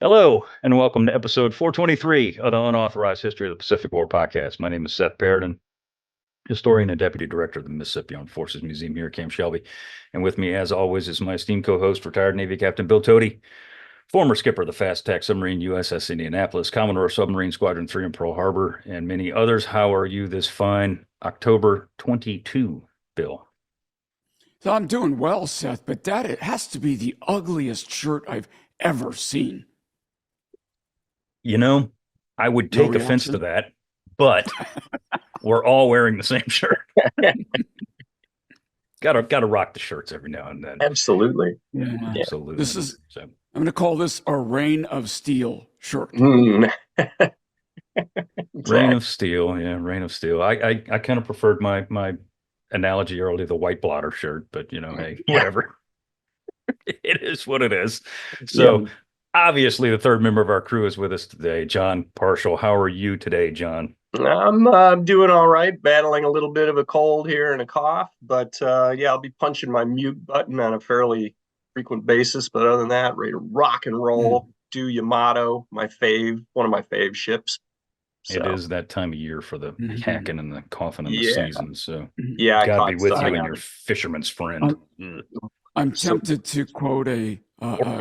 Hello, and welcome to episode 423 of the Unauthorized History of the Pacific War podcast. My name is Seth Paradin, historian and deputy director of the Mississippi Armed Forces Museum here at Camp Shelby. And with me, as always, is my esteemed co-host, retired Navy Captain Bill Tody, former skipper of the fast-attack submarine USS Indianapolis, Commodore Submarine Squadron 3 in Pearl Harbor, and many others. How are you this fine October 22, Bill? So I'm doing well, Seth, but it has to be the ugliest shirt I've ever seen. You know, I would take offense to that, but we're all wearing the same shirt. Gotta rock the shirts every now and then. Absolutely. Yeah. Absolutely. I'm going to call this a Rain of Steel shirt. Rain of Steel. Yeah, Rain of Steel. I kind of preferred my analogy earlier, the white blotter shirt, but hey, whatever. It is what it is. So obviously the third member of our crew is with us today, Jon Parshall. How are you today, Jon? I'm doing all right, battling a little bit of a cold here and a cough, but I'll be punching my mute button on a fairly frequent basis. But other than that, ready to rock and roll, do Yamato, one of my fave ships. So. It is that time of year for the hacking and the coughing in the season. So gotta be with you and your fisherman's friend. I'm tempted to quote a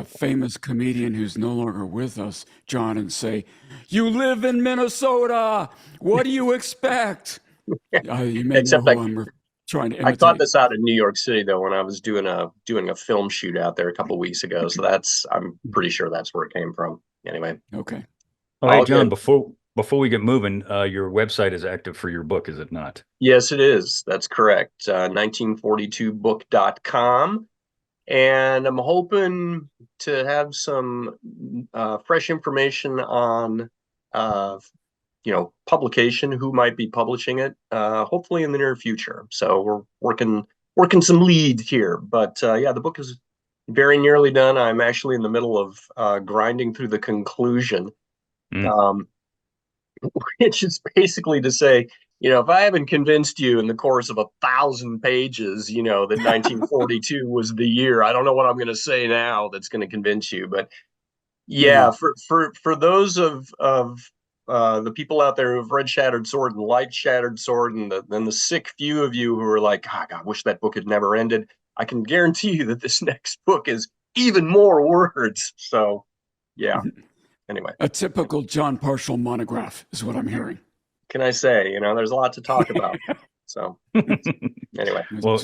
famous comedian who's no longer with us, Jon, and say, "You live in Minnesota. What do you expect?" You may know who I'm trying to imitate. I thought this out in New York City though when I was doing a film shoot out there a couple of weeks ago. So I'm pretty sure that's where it came from. Anyway. Okay. Oh, hey, Jon, before we get moving, your website is active for your book, is it not? Yes, it is. That's correct. 1942book.com. And I'm hoping to have some fresh information on, publication, who might be publishing it, hopefully in the near future. So we're working some lead here. But the book is very nearly done. I'm actually in the middle of grinding through the conclusion, which is basically to say, if I haven't convinced you in the course of 1,000 pages, that 1942 was the year, I don't know what I'm going to say now that's going to convince you. But for those of the people out there who've read Shattered Sword and liked Shattered Sword, and then the sick few of you who are like, God, I wish that book had never ended, I can guarantee you that this next book is even more words. So, anyway. A typical Jon Parshall monograph is what I'm hearing. Can I say, there's a lot to talk about. So anyway, well,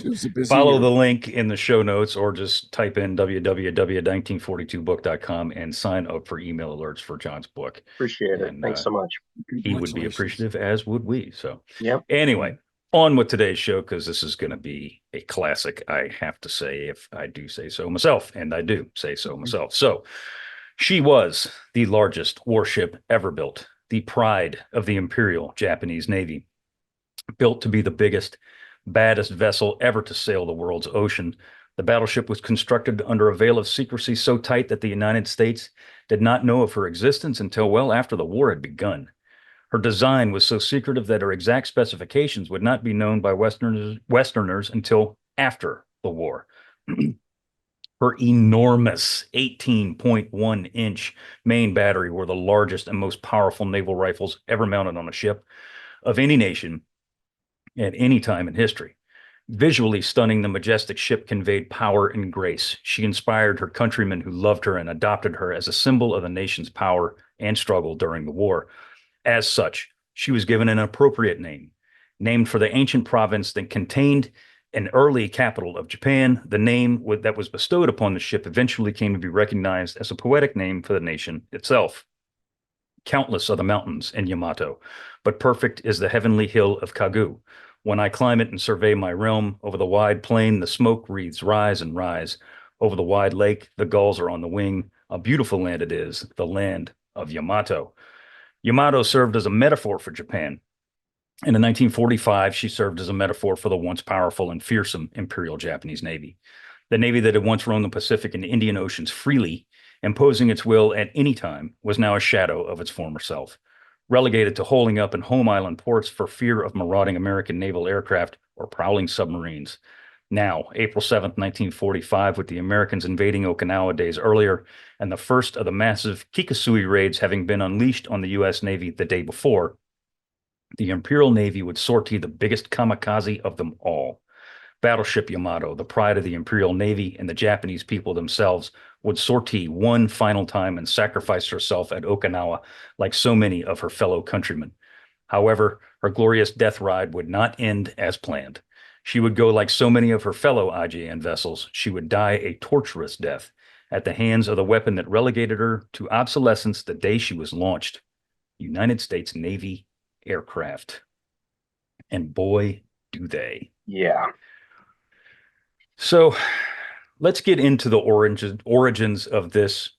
follow the link in the show notes or just type in www.1942book.com and sign up for email alerts for Jon's book. Appreciate it. Thanks so much. He would be appreciative, as would we. So anyway, on with today's show, because this is going to be a classic, I have to say, if I do say so myself, and I do say so myself. So she was the largest warship ever built, the pride of the Imperial Japanese Navy, built to be the biggest, baddest vessel ever to sail the world's ocean. The battleship was constructed under a veil of secrecy so tight that the United States did not know of her existence until well after the war had begun. Her design was so secretive that her exact specifications would not be known by Westerners until after the war. Her enormous 18.1-inch main battery were the largest and most powerful naval rifles ever mounted on a ship of any nation at any time in history. Visually stunning, the majestic ship conveyed power and grace. She inspired her countrymen who loved her and adopted her as a symbol of the nation's power and struggle during the war. As such, she was given an appropriate name, named for the ancient province that contained an early capital of Japan. The name that was bestowed upon the ship eventually came to be recognized as a poetic name for the nation itself. Countless are the mountains in Yamato, but perfect is the heavenly hill of Kagu. When I climb it and survey my realm, over the wide plain, the smoke wreaths rise and rise. Over the wide lake, the gulls are on the wing. A beautiful land it is, the land of Yamato. Yamato served as a metaphor for Japan. And in 1945, she served as a metaphor for the once powerful and fearsome Imperial Japanese Navy. The Navy that had once roamed the Pacific and Indian Oceans freely, imposing its will at any time, was now a shadow of its former self. Relegated to holing up in home island ports for fear of marauding American naval aircraft or prowling submarines. Now, April 7th, 1945, with the Americans invading Okinawa days earlier, and the first of the massive Kikasui raids having been unleashed on the U.S. Navy the day before, the Imperial Navy would sortie the biggest kamikaze of them all. Battleship Yamato, the pride of the Imperial Navy, and the Japanese people themselves would sortie one final time and sacrifice herself at Okinawa like so many of her fellow countrymen. However, her glorious death ride would not end as planned. She would go like so many of her fellow IJN vessels. She would die a torturous death at the hands of the weapon that relegated her to obsolescence the day she was launched, United States Navy aircraft. And boy, do they. Yeah. So let's get into the origins of this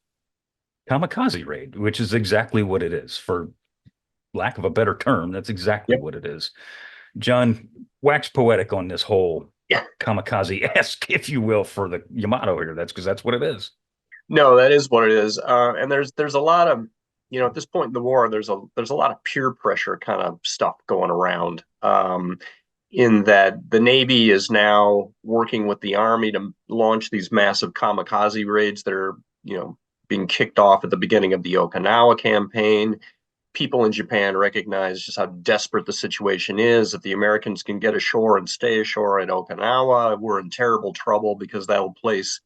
kamikaze raid, which is exactly what it is. For lack of a better term, that's exactly what it is. John, wax poetic on this whole kamikaze-esque, if you will, for the Yamato here. That's because that's what it is. No, that is what it is. And there's a lot of, at this point in the war, there's a lot of peer pressure kind of stuff going around. In that the Navy is now working with the Army to launch these massive kamikaze raids that are, being kicked off at the beginning of the Okinawa campaign. People in Japan recognize just how desperate the situation is. If the Americans can get ashore and stay ashore at Okinawa, we're in terrible trouble, because that'll place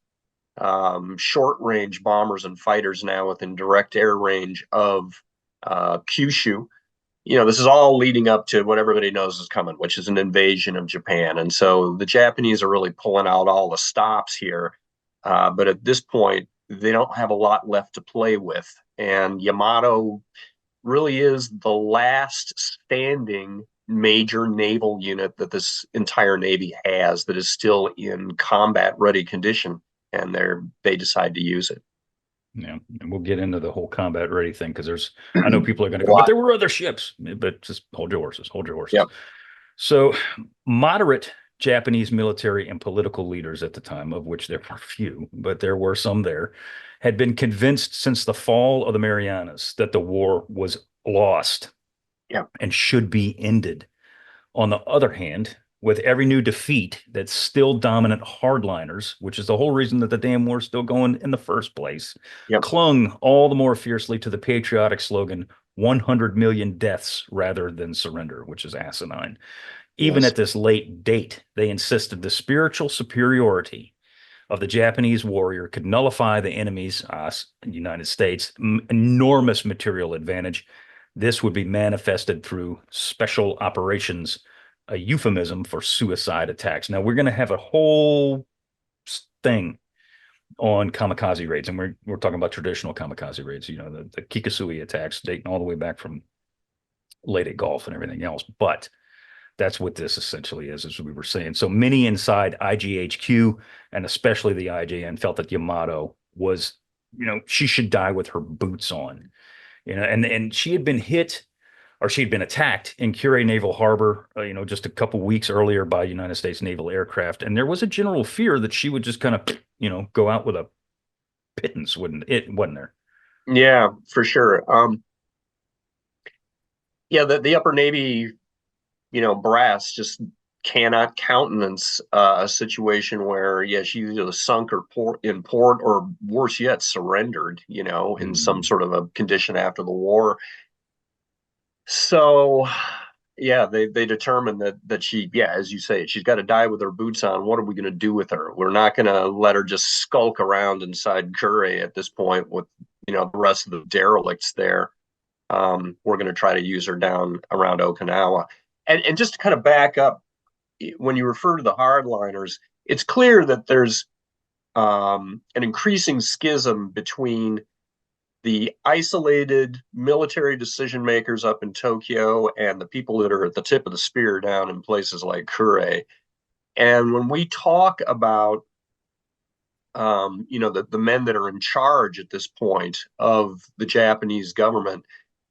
short-range bombers and fighters now within direct air range of Kyushu. This is all leading up to what everybody knows is coming, which is an invasion of Japan. And so the Japanese are really pulling out all the stops here. But at this point, they don't have a lot left to play with. And Yamato really is the last standing major naval unit that this entire Navy has that is still in combat-ready condition. And they decide to use it. Yeah, and we'll get into the whole combat ready thing, because I know people are going to go, but there were other ships. But just hold your horses, hold your horses. Yep. So moderate Japanese military and political leaders at the time, of which there were few, but there were some there, had been convinced since the fall of the Marianas that the war was lost and should be ended. On the other hand, with every new defeat, that still dominant hardliners, which is the whole reason that the damn war's still going in the first place, clung all the more fiercely to the patriotic slogan, 100 million deaths rather than surrender, which is asinine. Even at this late date, they insisted the spiritual superiority of the Japanese warrior could nullify the enemy's, United States, enormous material advantage. This would be manifested through special operations, a euphemism for suicide attacks. Now, we're going to have a whole thing on kamikaze raids, and we're talking about traditional kamikaze raids, the Kikasui attacks dating all the way back from Leyte Gulf and everything else. But that's what this essentially is, as we were saying. So many inside IGHQ, and especially the IJN, felt that Yamato was, she should die with her boots on, and she had been hit, or she'd been attacked in Kure Naval Harbor, just a couple weeks earlier by United States naval aircraft. And there was a general fear that she would just kind of, go out with a pittance, wasn't there? Yeah, for sure. The upper Navy, brass just cannot countenance a situation where, she's either sunk or in port, or worse yet, surrendered, in some sort of a condition after the war. So, they determined that she, as you say, she's got to die with her boots on. What are we going to do with her? We're not going to let her just skulk around inside Kure at this point with, the rest of the derelicts there. We're going to try to use her down around Okinawa. And just to kind of back up, when you refer to the hardliners, it's clear that there's an increasing schism between the isolated military decision makers up in Tokyo and the people that are at the tip of the spear down in places like Kure. And when we talk about, the men that are in charge at this point of the Japanese government,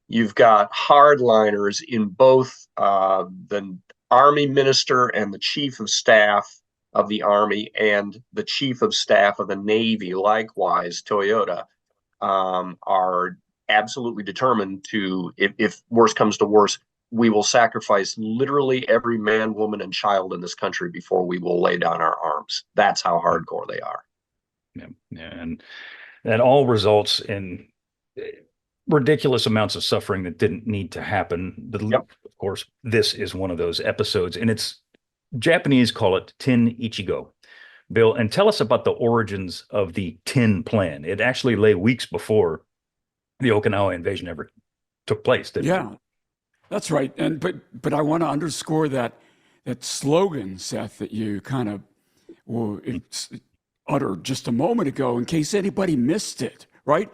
you've got hardliners in both the Army minister and the chief of staff of the Army and the chief of staff of the Navy, likewise, Toyota, are absolutely determined to, if worse comes to worse, we will sacrifice literally every man, woman, and child in this country before we will lay down our arms. That's how hardcore they are. Yeah, and that all results in ridiculous amounts of suffering that didn't need to happen. Of course, this is one of those episodes, and it's Japanese call it Ten-Ichi-Go. Bill, and tell us about the origins of the Ten Plan. It actually lay weeks before the Okinawa invasion ever took place, didn't it? That's right. And but I want to underscore that slogan, Seth, that you kind of uttered just a moment ago, in case anybody missed it, right?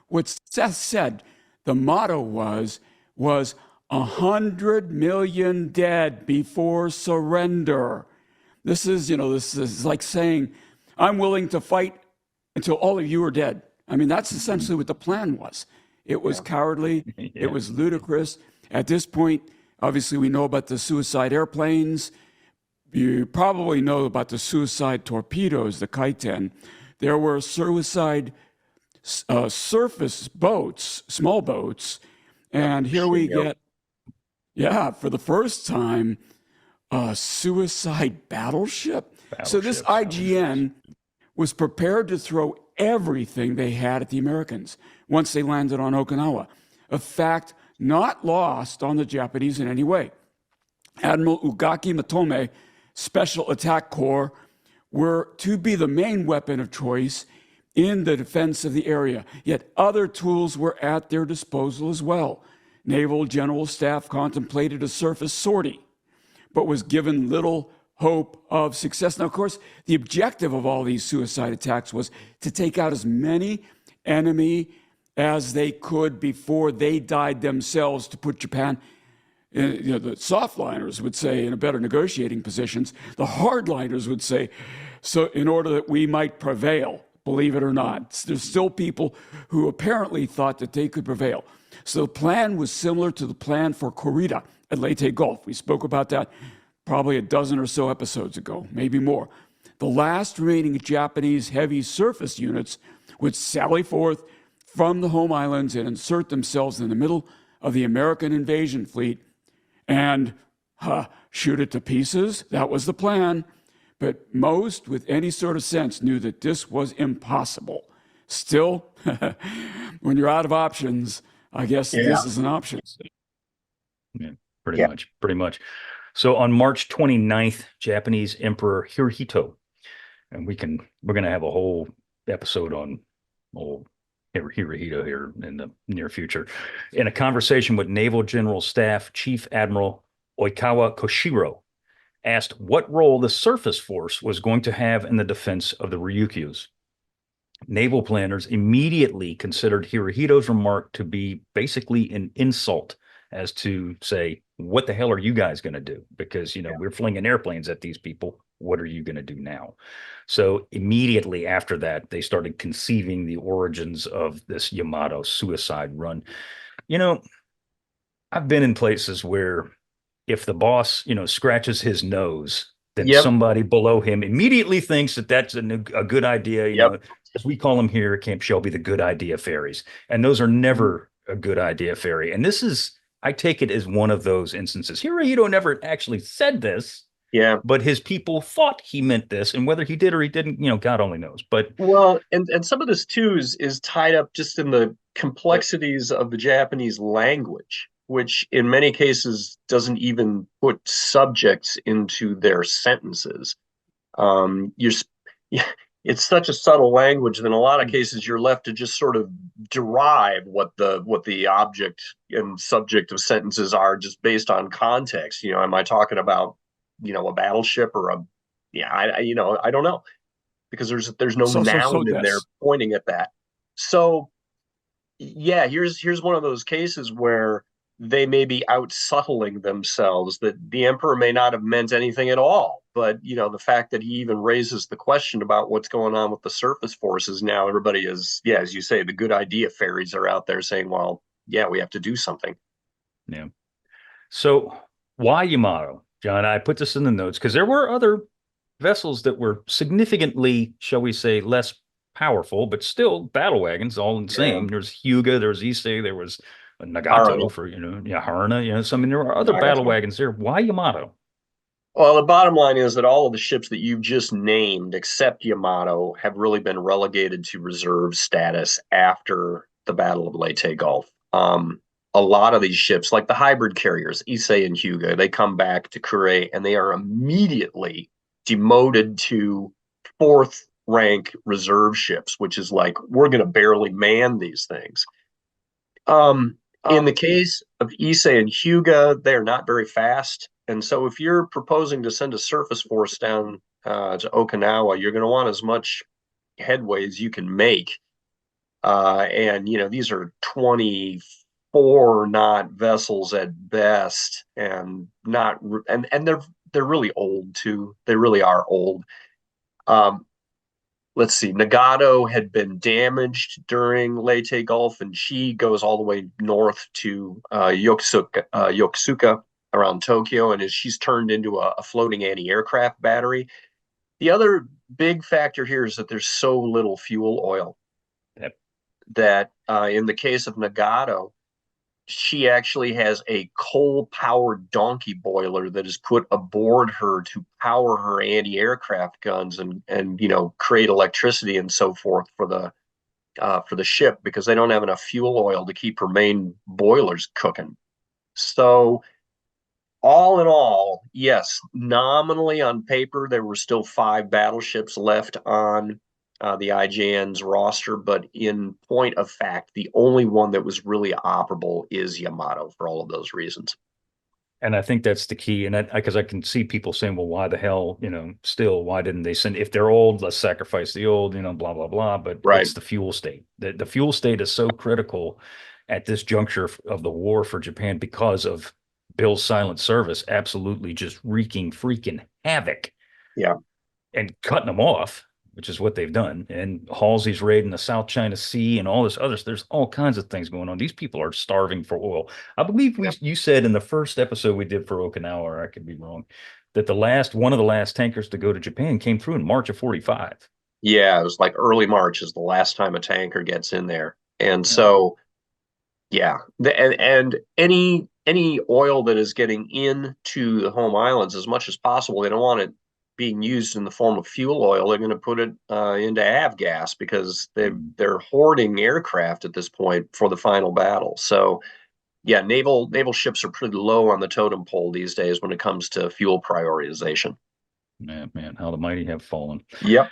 What Seth said, the motto was 100 million dead before surrender. This is like saying, I'm willing to fight until all of you are dead. I mean, that's essentially what the plan was. It was cowardly. It was ludicrous. At this point, obviously, we know about the suicide airplanes. You probably know about the suicide torpedoes, the Kaiten. There were suicide surface boats, small boats. And here we get, for the first time, a suicide battleship. So this IGN was prepared to throw everything they had at the Americans once they landed on Okinawa. A fact not lost on the Japanese in any way. Admiral Ugaki Matome, Special Attack Corps, were to be the main weapon of choice in the defense of the area, yet other tools were at their disposal as well. Naval General Staff contemplated a surface sortie, but was given little hope of success. Now, of course, the objective of all these suicide attacks was to take out as many enemy as they could before they died themselves, to put Japan, the softliners would say, in a better negotiating positions. The hardliners would say, so in order that we might prevail, believe it or not. There's still people who apparently thought that they could prevail. So the plan was similar to the plan for Kurita at Leyte Gulf. We spoke about that probably a dozen or so episodes ago, maybe more. The last remaining Japanese heavy surface units would sally forth from the home islands and insert themselves in the middle of the American invasion fleet and shoot it to pieces. That was the plan. But most, with any sort of sense, knew that this was impossible. Still, when you're out of options, I guess this is an option. Yeah, pretty much. So on March 29th, Japanese Emperor Hirohito, and we're going to have a whole episode on old Hirohito here in the near future, in a conversation with Naval General Staff Chief Admiral Oikawa Koshiro, asked what role the surface force was going to have in the defense of the Ryukyus. Naval planners immediately considered Hirohito's remark to be basically an insult, as to say, what the hell are you guys going to do? Because, we're flinging airplanes at these people. What are you going to do now? So immediately after that, they started conceiving the origins of this Yamato suicide run. I've been in places where if the boss, scratches his nose, then somebody below him immediately thinks that that's a good idea. As we call them here at Camp Shelby, the good idea fairies. And those are never a good idea fairy. And this is, I take it as one of those instances. Hirohito never actually said this. Yeah. But his people thought he meant this, and whether he did or he didn't, God only knows. But and some of this too is tied up just in the complexities of the Japanese language, which in many cases doesn't even put subjects into their sentences. It's such a subtle language that in a lot of cases you're left to just sort of derive what the object and subject of sentences are just based on context. Am I talking about a battleship or I don't know, because there's no noun in there pointing at that. So here's one of those cases where they may be out subtling themselves, that the emperor may not have meant anything at all. But, the fact that he even raises the question about what's going on with the surface forces, now everybody is, as you say, the good idea fairies are out there saying, well, we have to do something. Yeah. So why Yamato, John? I put this in the notes because there were other vessels that were significantly, shall we say, less powerful, but still battle wagons, all the same. There's Hyuga, there was Issei, there was Nagato Haruna. for, Haruna, so I mean, there are other battle Nagato. wagons there. Why Yamato? Well, the bottom line is that all of the ships that you've just named, except Yamato, have really been relegated to reserve status after the Battle of Leyte Gulf. A lot of these ships, like the hybrid carriers, Issei and Hyuga, they come back to Kure and they are immediately demoted to fourth rank reserve ships, which is like, we're going to barely man these things. In the case of Issei and Hyuga, they're not very fast. And so if you're proposing to send a surface force down to Okinawa, you're going to want as much headway as you can make. And, these are 24 knot vessels at best, and not, and they're really old too. They really are old. Let's see, Nagato had been damaged during Leyte Gulf, and she goes all the way north to Yokosuka around Tokyo, and she's turned into a floating anti-aircraft battery. The other big factor here is that there's so little fuel oil. Yep. That in the case of Nagato, she actually has a coal-powered donkey boiler that is put aboard her to power her anti-aircraft guns and create electricity and so forth for the ship, because they don't have enough fuel oil to keep her main boilers cooking. So all in all, yes, nominally on paper, there were still 5 battleships left on the IJN's roster, but in point of fact, the only one that was really operable is Yamato for all of those reasons. And I think that's the key. And because I can see people saying, well, why the hell, still, why didn't they send, if they're old, let's sacrifice the old, blah, blah, blah. But it's the fuel state. The fuel state is so critical at this juncture of the war for Japan because of Bill's silent service absolutely just wreaking freaking havoc. Yeah. And cutting them off, which is what they've done. And Halsey's raiding the South China Sea and all this other, there's all kinds of things going on. These people are starving for oil. I believe you said in the first episode we did for Okinawa, or I could be wrong, that one of the last tankers to go to Japan came through in March of 45. Yeah, it was like early March is the last time a tanker gets in there. And so, and any oil that is getting into the home islands as much as possible, they don't want it being used in the form of fuel oil. They're going to put it into avgas because they're hoarding aircraft at this point for the final battle. So, yeah, naval ships are pretty low on the totem pole these days when it comes to fuel prioritization. Man, how the mighty have fallen. Yep.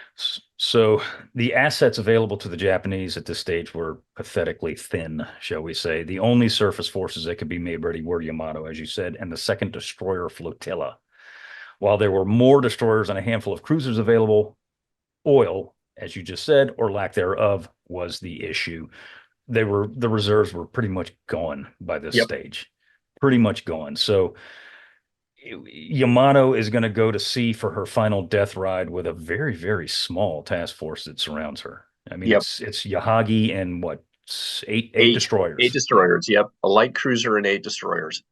So the assets available to the Japanese at this stage were pathetically thin, shall we say. The only surface forces that could be made ready were Yamato, as you said, and the second destroyer flotilla. While there were more destroyers and a handful of cruisers available, oil, as you just said, or lack thereof, was the issue. The reserves were pretty much gone by this stage. Pretty much gone. So Yamato is going to go to sea for her final death ride with a very, very small task force that surrounds her. I mean, it's Yahagi and what, eight destroyers. 8 destroyers, yep. A light cruiser and 8 destroyers.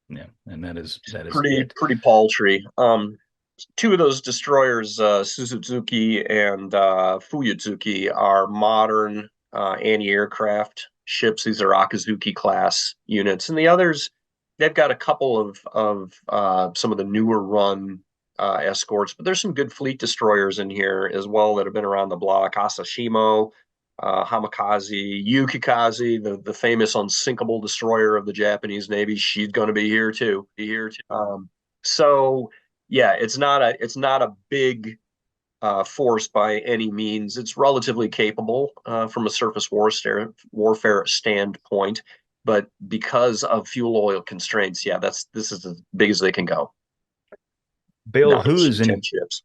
Yeah, and that is pretty paltry. 2 of those destroyers, Suzuki and Fuyutsuki, are modern anti-aircraft ships. These are Akazuki class units, and the others, they've got a couple of some of the newer run escorts, but there's some good fleet destroyers in here as well that have been around the block. Asashimo, Hamikaze, Yukikaze, the famous unsinkable destroyer of the Japanese Navy. She's going to be here too. So yeah, it's not a big force by any means. It's relatively capable from a surface warfare standpoint, but because of fuel oil constraints, this is as big as they can go. Bill, who is in 10 ships?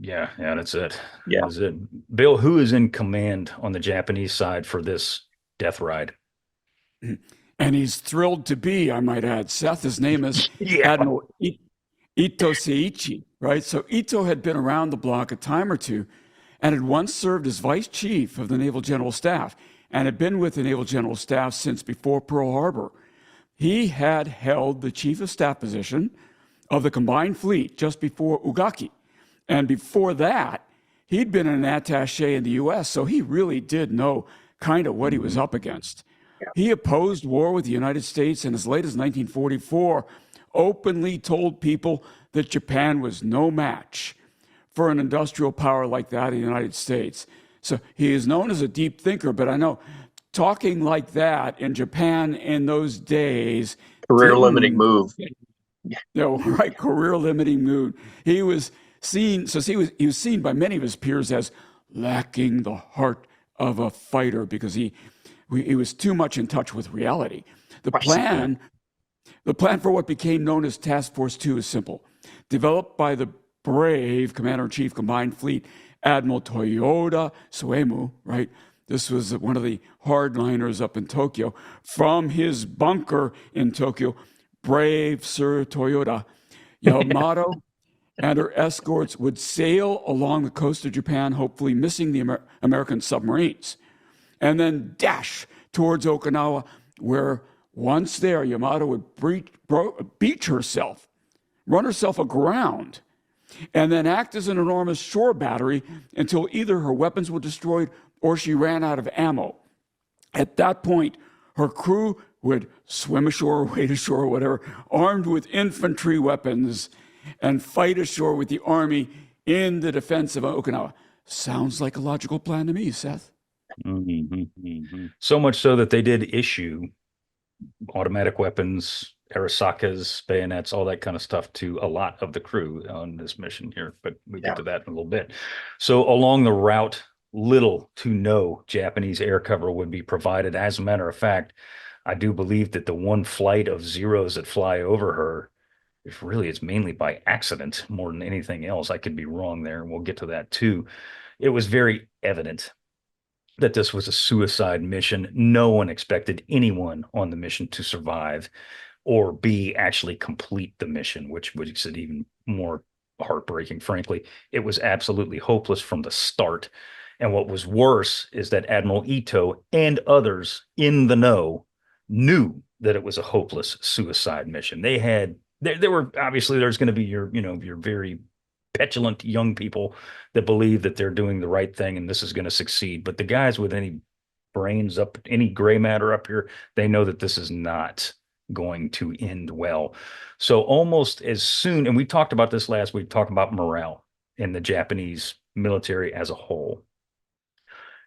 Yeah, that's it. Yeah. That's it. Bill, who is in command on the Japanese side for this death ride? And he's thrilled to be, I might add, Seth. His name is Admiral Ito Seiichi, right? So Ito had been around the block a time or two and had once served as vice chief of the Naval General Staff and had been with the Naval General Staff since before Pearl Harbor. He had held the chief of staff position of the combined fleet just before Ugaki. And before that, he'd been an attaché in the U.S., so he really did know kind of what he was up against. He opposed war with the United States, and as late as 1944, openly told people that Japan was no match for an industrial power like that of the United States. So he is known as a deep thinker, but I know talking like that in Japan in those days, career limiting move. Right, career limiting move. He was seen, so he was seen by many of his peers as lacking the heart of a fighter because he was too much in touch with reality. The plan for what became known as Task Force 2 is simple. Developed by the brave Commander-in-Chief Combined Fleet Admiral Toyoda Suemu, right? This was one of the hardliners up in Tokyo. From his bunker in Tokyo, brave Sir Toyoda, Yamato and her escorts would sail along the coast of Japan, hopefully missing the American submarines, and then dash towards Okinawa, where once there, Yamato would beach herself, run herself aground, and then act as an enormous shore battery until either her weapons were destroyed or she ran out of ammo. At that point, her crew would swim ashore, wade ashore, or whatever, armed with infantry weapons, and fight ashore with the army in the defense of Okinawa. Sounds like a logical plan to me, Seth. So much so that they did issue automatic weapons, Arisakas, bayonets, all that kind of stuff to a lot of the crew on this mission here, but we'll get to that in a little bit. So along the route, little to no Japanese air cover would be provided. As a matter of fact, I do believe that the one flight of Zeros that fly over her, if really it's mainly by accident more than anything else. I could be wrong there, and we'll get to that too. It was very evident that this was a suicide mission. No one expected anyone on the mission to survive or actually complete the mission, which makes it even more heartbreaking, frankly. It was absolutely hopeless from the start. And what was worse is that Admiral Ito and others in the know knew that it was a hopeless suicide mission. There were obviously, there's going to be your very petulant young people that believe that they're doing the right thing and this is going to succeed. But the guys with any brains up, any gray matter up here, they know that this is not going to end well. So almost as soon, and we talked about this last week, talked about morale in the Japanese military as a whole.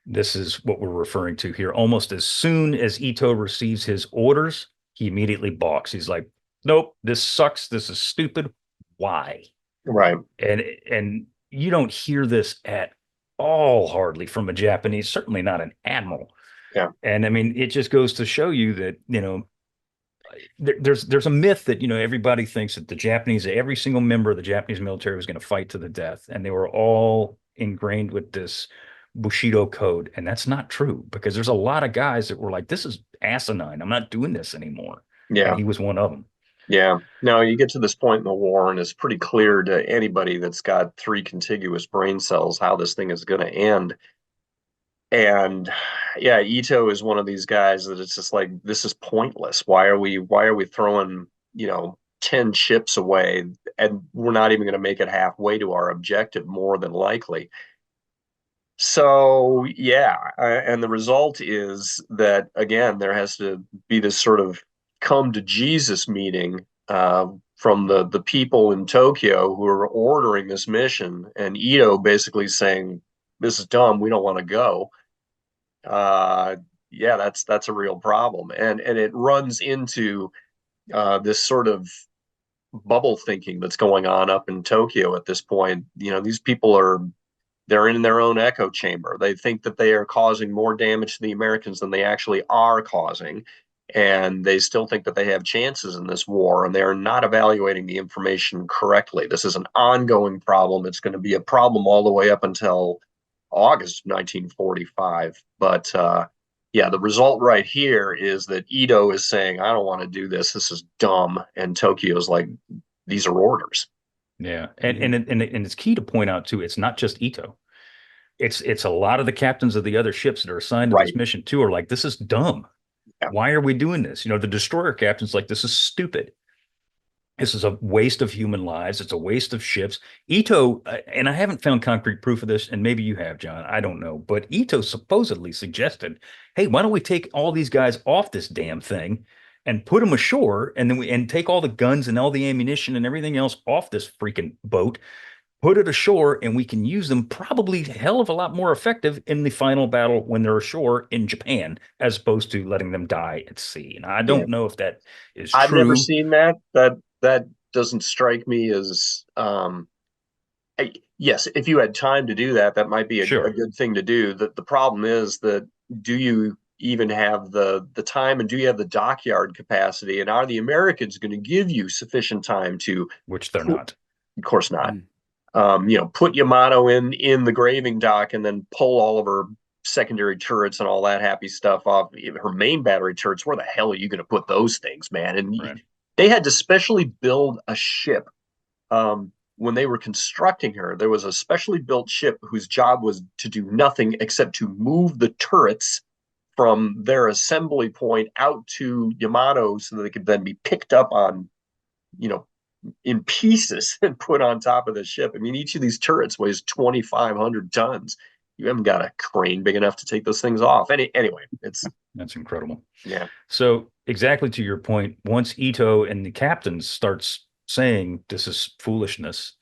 This is what we're referring to here. Almost as soon as Ito receives his orders, he immediately balks. He's like, nope, this sucks. This is stupid. Why? Right. And you don't hear this at all hardly from a Japanese, certainly not an admiral. Yeah. And I mean, it just goes to show you that, there's a myth that, everybody thinks that the Japanese, every single member of the Japanese military was going to fight to the death. And they were all ingrained with this Bushido code. And that's not true, because there's a lot of guys that were like, this is asinine. I'm not doing this anymore. Yeah. And he was one of them. Yeah. No, you get to this point in the war, and it's pretty clear to anybody that's got 3 contiguous brain cells how this thing is going to end. And yeah, Ito is one of these guys that it's just like, this is pointless. Why are we throwing, 10 ships away, and we're not even going to make it halfway to our objective, more than likely. So yeah, and the result is that, again, there has to be this sort of come to Jesus meeting from the people in Tokyo who are ordering this mission, and Ito basically saying, this is dumb, we don't want to go. Yeah, that's a real problem. And it runs into this sort of bubble thinking that's going on up in Tokyo at this point. These people they're in their own echo chamber. They think that they are causing more damage to the Americans than they actually are causing. And they still think that they have chances in this war, and they're not evaluating the information correctly. This is an ongoing problem. It's going to be a problem all the way up until August 1945. But yeah, the result right here is that Ito is saying, I don't want to do this. This is dumb. And Tokyo's like, these are orders. Yeah. And it's key to point out too, it's not just Ito. It's a lot of the captains of the other ships that are assigned to this mission too are like, this is dumb. Yeah. Why are we doing this? The destroyer captain's like, this is stupid. This is a waste of human lives. It's a waste of ships. Ito, and I haven't found concrete proof of this, and maybe you have, John. I don't know. But Ito supposedly suggested, hey, why don't we take all these guys off this damn thing and put them ashore, and then take all the guns and all the ammunition and everything else off this freaking boat, put it ashore, and we can use them probably a hell of a lot more effective in the final battle when they're ashore in Japan, as opposed to letting them die at sea. And I don't know if that is I've true. never seen that. That doesn't strike me as yes, if you had time to do that, that might be a good thing to do. The problem is that, do you even have the time, and do you have the dockyard capacity, and are the Americans going to give you sufficient time to, which they're not. Of course not. Put Yamato in the graving dock and then pull all of her secondary turrets and all that happy stuff off her main battery turrets. Where the hell are you going to put those things, man? And they had to specially build a ship. When they were constructing her, there was a specially built ship whose job was to do nothing except to move the turrets from their assembly point out to Yamato so that they could then be picked up on, in pieces and put on top of the ship. I mean, each of these turrets weighs 2,500 tons. You haven't got a crane big enough to take those things off. Anyway, that's incredible. Yeah. So exactly to your point, once Ito and the captains starts saying this is foolishness,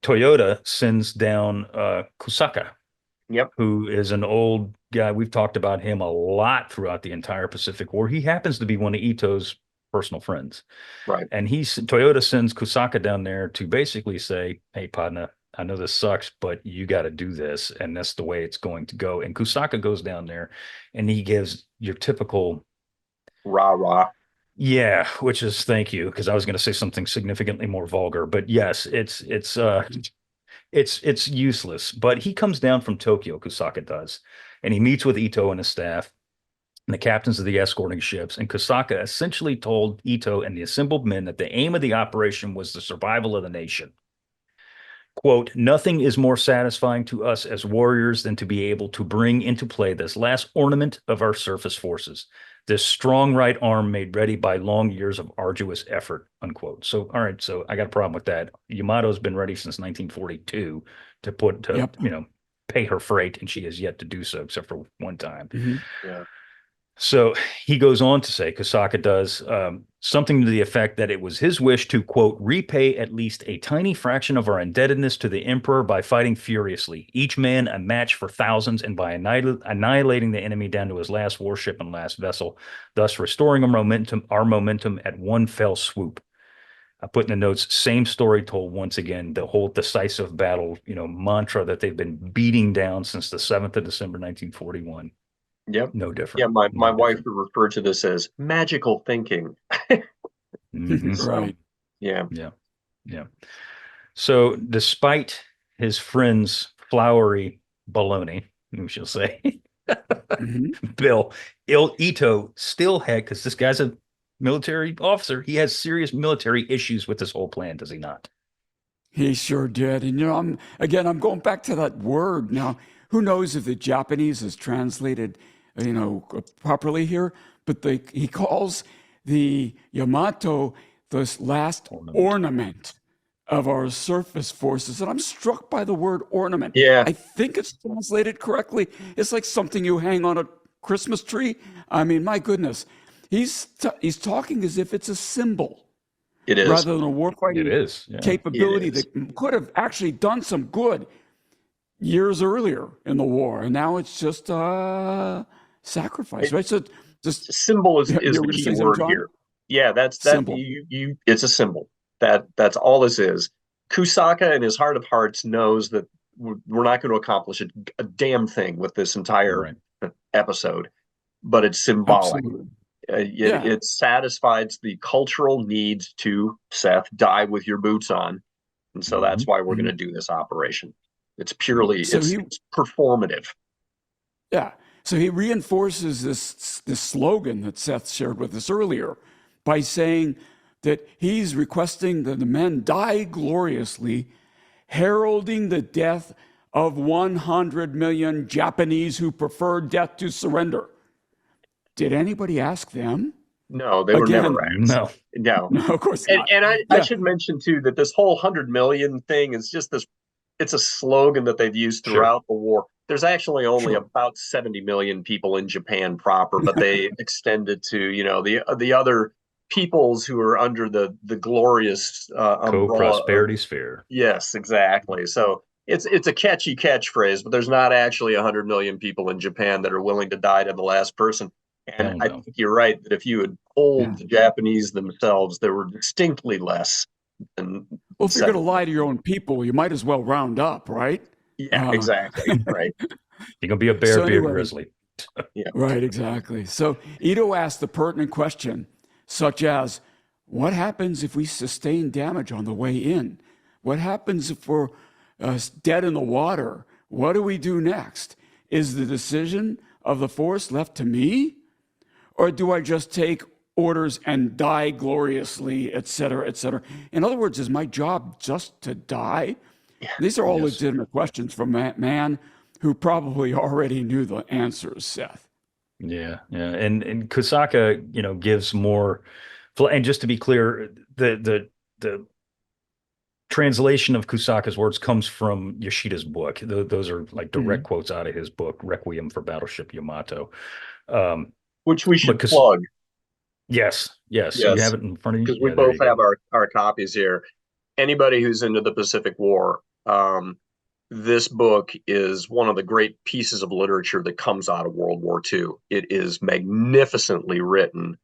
Toyota sends down Kusaka, who is an old guy. We've talked about him a lot throughout the entire Pacific War. He happens to be one of Ito's personal friends. Right. And Toyota sends Kusaka down there to basically say, hey, Padna, I know this sucks, but you got to do this. And that's the way it's going to go. And Kusaka goes down there and he gives your typical rah-rah. Yeah, which is thank you, because I was going to say something significantly more vulgar, but yes, it's useless. But he comes down from Tokyo, Kusaka does, and he meets with Ito and his staff and the captains of the escorting ships. And Kusaka essentially told Ito and the assembled men that the aim of the operation was the survival of the nation. Quote, nothing is more satisfying to us as warriors than to be able to bring into play this last ornament of our surface forces, this strong right arm made ready by long years of arduous effort, unquote. So, all right, so I got a problem with that. Yamato's been ready since 1942 to pay her freight, and she has yet to do so except for one time. Mm-hmm. Yeah. So he goes on to say, Kusaka does, something to the effect that it was his wish to, quote, repay at least a tiny fraction of our indebtedness to the emperor by fighting furiously, each man a match for thousands, and by annihilating the enemy down to his last warship and last vessel, thus restoring our momentum at one fell swoop. I put in the notes, same story told once again, the whole decisive battle, mantra that they've been beating down since the 7th of December, 1941. Yep. No different. Yeah, my wife would refer to this as magical thinking. Mm-hmm. So, right. Yeah. So despite his friend's flowery baloney, we shall say, Bill, Ito still had, because this guy's a military officer, he has serious military issues with this whole plan, does he not? He sure did. And, I'm going back to that word now. Who knows if the Japanese is translated properly here, but he calls the Yamato this last ornament of our surface forces. And I'm struck by the word ornament. Yeah. I think it's translated correctly. It's like something you hang on a Christmas tree. I mean, my goodness. He's talking as if it's a symbol. It is. Rather than a warfighting capability that could have actually done some good years earlier in the war, and now it's just sacrifice, right? So just symbol is the key word here. Yeah, that's that. It's a symbol. That's all this is. Kusaka, in his heart of hearts, knows that we're not going to accomplish a damn thing with this entire episode, but it's symbolic. It satisfies the cultural need to, Seth, die with your boots on, and so that's why we're going to do this operation. It's purely it's performative. Yeah. So he reinforces this slogan that Seth shared with us earlier by saying that he's requesting that the men die gloriously, heralding the death of 100 million Japanese who prefer death to surrender. Did anybody ask them No, they were Again, never rats. No. No. no, of course And, not. and I, I Yeah, should mention too that this whole 100 million thing is just this, it's a slogan that they've used Sure. throughout the war. There's actually only sure. about 70 million people in Japan proper, but they extended to, the other peoples who are under the glorious umbrella of, Co-prosperity sphere. yes, exactly. So it's a catchy catchphrase, but there's not actually 100 million people in Japan that are willing to die to the last person. And Hell I no. think you're right that if you had Yeah. polled the Japanese themselves, there were distinctly less than Well, if you're going to 70. lie to your own people, you might as well round up, right? Yeah, exactly. Right. You're gonna be a bear, So be a anyway, grizzly. Yeah. right, exactly. So Ito asked the pertinent question, such as, what happens if we sustain damage on the way in? What happens if we're dead in the water? What do we do next? Is the decision of the force left to me? Or do I just take orders and die gloriously, et cetera, et cetera? In other words, is my job just to die? These are all Yes. legitimate questions from a man who probably already knew the answers, Seth. Yeah, yeah. And Kusaka, gives more and just to be clear, the translation of Kusaka's words comes from Yoshida's book. Those are like direct quotes out of his book, Requiem for Battleship Yamato. Which we should Because plug. yes, yes, you Yes, have it in front of you. because we Yeah, there both you have go. our copies here. Anybody who's into the Pacific War, this book is one of the great pieces of literature that comes out of World War II. It is magnificently written,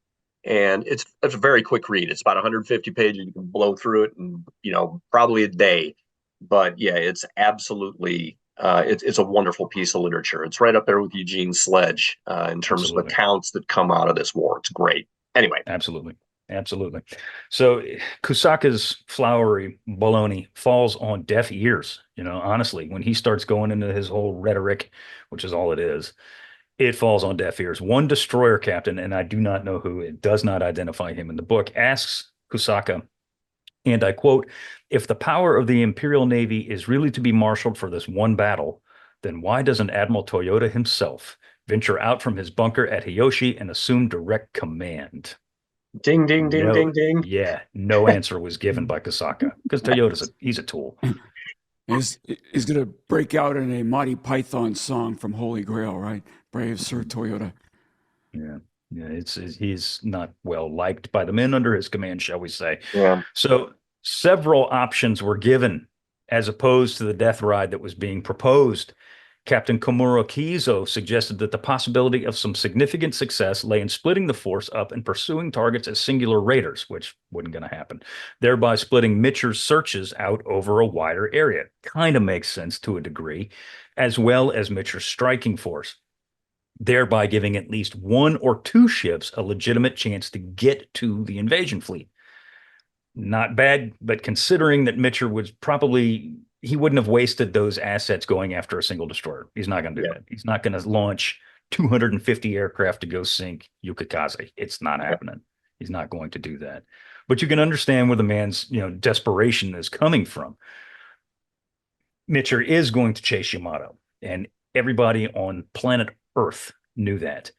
and it's a very quick read. It's about 150 pages. You can blow through it in, probably a day. But yeah, it's absolutely it's a wonderful piece of literature. It's right up there with Eugene Sledge in terms of Absolutely. accounts that come out of this war. It's great. Anyway, Absolutely. Absolutely. So Kusaka's flowery baloney falls on deaf ears, honestly, when he starts going into his whole rhetoric, which is all it is, it falls on deaf ears. One destroyer captain, and I do not know who, it does not identify him in the book, asks Kusaka, and I quote, if the power of the Imperial Navy is really to be marshaled for this one battle, then why doesn't Admiral Toyota himself venture out from his bunker at Hiyoshi and assume direct command? ding, ding, ding, No, ding, ding. yeah, no answer was given by Kusaka because he's a tool. He's going to break out in a Monty Python song from Holy Grail, right? Brave Sir Toyota. Yeah, yeah, he's not well liked by the men under his command, shall we say? Yeah. So several options were given as opposed to the death ride that was being proposed. Captain Komuro Kiizo suggested that the possibility of some significant success lay in splitting the force up and pursuing targets as singular raiders, which wasn't going to happen, thereby splitting Mitscher's searches out over a wider area. Kind of makes sense to a degree, as well as Mitscher's striking force, thereby giving at least one or two ships a legitimate chance to get to the invasion fleet. Not bad, but considering that Mitscher was probably he wouldn't have wasted those assets going after a single destroyer. He's not going to do that. He's not going to launch 250 aircraft to go sink Yukikaze. It's not happening. He's not going to do that. But you can understand where the man's desperation is coming from. Mitscher is going to chase Yamato, and everybody on planet Earth knew that.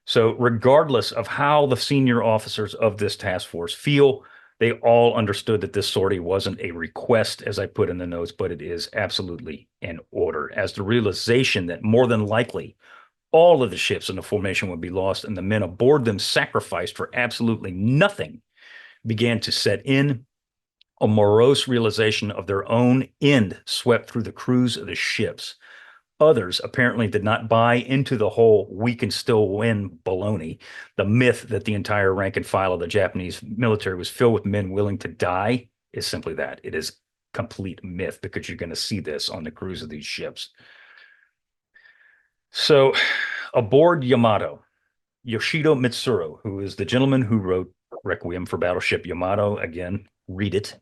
So regardless of how the senior officers of this task force feel, they all understood that this sortie wasn't a request, as I put in the notes, but it is absolutely an order, as the realization that more than likely all of the ships in the formation would be lost and the men aboard them sacrificed for absolutely nothing began to set in. A morose realization of their own end swept through the crews of the ships. Others apparently did not buy into the whole "we can still win" baloney, the myth that the entire rank and file of the Japanese military was filled with men willing to die is simply that. It is complete myth, because you're going to see this on the crews of these ships. So aboard Yamato, Yoshito Mitsuru, who is the gentleman who wrote Requiem for Battleship Yamato, again, read it.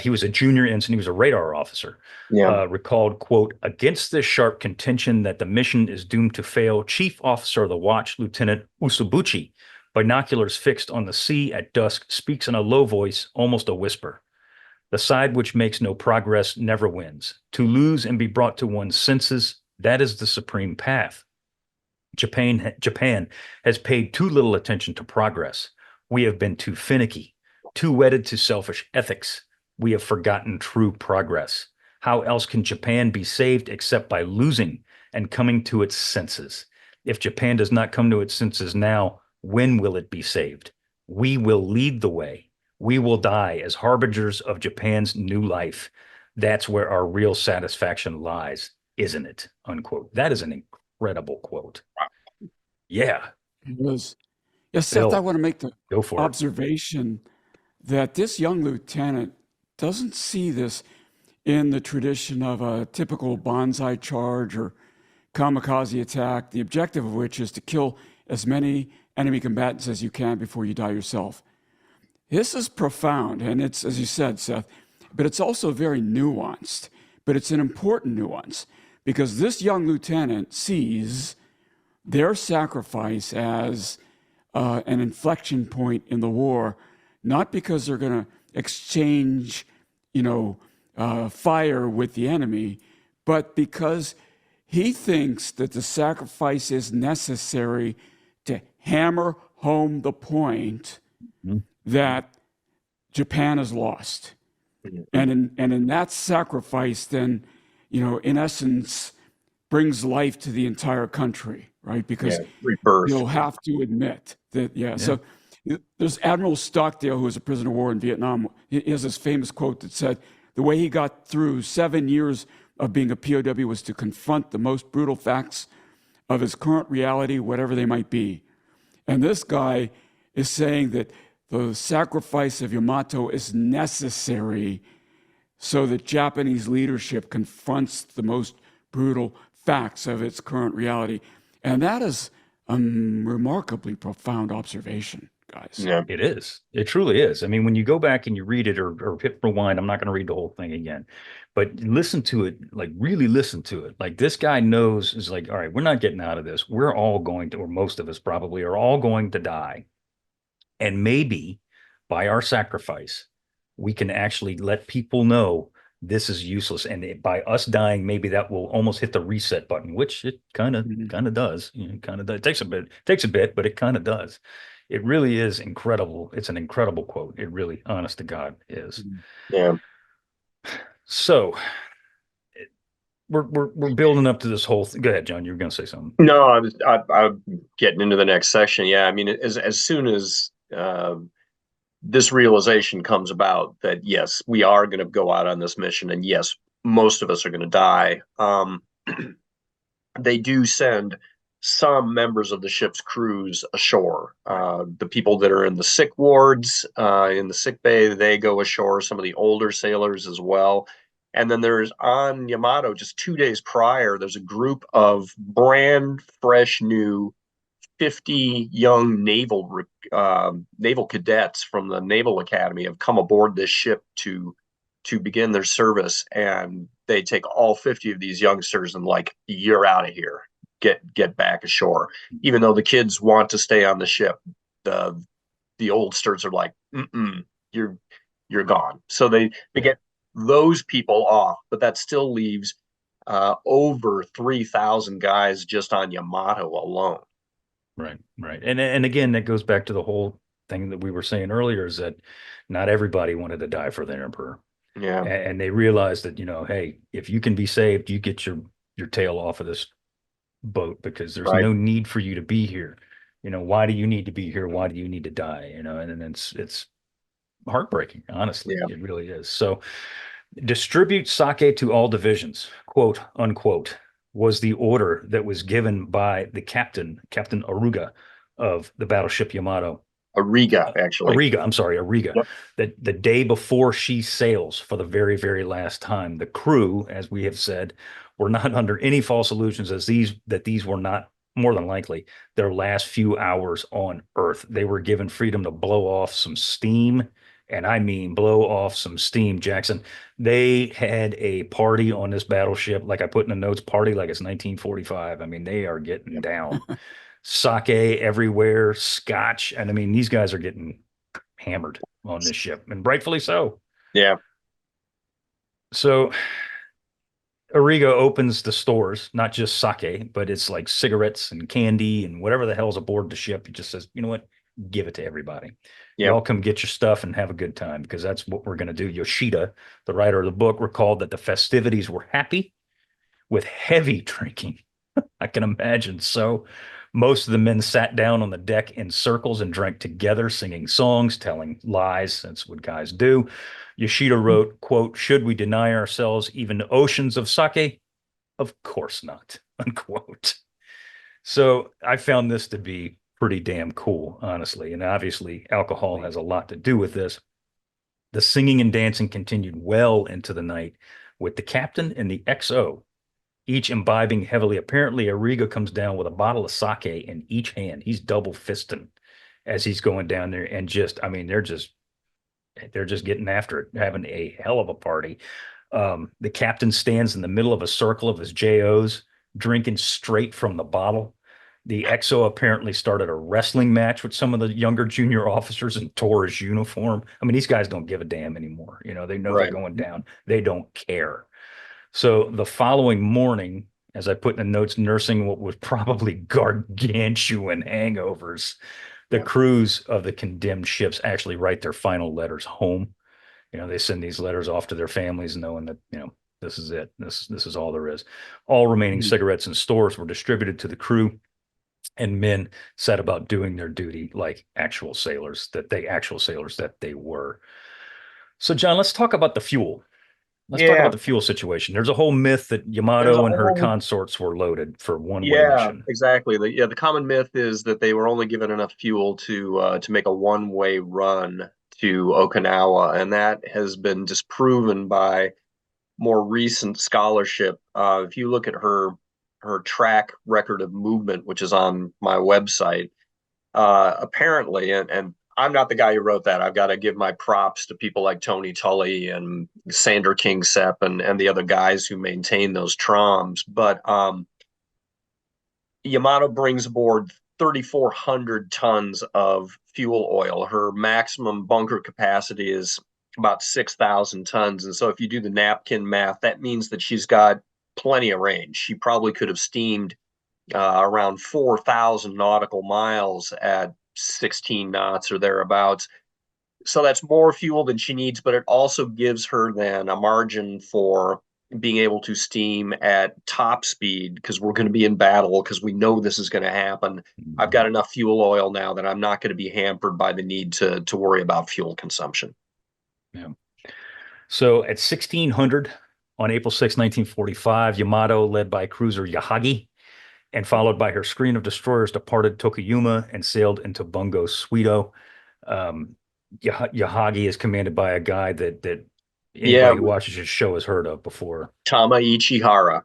He was a junior ensign. He was a radar officer. Recalled, quote, against this sharp contention that the mission is doomed to fail, Chief Officer of the Watch, Lieutenant Usubuchi, binoculars fixed on the sea at dusk, speaks in a low voice, almost a whisper. The side which makes no progress never wins. To lose and be brought to one's senses, that is the supreme path. Japan has paid too little attention to progress. We have been too finicky, too wedded to selfish ethics. We have forgotten true progress. How else can Japan be saved except by losing and coming to its senses? If Japan does not come to its senses now, when will it be saved? We will lead the way. We will die as harbingers of Japan's new life. That's where our real satisfaction lies, isn't it? Unquote. That is an incredible quote. Yeah. It was. Yes, Seth, I want to make the observation that this young lieutenant doesn't see this in the tradition of a typical banzai charge or kamikaze attack, the objective of which is to kill as many enemy combatants as you can before you die yourself. This is profound, and it's, as you said, Seth, but it's also very nuanced, but it's an important nuance because this young lieutenant sees their sacrifice as an inflection point in the war, not because they're going to exchange, fire with the enemy, but because he thinks that the sacrifice is necessary to hammer home the point that Japan has lost. And in that sacrifice, then, in essence, brings life to the entire country, right? Because you'll have to admit that, So there's Admiral Stockdale, who was a prisoner of war in Vietnam. He has this famous quote that said, the way he got through 7 years of being a POW was to confront the most brutal facts of his current reality, whatever they might be. And this guy is saying that the sacrifice of Yamato is necessary so that Japanese leadership confronts the most brutal facts of its current reality. And that is a remarkably profound observation, guys. Yeah, it is. It truly is. I mean, when you go back and you read it or hit rewind, I'm not going to read the whole thing again, but listen to it, like really listen to it. Like this guy knows is like, all right, we're not getting out of this. We're all going to, or most of us probably are all going to die. And maybe by our sacrifice, we can actually let people know this is useless. And by us dying, maybe that will almost hit the reset button, which it kind of does. Kind of does. It takes a bit, but it kind of does. It really is incredible. It's an incredible quote. It really, honest to God, is. Yeah. So we're building up to this whole thing. Go ahead, John. You were going to say something. No, I'm getting into the next section. Yeah, I mean, as soon as this realization comes about that yes, we are going to go out on this mission, and yes, most of us are going to die. They do send some members of the ship's crews ashore. The people that are in the sick wards, in the sick bay, they go ashore. Some of the older sailors as well. And then there's on Yamato, just 2 days prior, there's a group of brand fresh new 50 young naval cadets from the Naval Academy have come aboard this ship to begin their service, and they take all 50 of these youngsters and like, you're out of here, get back ashore. Even though the kids want to stay on the ship, the oldsters are like, you're gone. So they get those people off, but that still leaves over 3,000 guys just on Yamato alone. Right. And again, that goes back to the whole thing that we were saying earlier, is that not everybody wanted to die for the emperor. Yeah. And they realized that, hey, if you can be saved, you get your tail off of this boat, because there's no need for you to be here. Why do you need to be here? Why do you need to die? And then it's heartbreaking, honestly. It really is. So distribute sake to all divisions, quote unquote, was the order that was given by the Captain Aruga of the battleship Yamato. Ariga. Yep. That the day before she sails for the very, very last time, the crew, as we have said, were not under any false illusions that these were not, more than likely, their last few hours on Earth. They were given freedom to blow off some steam. And I mean, blow off some steam, Jackson. They had a party on this battleship, like I put in the notes, party like it's 1945. I mean, they are getting down. Sake everywhere, scotch. And I mean, these guys are getting hammered on this ship, and rightfully so. Yeah. So, Arrigo opens the stores, not just sake, but it's like cigarettes and candy and whatever the hell's aboard the ship. He just says, you know what? Give it to everybody. Yep. Y'all come get your stuff and have a good time because that's what we're going to do. Yoshida, the writer of the book, recalled that the festivities were happy with heavy drinking. I can imagine. So most of the men sat down on the deck in circles and drank together, singing songs, telling lies. That's what guys do. Yoshida wrote, quote, should we deny ourselves even oceans of sake? Of course not, unquote. So I found this to be pretty damn cool, honestly. And obviously, alcohol has a lot to do with this. The singing and dancing continued well into the night with the captain and the XO each imbibing heavily. Apparently, Arrigo comes down with a bottle of sake in each hand. He's double fisting as he's going down there, and just, I mean, they're just getting after it, having a hell of a party. The captain stands in the middle of a circle of his JOs, drinking straight from the bottle. The XO apparently started a wrestling match with some of the younger junior officers and tore his uniform. I mean, these guys don't give a damn anymore. You know, they know they're going down. They don't care. So the following morning, as I put in the notes, nursing what was probably gargantuan hangovers, the crews of the condemned ships actually write their final letters home. You know, they send these letters off to their families knowing that, you know, this is it. This is all there is. All remaining cigarettes and stores were distributed to the crew, and men set about doing their duty like actual sailors that they were. So, John, let's talk about the fuel. Let's talk about the fuel situation. There's a whole myth that Yamato and her consorts were loaded for one-way mission. Exactly. The common myth is that they were only given enough fuel to make a one-way run to Okinawa, and that has been disproven by more recent scholarship. If you look at her track record of movement, which is on my website, apparently, and I'm not the guy who wrote that. I've got to give my props to people like Tony Tully and Sander King Sepp and the other guys who maintain those troms. But Yamato brings aboard 3,400 tons of fuel oil. Her maximum bunker capacity is about 6,000 tons. And so if you do the napkin math, that means that she's got plenty of range. She probably could have steamed around 4,000 nautical miles at 16 knots or thereabouts. So that's more fuel than she needs, but it also gives her then a margin for being able to steam at top speed because we're going to be in battle because we know this is going to happen. I've got enough fuel oil now that I'm not going to be hampered by the need to worry about fuel consumption. Yeah. So at 1600 on April 6, 1945, Yamato, led by cruiser Yahagi, and followed by her screen of destroyers, departed Tokuyuma and sailed into Bungo Suido. Yahagi is commanded by a guy that anybody who watches his show has heard of before. Tama Ichihara,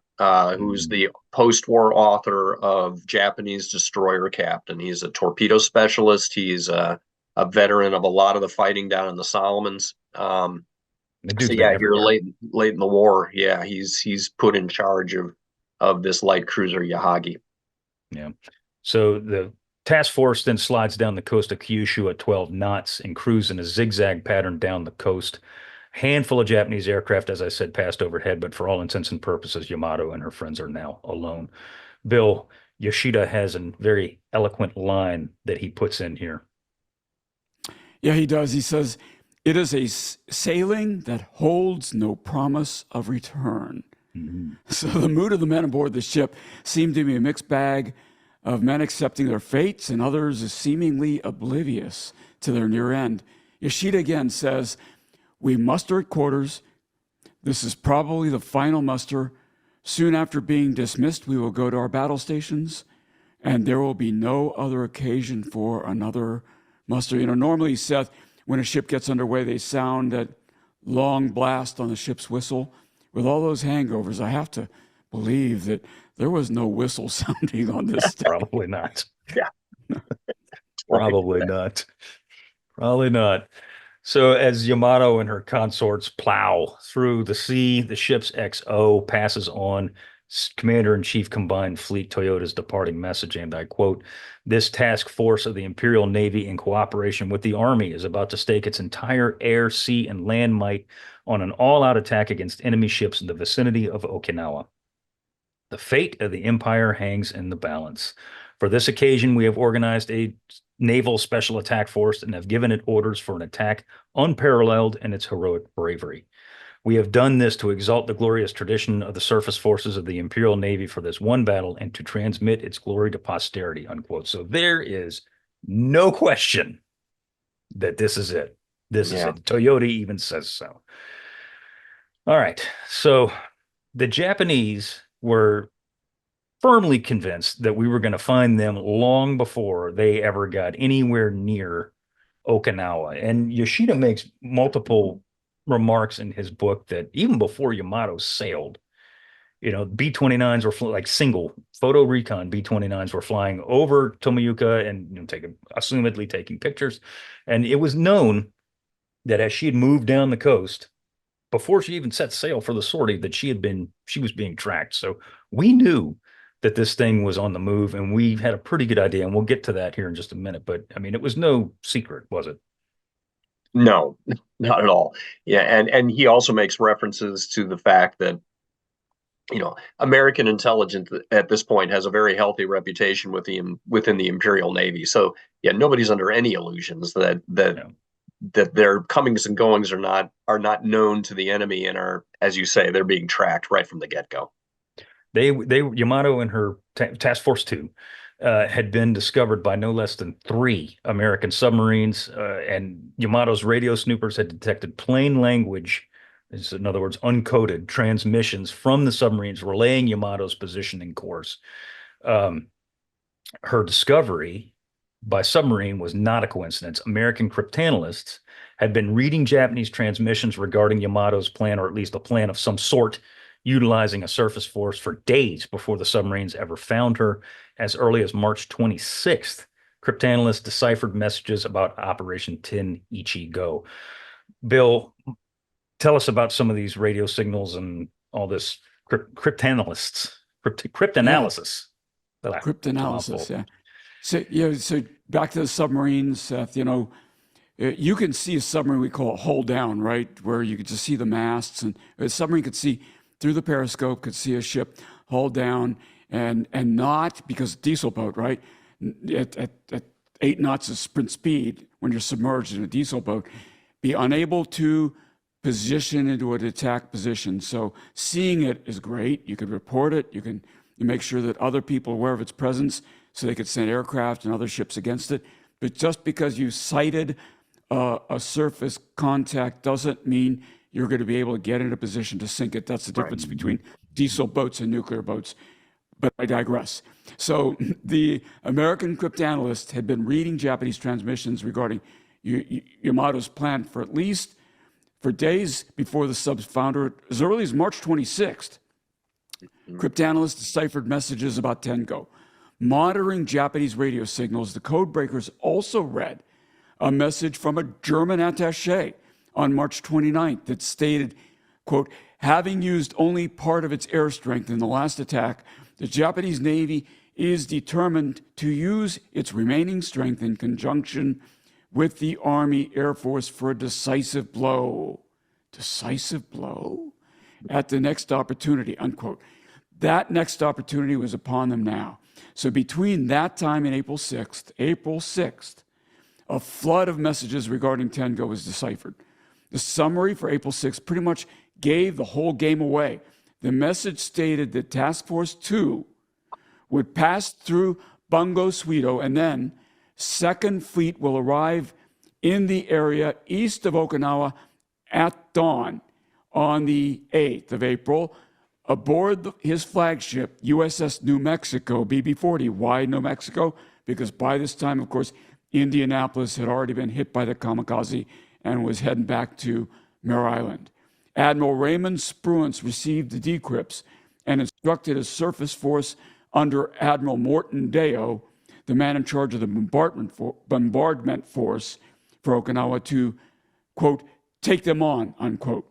who's the post-war author of Japanese Destroyer Captain. He's a torpedo specialist. He's a veteran of a lot of the fighting down in the Solomons. Here late in the war, he's put in charge of this light cruiser Yahagi. Yeah. So the task force then slides down the coast of Kyushu at 12 knots and cruise in a zigzag pattern down the coast. Handful of Japanese aircraft, as I said, passed overhead, but for all intents and purposes, Yamato and her friends are now alone. Bill, Yoshida has a very eloquent line that he puts in here. Yeah, he does. He says, "It is a sailing that holds no promise of return." So the mood of the men aboard the ship seemed to be a mixed bag of men accepting their fates and others as seemingly oblivious to their near end. Yoshida again says, "We muster at quarters. This is probably the final muster. Soon after being dismissed, we will go to our battle stations, and there will be no other occasion for another muster." You know, normally, Seth, when a ship gets underway, they sound that long blast on the ship's whistle. With all those hangovers, I have to believe that there was no whistle sounding on this. Probably not. Yeah. Probably not. Probably not. So as Yamato and her consorts plow through the sea, the ship's XO passes on Commander-in-Chief Combined Fleet Toyota's departing message, and I quote, "This task force of the Imperial Navy in cooperation with the Army is about to stake its entire air, sea, and land might on an all-out attack against enemy ships in the vicinity of Okinawa. The fate of the Empire hangs in the balance. For this occasion, we have organized a naval special attack force and have given it orders for an attack unparalleled in its heroic bravery. We have done this to exalt the glorious tradition of the surface forces of the Imperial Navy for this one battle and to transmit its glory to posterity," unquote. So there is no question that this is it. This is it. Toyota even says so. All right. So the Japanese were firmly convinced that we were going to find them long before they ever got anywhere near Okinawa. And Yoshida makes multiple remarks in his book that even before Yamato sailed, B-29s were like single photo recon B-29s were flying over Tomioka and assumedly taking pictures. And it was known that as she had moved down the coast, before she even set sail for the sortie, that she was being tracked. So we knew that this thing was on the move, and we had a pretty good idea. And we'll get to that here in just a minute. But I mean, it was no secret, was it? No, not at all. Yeah, and he also makes references to the fact that American intelligence at this point has a very healthy reputation within the Imperial Navy. So yeah, nobody's under any illusions that their comings and goings are not known to the enemy and are, as you say, they're being tracked right from the get-go. Yamato and her Task Force 2 had been discovered by no less than 3 American submarines, and Yamato's radio snoopers had detected plain language, in other words, uncoded transmissions from the submarines relaying Yamato's position and course. Her discovery by submarine was not a coincidence. American cryptanalysts had been reading Japanese transmissions regarding Yamato's plan, or at least a plan of some sort, utilizing a surface force for days before the submarines ever found her. As early as March 26th, cryptanalysts deciphered messages about Operation Ten-Ichi-Go. Bill, tell us about some of these radio signals and all this cryptanalysis. Cryptanalysis, yeah. So back to the submarines, Seth, you can see a submarine we call it hull down, right? Where you can just see the masts, and a submarine could see through the periscope, could see a ship hull down, and not because diesel boat, right? At 8 knots of sprint speed, when you're submerged in a diesel boat, be unable to position into an attack position. So seeing it is great. You could report it. You make sure that other people are aware of its presence so they could send aircraft and other ships against it. But just because you sighted a surface contact doesn't mean you're going to be able to get in a position to sink it. That's the difference between diesel boats and nuclear boats. But I digress. So the American cryptanalysts had been reading Japanese transmissions regarding Yamato's plan for days before the subs found her. As early as March 26th, cryptanalysts deciphered messages about Ten-Go. Monitoring Japanese radio signals, the code breakers also read a message from a German attaché on March 29th that stated, quote, "Having used only part of its air strength in the last attack, the Japanese Navy is determined to use its remaining strength in conjunction with the Army Air Force for a decisive blow." Decisive blow? At the next opportunity, unquote. That next opportunity was upon them now. So between that time and April 6th, a flood of messages regarding Ten-Go was deciphered. The summary for April 6th pretty much gave the whole game away. The message stated that Task Force 2 would pass through Bungo Suido, and then Second Fleet will arrive in the area east of Okinawa at dawn on the 8th of April aboard his flagship, USS New Mexico, BB-40. Why New Mexico? Because by this time, of course, Indianapolis had already been hit by the kamikaze and was heading back to Mare Island. Admiral Raymond Spruance received the decrypts and instructed a surface force under Admiral Morton Deo, the man in charge of the bombardment force for Okinawa, to, quote, take them on, unquote.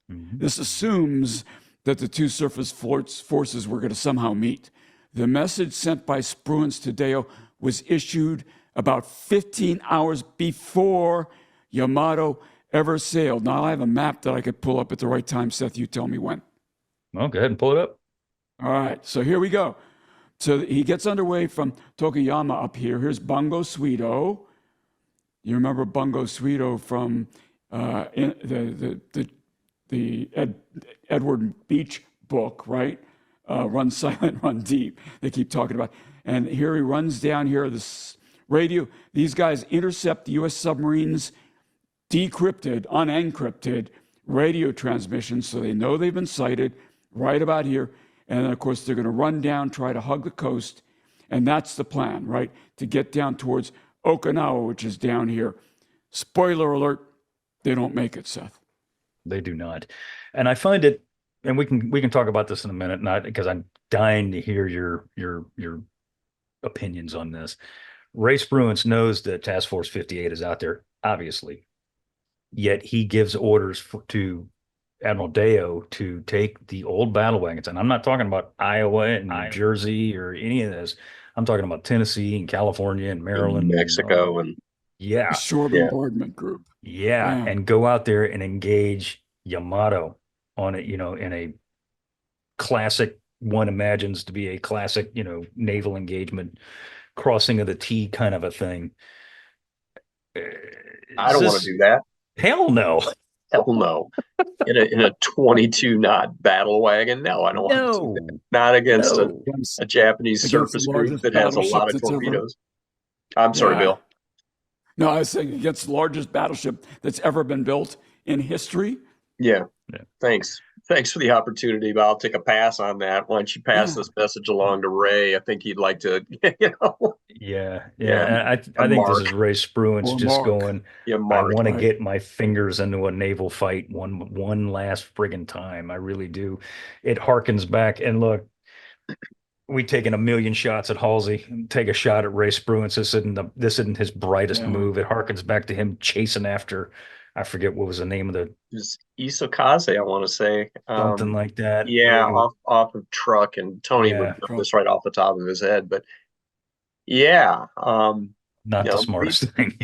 Mm-hmm. This assumes that the two surface forces were going to somehow meet. The message sent by Spruance to Deo was issued about 15 hours before Yamato ever sailed. Now, I have a map that I could pull up at the right time. Seth, you tell me when. Well, go ahead and pull it up. All right, so here we go. So he gets underway from Tokuyama up here. Here's Bungo Suido. You remember Bungo Suido from the Edward Beach book, right? Run Silent, Run Deep. They keep talking about. And here he runs down here, this radio. These guys intercept the U.S. submarines' decrypted, unencrypted radio transmissions, so they know they've been sighted right about here. And then, of course, they're going to run down, try to hug the coast. And that's the plan, right? To get down towards Okinawa, which is down here. Spoiler alert, they don't make it, Seth. They do not. And I find it, and we can talk about this in a minute, not because I'm dying to hear your opinions on this. Ray Spruance knows that Task Force 58 is out there, obviously. Yet he gives orders to Admiral Deo to take the old battle wagons. And I'm not talking about Iowa and New Jersey or any of this. I'm talking about Tennessee and California and Maryland, Mexico, and shore bombardment group. Yeah, and go out there and engage Yamato on it, in a classic, one imagines to be a classic, naval engagement, crossing of the T kind of a thing. I don't want to do that. Hell no. Hell no. In a 22 knot battle wagon. No, I don't want to do that. Not against a Japanese surface group that has a lot of torpedoes. I'm sorry, Bill. No, I was saying against the largest battleship that's ever been built in history. Yeah. Thanks for the opportunity, but I'll take a pass on that. Why don't you pass this message along to Ray? I think he'd like to, Yeah. I think this is Ray Spruance just going, I want to get my fingers into a naval fight one last friggin' time. I really do. It harkens back. And look, we taken a million shots at Halsey. Take a shot at Ray Spruance. This isn't his brightest move. It harkens back to him chasing after, I forget what was the name of the. It was Isokaze, I want to say. Something like that. Yeah, off of truck, and Tony would know this right off the top of his head. But not the smartest thing.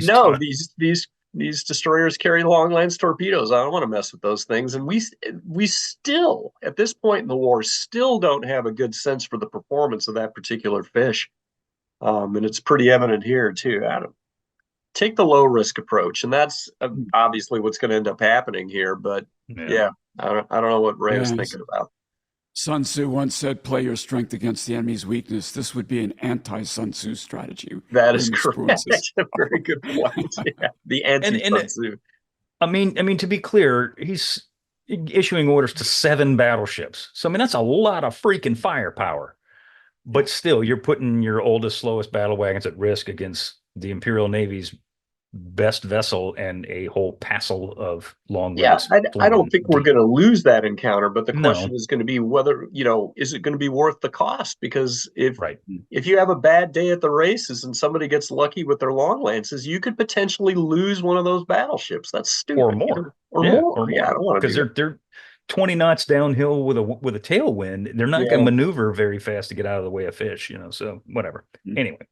These destroyers carry long lance torpedoes. I don't want to mess with those things. And we still, at this point in the war, still don't have a good sense for the performance of that particular fish. And it's pretty evident here too, Adam. Take the low risk approach, and that's obviously what's going to end up happening here. But I don't know what Ray was thinking about. Sun Tzu once said, "Play your strength against the enemy's weakness." This would be an anti-Sun Tzu strategy. That is correct. That's a very good point. The anti-Sun Tzu. I mean, to be clear, he's issuing orders to 7 battleships. So I mean, that's a lot of freaking firepower. But still, you're putting your oldest, slowest battle wagons at risk against the Imperial Navy's best vessel and a whole passel of long range. I don't think we're going to lose that encounter, but the question is going to be whether, is it going to be worth the cost? Because if you have a bad day at the races and somebody gets lucky with their long lances, you could potentially lose one of those battleships. That's stupid. Or more. Or more. I don't want to, because they're 20 knots downhill with a tailwind. They're not going to maneuver very fast to get out of the way of fish, so whatever. Anyway.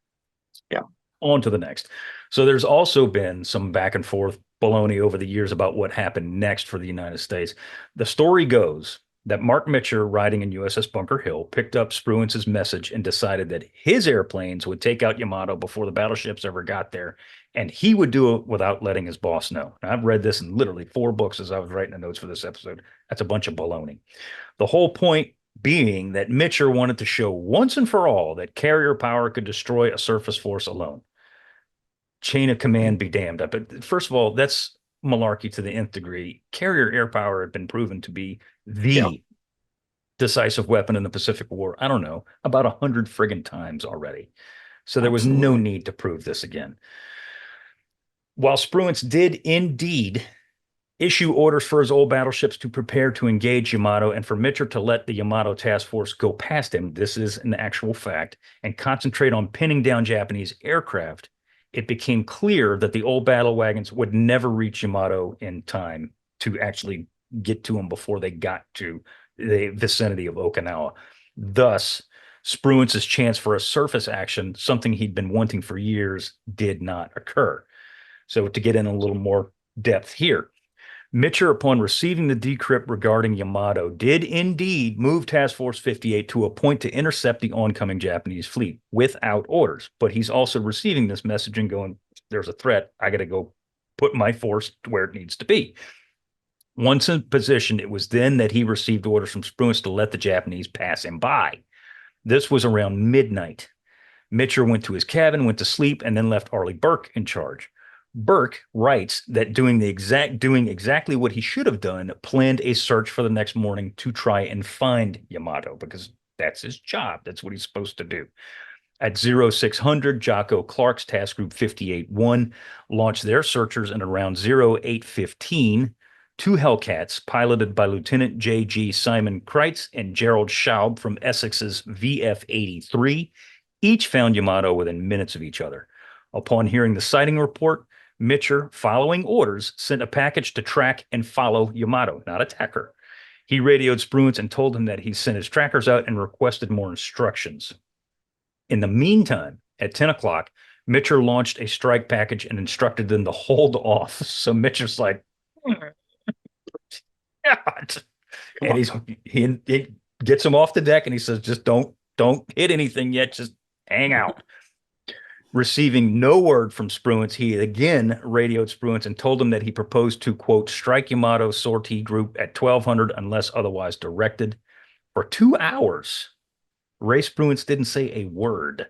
On to the next. So there's also been some back and forth baloney over the years about what happened next for the United States. The story goes that Mark Mitscher, riding in USS Bunker Hill, picked up Spruance's message and decided that his airplanes would take out Yamato before the battleships ever got there, and he would do it without letting his boss know. Now, I've read this in literally 4 books as I was writing the notes for this episode. That's a bunch of baloney. The whole point being that Mitscher wanted to show once and for all that carrier power could destroy a surface force alone. Chain of command be damned. But first of all, that's malarkey to the nth degree. Carrier air power had been proven to be the decisive weapon in the Pacific War. I don't know, about 100 friggin' times already. So there was no need to prove this again. While Spruance did indeed issue orders for his old battleships to prepare to engage Yamato and for Mitscher to let the Yamato task force go past him, this is an actual fact, and concentrate on pinning down Japanese aircraft, it became clear that the old battle wagons would never reach Yamato in time to actually get to him before they got to the vicinity of Okinawa. Thus, Spruance's chance for a surface action, something he'd been wanting for years, did not occur. So to get in a little more depth here, Mitscher, upon receiving the decrypt regarding Yamato, did indeed move Task Force 58 to a point to intercept the oncoming Japanese fleet without orders. But he's also receiving this message and going, there's a threat. I got to go put my force where it needs to be. Once in position, it was then that he received orders from Spruance to let the Japanese pass him by. This was around midnight. Mitscher went to his cabin, went to sleep, and then left Arleigh Burke in charge. Burke writes that doing exactly what he should have done, planned a search for the next morning to try and find Yamato, because that's his job. That's what he's supposed to do. At 0600, Jocko Clark's Task Group 58-1 launched their searchers, and around 0815, two Hellcats piloted by Lieutenant J.G. Simon Kreitz and Gerald Schaub from Essex's VF-83 each found Yamato within minutes of each other. Upon hearing the sighting report, Mitscher, following orders, sent a package to track and follow Yamato, not attack her. He radioed Spruance and told him that he sent his trackers out and requested more instructions. In the meantime, at 10 o'clock, Mitscher launched a strike package and instructed them to hold off. So Mitscher's like, God. And he gets him off the deck and he says, just don't hit anything yet. Just hang out. Receiving no word from Spruance, he again radioed Spruance and told him that he proposed to, quote, strike Yamato's sortie group at 1200 unless otherwise directed. For 2 hours, Ray Spruance didn't say a word.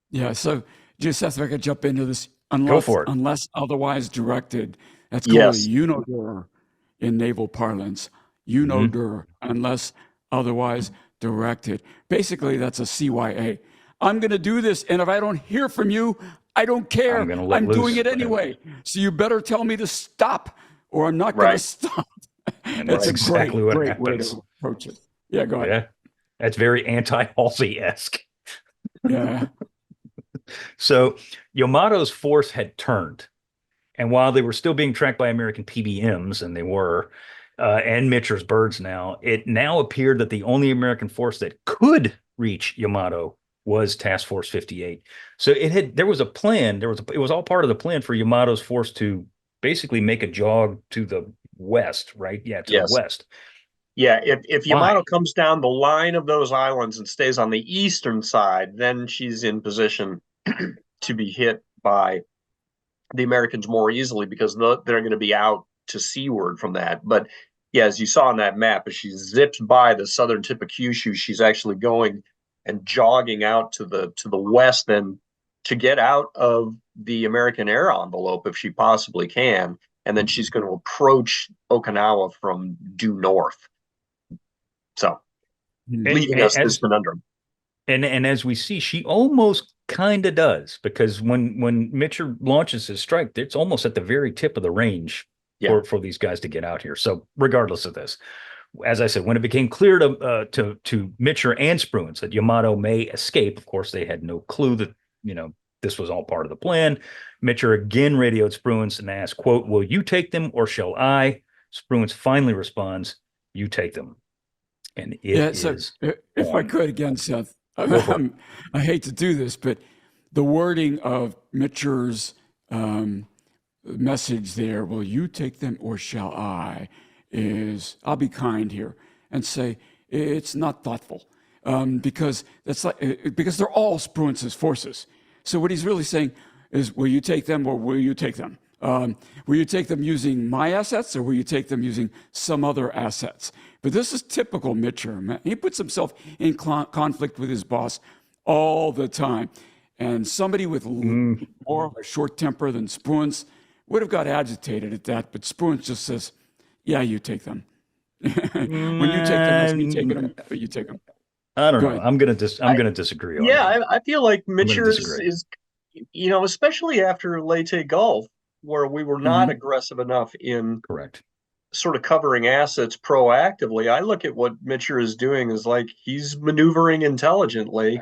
Yeah, so just Seth, if I could jump into this, Go for it. Unless otherwise directed, that's called a UNODIR in naval parlance. UNODIR, unless otherwise directed. Basically, that's a CYA. I'm going to do this, and if I don't hear from you, I don't care. I'm doing it anyway. So you better tell me to stop, or I'm not going to stop. And that's exactly what great happens. way to approach it. Yeah, go ahead. Yeah, that's very anti-Halsey-esque. Yeah. So Yamato's force had turned, and while they were still being tracked by American PBMs, and they were, and Mitscher's birds now, it now appeared that the only American force that could reach Yamato was Task Force 58. So there was a plan. It was all part of the plan for Yamato's force to basically make a jog to the west, right? Yeah, to the west. Yeah, if Yamato comes down the line of those islands and stays on the eastern side, then she's in position to be hit by the Americans more easily because they're going to be out to seaward from that. But yeah, as you saw on that map, as she zips by the southern tip of Kyushu, she's actually going and jogging out to the west then to get out of the American air envelope if she possibly can. And then she's going to approach Okinawa from due north. So leaving us this conundrum. And as we see, she almost kind of does, because when Mitscher launches his strike, it's almost at the very tip of the range for these guys to get out here. So regardless of this, as I said, when it became clear to Mitscher and Spruance that Yamato may escape, of course, they had no clue that, this was all part of the plan. Mitscher again radioed Spruance and asked, quote, will you take them or shall I? Spruance finally responds, you take them. And it is if I could again, Seth, I hate to do this, but the wording of Mitscher's message there, will you take them or shall I, is, I'll be kind here and say it's not thoughtful, because they're all Spruance's forces. So what he's really saying is, will you take them or will you take them? Will you take them using my assets or will you take them using some other assets? But this is typical Mitscher, man. He puts himself in conflict with his boss all the time. And somebody with more of a short temper than Spruance would have got agitated at that. But Spruance just says, yeah, you take them. When you take them, that's me taking them, but you take them. I don't know. I'm gonna disagree on that. I feel like Mitscher is, especially after Leyte Gulf, where we were not aggressive enough in sort of covering assets proactively. I look at what Mitscher is doing as like he's maneuvering intelligently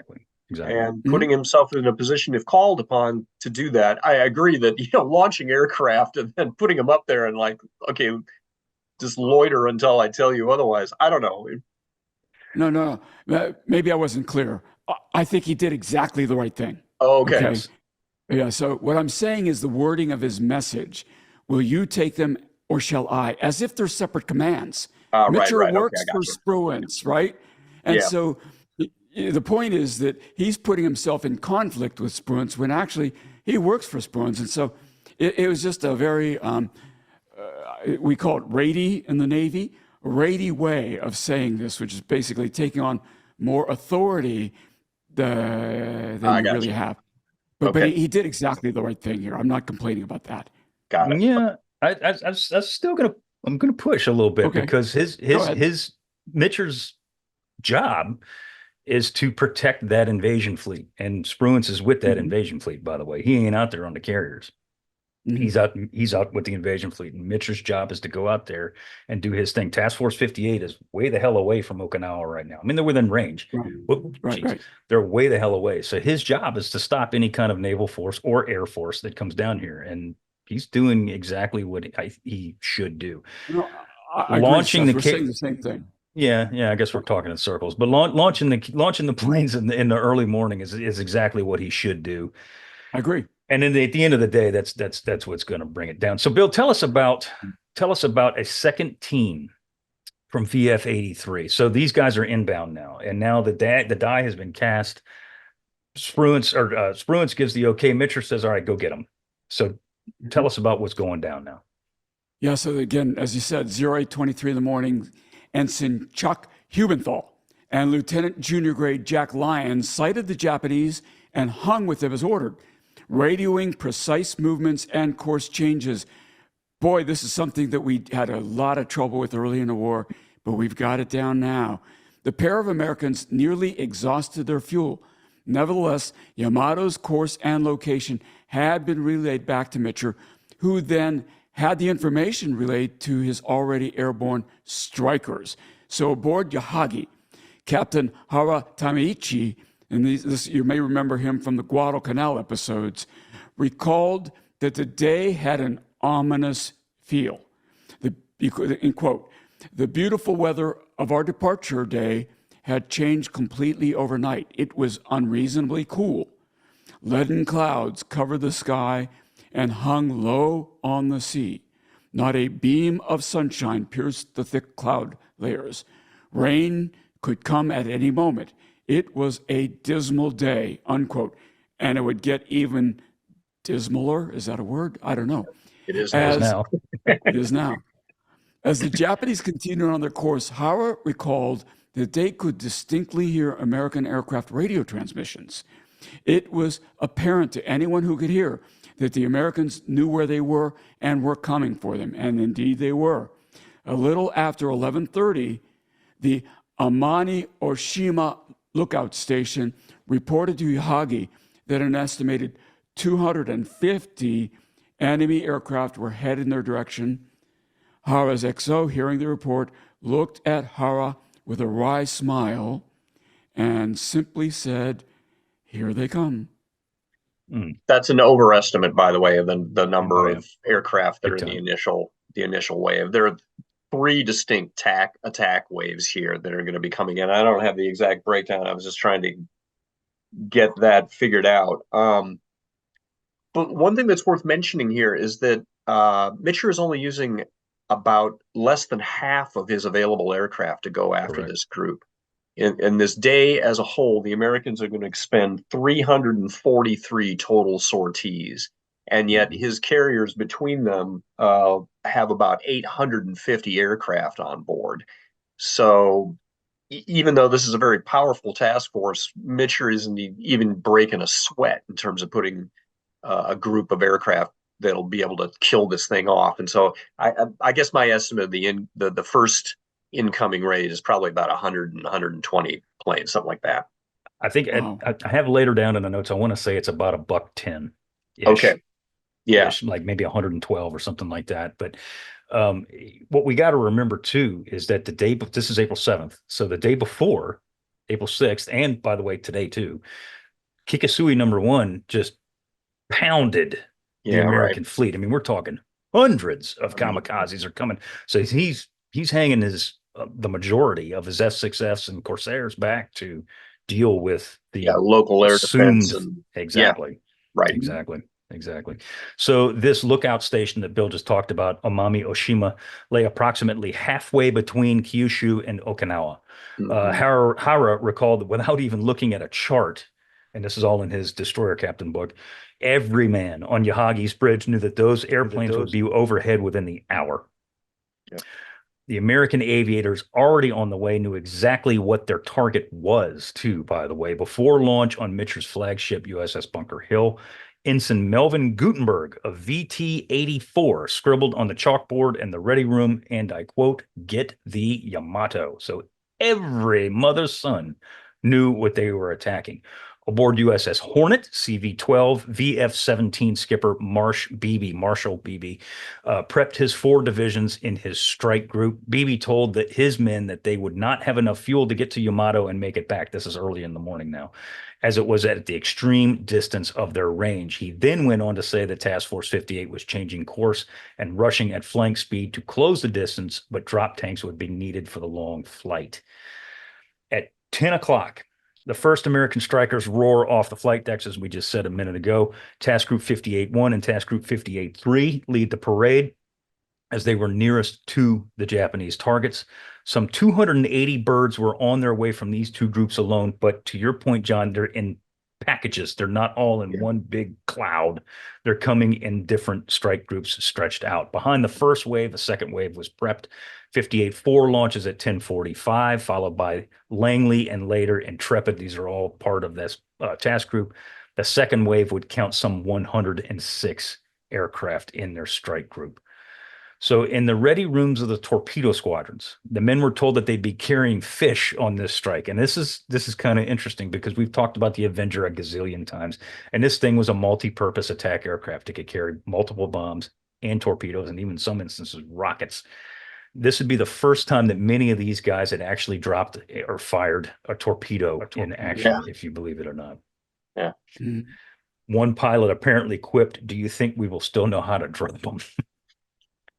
and putting himself in a position, if called upon, to do that. I agree that launching aircraft and then putting them up there and like, okay, just loiter until I tell you otherwise. I don't know. No. Maybe I wasn't clear. I think he did exactly the right thing. Okay. Yes. Yeah. So what I'm saying is the wording of his message. Will you take them or shall I? As if they're separate commands. Mitscher Right. works Okay, I for got you. Spruance, right? And Yeah. so the point is that he's putting himself in conflict with Spruance when actually he works for Spruance. And so it was just a very, we call it Rady in the Navy, a Rady way of saying this, which is basically taking on more authority than you really have. But he did exactly the right thing here. I'm not complaining about that. Got it. Yeah, I'm still I'm gonna push a little bit because his Mitscher's job is to protect that invasion fleet, and Spruance is with that invasion fleet. By the way, he ain't out there on the carriers. He's out with the invasion fleet, and Mitscher's job is to go out there and do his thing. Task Force 58 is way the hell away from Okinawa right now. I mean, they're within range, Right. They're way the hell away. So his job is to stop any kind of naval force or air force that comes down here, and he's doing exactly what he should do. No, I Launching agree, Seth. We're saying the same thing. Yeah, I guess we're talking in circles, but launching the planes in the early morning is exactly what he should do. I agree. And then at the end of the day, that's what's going to bring it down. So, Bill, tell us about a second team from VF 83. So these guys are inbound now, and now the die has been cast. Spruance gives the okay. Mitscher says, "All right, go get them." So, tell us about what's going down now. Yeah. So again, as you said, 0823 in the morning, Ensign Chuck Hubenthal and Lieutenant Junior Grade Jack Lyons sighted the Japanese and hung with them as ordered, radioing precise movements and course changes. Boy, this is something that we had a lot of trouble with early in the war, but we've got it down now. The pair of Americans nearly exhausted their fuel. Nevertheless, Yamato's course and location had been relayed back to Mitscher, who then had the information relayed to his already airborne strikers. So aboard Yahagi, Captain Hara Tameichi, and this, you may remember him from the Guadalcanal episodes, recalled that the day had an ominous feel. In quote, the beautiful weather of our departure day had changed completely overnight. It was unreasonably cool. Leaden clouds covered the sky and hung low on the sea. Not a beam of sunshine pierced the thick cloud layers. Rain could come at any moment. It was a dismal day, unquote. And it would get even dismaler. Is that a word? I don't know. It is now. It is now. As the Japanese continued on their course, Hara recalled that they could distinctly hear American aircraft radio transmissions. It was apparent to anyone who could hear that the Americans knew where they were and were coming for them, and indeed they were. A little after 11:30, the Amani Oshima lookout station reported to Yahagi that an estimated 250 enemy aircraft were headed in their direction. Hara's XO, hearing the report, looked at Hara with a wry smile and simply said, "Here they come." That's an overestimate, by the way, of the number of aircraft that are in the initial wave. There are 3 distinct attack waves here that are going to be coming in. I don't have the exact breakdown. I was just trying to get that figured out. But one thing that's worth mentioning here is that Mitscher is only using about less than half of his available aircraft to go after this group. In this day as a whole, the Americans are going to expend 343 total sorties, and yet his carriers between them have about 850 aircraft on board. So even though this is a very powerful task force, Mitscher isn't even breaking a sweat in terms of putting a group of aircraft that'll be able to kill this thing off. And so I guess my estimate of the first incoming raid is probably about 100 and 120 planes, something like that. I think I have later down in the notes, I want to say it's about $110. Okay. Yeah. Like maybe 112 or something like that. But what we got to remember too is that this is April 7th. So the day before, April 6th, and by the way, today too, Kikasui #1 just pounded the American fleet. I mean, we're talking hundreds of kamikazes are coming. So he's he's hanging his the majority of his S6Fs and Corsairs back to deal with the local air assumed defense and exactly. right. Exactly. So this lookout station that Bill just talked about, Amami Oshima, lay approximately halfway between Kyushu and Okinawa. Hara recalled that without even looking at a chart, and this is all in his destroyer captain book, every man on Yahagi's bridge knew that those airplanes would be overhead within the hour. Yep. The American aviators already on the way knew exactly what their target was, too, by the way. Before launch on Mitscher's flagship USS Bunker Hill, Ensign Melvin Gutenberg of VT-84 scribbled on the chalkboard in the ready room, and I quote, "Get the Yamato." So every mother's son knew what they were attacking. Aboard USS Hornet, CV-12, VF-17 skipper Marshall Beebe prepped his 4 divisions in his strike group. Beebe told that his men that they would not have enough fuel to get to Yamato and make it back. This is early in the morning now, as it was at the extreme distance of their range. He then went on to say that Task Force 58 was changing course and rushing at flank speed to close the distance, but drop tanks would be needed for the long flight. At 10 o'clock, the first American strikers roar off the flight decks, as we just said a minute ago. Task Group 58-1 and Task Group 58-3 lead the parade as they were nearest to the Japanese targets. Some 280 birds were on their way from these 2 groups alone, but to your point, John, they're in packages. They're not all in one big cloud. They're coming in different strike groups stretched out. Behind the first wave, the second wave was prepped. 58-4 launches at 10:45, followed by Langley and later Intrepid. These are all part of this task group. The second wave would count some 106 aircraft in their strike group. So in the ready rooms of the torpedo squadrons, the men were told that they'd be carrying fish on this strike. And this is kind of interesting because we've talked about the Avenger a gazillion times. And this thing was a multi-purpose attack aircraft. It could carry multiple bombs and torpedoes, and even in some instances, rockets. This would be the first time that many of these guys had actually dropped or fired a torpedo in action, if you believe it or not. Yeah. One pilot apparently quipped, "Do you think we will still know how to drop them?"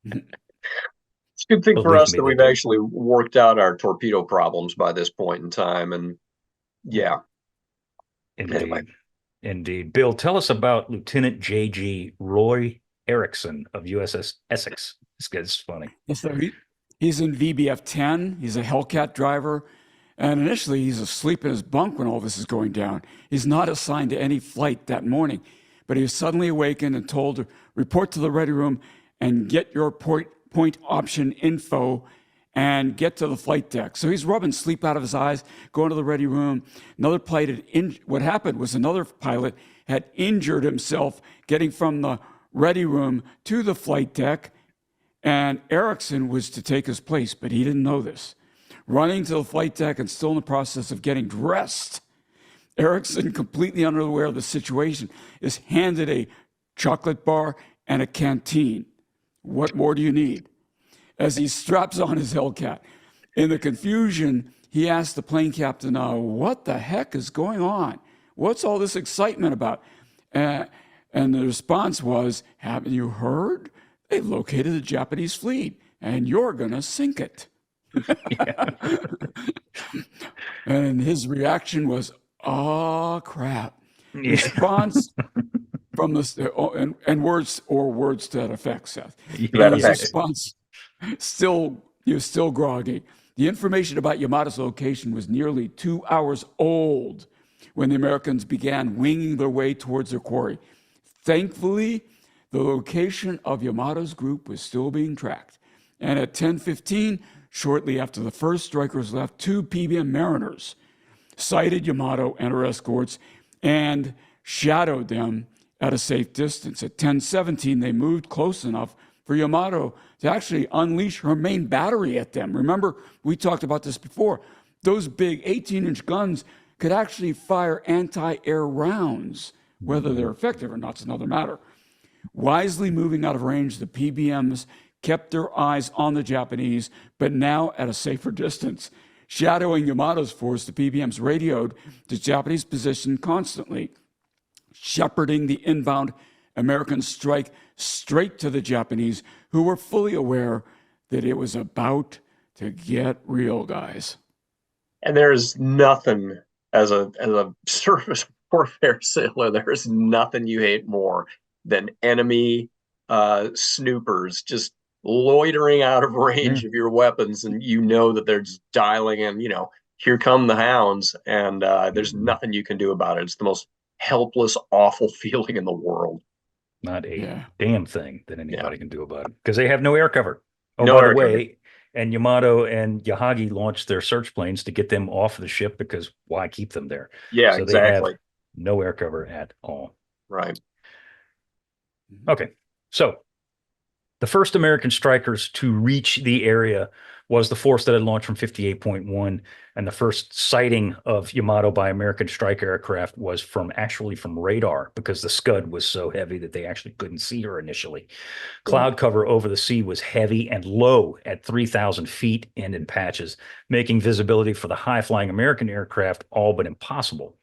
It's a good thing for us that we've actually worked out our torpedo problems by this point in time. And Indeed. Bill, tell us about Lieutenant J.G. Roy Erickson of USS Essex. This guy's funny. So he's in VBF-10. He's a Hellcat driver. And initially, he's asleep in his bunk when all this is going down. He's not assigned to any flight that morning, but he was suddenly awakened and told to report to the ready room and get your point option info and get to the flight deck. So he's rubbing sleep out of his eyes, going to the ready room. Another pilot, what happened was another pilot had injured himself getting from the ready room to the flight deck, and Erickson was to take his place, but he didn't know this. Running to the flight deck and still in the process of getting dressed, Erickson, completely unaware of the situation, is handed a chocolate bar and a canteen. What more do you need? As he straps on his Hellcat. In the confusion, he asked the plane captain, what the heck is going on? What's all this excitement about? And the response was, haven't you heard? They've located the Japanese fleet, and you're going to sink it. And his reaction was, oh, crap. Response from the and words to that effect, Seth. His response he was still groggy. The information about Yamato's location was nearly 2 hours old when the Americans began winging their way towards their quarry. Thankfully, the location of Yamato's group was still being tracked. And at 10:15, shortly after the first strikers left, 2 PBM Mariners sighted Yamato and her escorts and shadowed them at a safe distance. At 10:17, they moved close enough for Yamato to actually unleash her main battery at them. Remember, we talked about this before. Those big 18-inch guns could actually fire anti-air rounds. Whether they're effective or not is another matter. Wisely moving out of range, the PBMs kept their eyes on the Japanese, but now at a safer distance. Shadowing Yamato's force, the PBMs radioed the Japanese position constantly, shepherding the inbound American strike straight to the Japanese, who were fully aware that it was about to get real, guys. And there's nothing as a surface warfare sailor, there's nothing you hate more than enemy snoopers just loitering out of range of your weapons, and you know that they're just dialing in, here come the hounds, and there's nothing you can do about it. It's the most helpless, awful feeling in the world. Not a damn thing that anybody Yeah. can do about it, because they have no air cover. Oh, No by the air cover. way, and Yamato and Yahagi launched their search planes to get them off the ship, because why keep them there? Yeah, So they exactly. have no air cover at all. Right. Okay. So the first American strikers to reach the area was the force that had launched from 58.1, and the first sighting of Yamato by American strike aircraft was actually from radar, because the Scud was so heavy that they actually couldn't see her initially. Cloud cover over the sea was heavy and low at 3,000 feet and in patches, making visibility for the high-flying American aircraft all but impossible.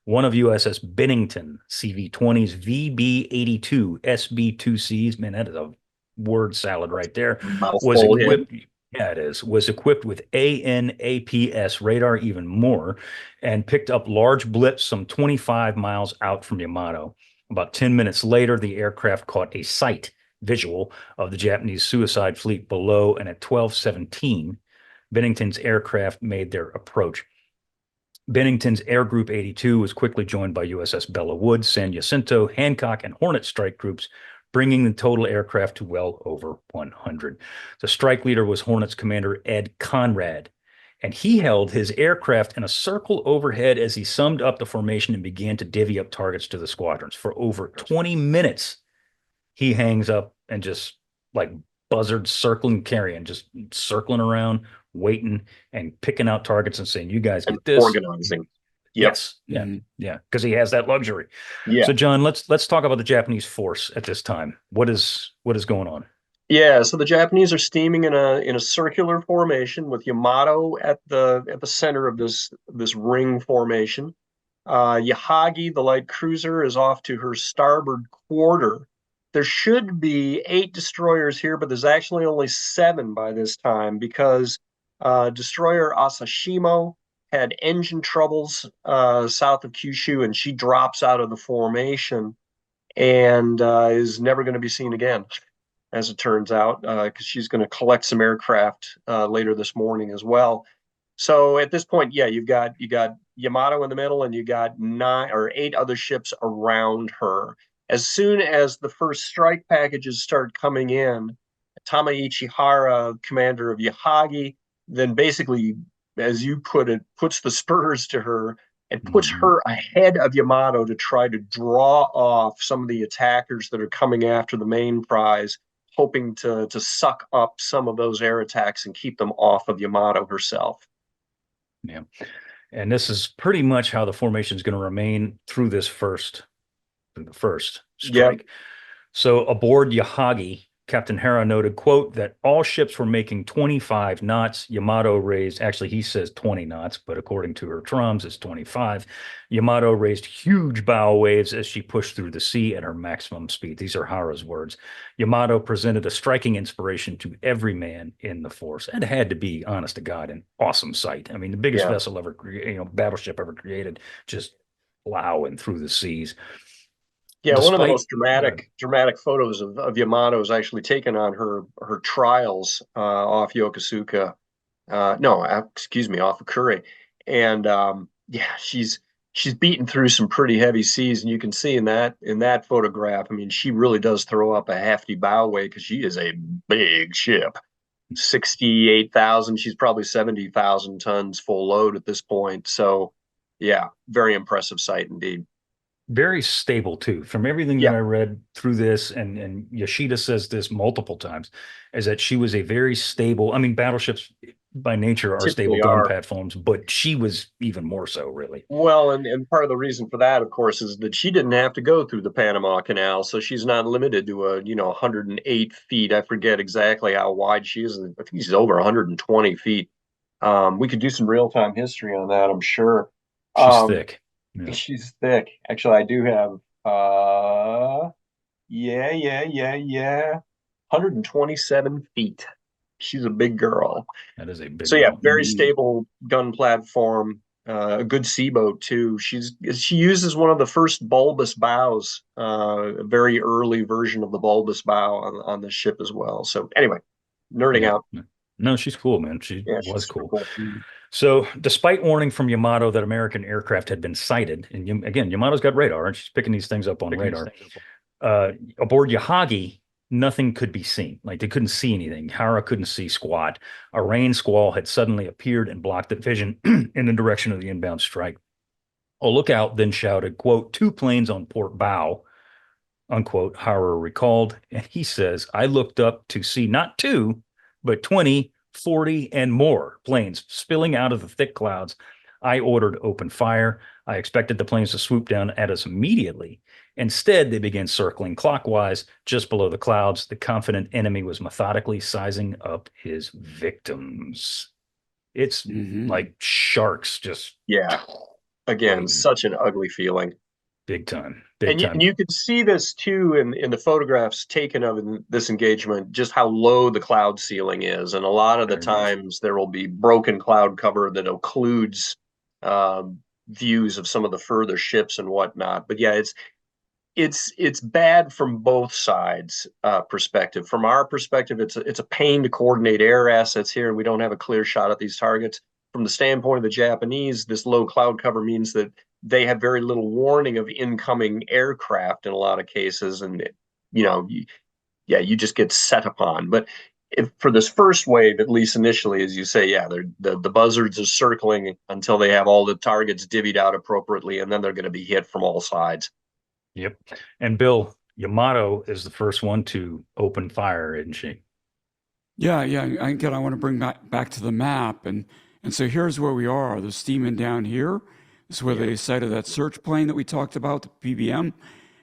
One of USS Bennington CV-20's VB-82 SB-2Cs, man, that is a word salad right there, was equipped. Yeah, it is. Was equipped with ANAPS radar, even more, and picked up large blips some 25 miles out from Yamato. About 10 minutes later, the aircraft caught a sight visual of the Japanese suicide fleet below, and at 12:17, Bennington's aircraft made their approach. Bennington's Air Group 82 was quickly joined by USS Bella Woods, San Jacinto, Hancock, and Hornet strike groups, bringing the total aircraft to well over 100. The strike leader was Hornets commander Ed Conrad, and he held his aircraft in a circle overhead as he summed up the formation and began to divvy up targets to the squadrons. For over 20 minutes, he hangs up and just like buzzard circling carrion, just circling around, waiting and picking out targets and saying, you guys get this. Organizing. Yes. Yeah. Yeah. Because he has that luxury. Yeah. So John, let's talk about the Japanese force at this time. What is going on? Yeah, so the Japanese are steaming in a circular formation with Yamato at the center of this ring formation. Yahagi, the light cruiser, is off to her starboard quarter. There should be 8 destroyers here, but there's actually only 7 by this time, because destroyer Asashimo had engine troubles south of Kyushu, and she drops out of the formation and is never going to be seen again, as it turns out, because she's going to collect some aircraft later this morning as well. So at this point, yeah, you got Yamato in the middle, and you got 9 or 8 other ships around her. As soon as the first strike packages start coming in, Tama Ichihara, commander of Yahagi, then basically, as you put it, puts the spurs to her and puts her ahead of Yamato to try to draw off some of the attackers that are coming after the main prize, hoping to suck up some of those air attacks and keep them off of Yamato herself. Yeah. And this is pretty much how the formation is going to remain through the first strike. Yep. So aboard Yahagi, Captain Hara noted, quote, that all ships were making 25 knots. Yamato raised, actually, he says 20 knots, but according to her troms, it's 25. Yamato raised huge bow waves as she pushed through the sea at her maximum speed. These are Hara's words. Yamato presented a striking inspiration to every man in the force. It had to be, honest to God, an awesome sight. I mean, the biggest vessel ever created, battleship ever created, just plowing through the seas. Yeah, one of the most dramatic photos of Yamato is actually taken on her trials off Yokosuka. Off of Kure. And she's beaten through some pretty heavy seas, and you can see in that photograph, I mean, she really does throw up a hefty bow wave, because she is a big ship. 68,000, she's probably 70,000 tons full load at this point. So yeah, very impressive sight indeed. Very stable too, from everything that I read through this, and Yoshida says this multiple times, is that she was a very stable. I mean, battleships by nature are stable gun platforms, but she was even more so, really. Well, and part of the reason for that, of course, is that she didn't have to go through the Panama Canal, so she's not limited to 108 feet. I forget exactly how wide she is. I think she's over 120 feet. We could do some real-time history on that, I'm sure. She's thick. Yeah. She's thick. Actually, I do have 127 feet. She's a big girl. That is a big So yeah, girl. very stable gun platform. A good seaboat too. She uses one of the first bulbous bows, a very early version of the bulbous bow on the ship as well. So anyway, nerding Yeah. out. No, she's cool, man. She Yeah, was she's super cool. cool. So, despite warning from Yamato that American aircraft had been sighted, and again, Yamato's got radar, and she's picking these things up on radar. Aboard Yahagi, nothing could be seen. Like they couldn't see anything. Hara couldn't see squat. A rain squall had suddenly appeared and blocked the vision in the direction of the inbound strike. A lookout then shouted, quote, 2 planes on port bow, unquote, Hara recalled. And he says, I looked up to see not 2, but 20, 40, and more planes spilling out of the thick clouds. I ordered open fire. I expected the planes to swoop down at us immediately. Instead, they began circling clockwise just below the clouds. The confident enemy was methodically sizing up his victims. It's like sharks just. Yeah. Again, such an ugly feeling. Big time. And you could see this too in the photographs taken of this engagement, just how low the cloud ceiling is. And a lot of the times there will be broken cloud cover that occludes views of some of the further ships and whatnot. But yeah, it's bad from both sides perspective. From our perspective, it's a pain to coordinate air assets here, and we don't have a clear shot at these targets. From the standpoint of the Japanese, this low cloud cover means that they have very little warning of incoming aircraft in a lot of cases, and you just get set upon. But for this first wave, at least initially, as you say, yeah, the buzzards are circling until they have all the targets divvied out appropriately, and then they're going to be hit from all sides. Yep. And Bill, Yamato is the first one to open fire, isn't she? Yeah. Again, I want to bring back to the map. And so here's where we are. The steaming down here. This is where they sighted that search plane that we talked about, the PBM.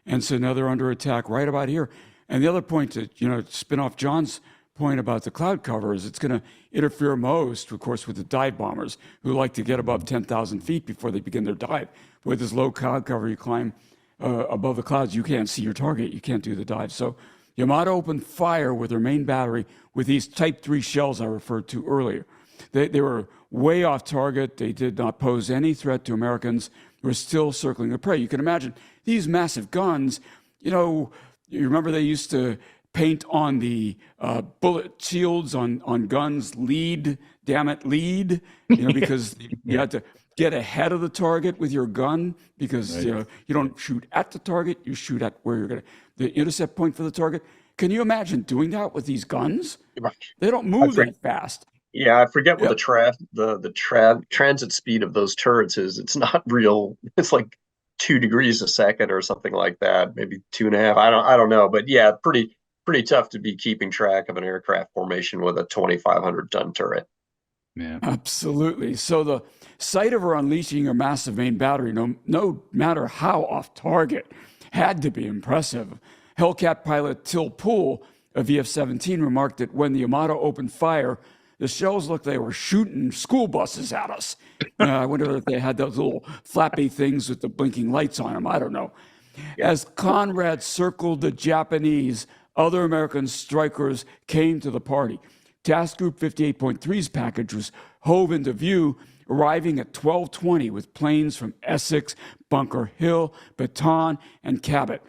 And so now they're under attack right about here. And the other point to, spin off John's point about the cloud cover is it's going to interfere most, of course, with the dive bombers who like to get above 10,000 feet before they begin their dive. With this low cloud cover, you climb above the clouds, you can't see your target. You can't do the dive. So Yamato opened fire with their main battery with these Type 3 shells I referred to earlier. They were way off target. They did not pose any threat to Americans who were still circling the prey. You can imagine these massive guns, you remember they used to paint on the bullet shields on guns, lead, because you had to get ahead of the target with your gun because you don't shoot at the target, you shoot at where you're going to, the intercept point for the target. Can you imagine doing that with these guns? They don't move that fast. Yeah, I forget what the transit speed of those turrets is. It's not real. It's like 2 degrees a second or something like that, maybe 2.5. I don't know, but yeah, pretty tough to be keeping track of an aircraft formation with a 2,500 ton turret. Yeah, absolutely. So the sight of her unleashing a massive main battery, no matter how off target, had to be impressive. Hellcat pilot Till Poole of VF-17 remarked that when the Yamato opened fire, the shells looked like they were shooting school buses at us. I wonder if they had those little flappy things with the blinking lights on them. I don't know. As Conrad circled the Japanese, other American strikers came to the party. Task Group 58.3's package was hove into view, arriving at 12:20 with planes from Essex, Bunker Hill, Bataan, and Cabot.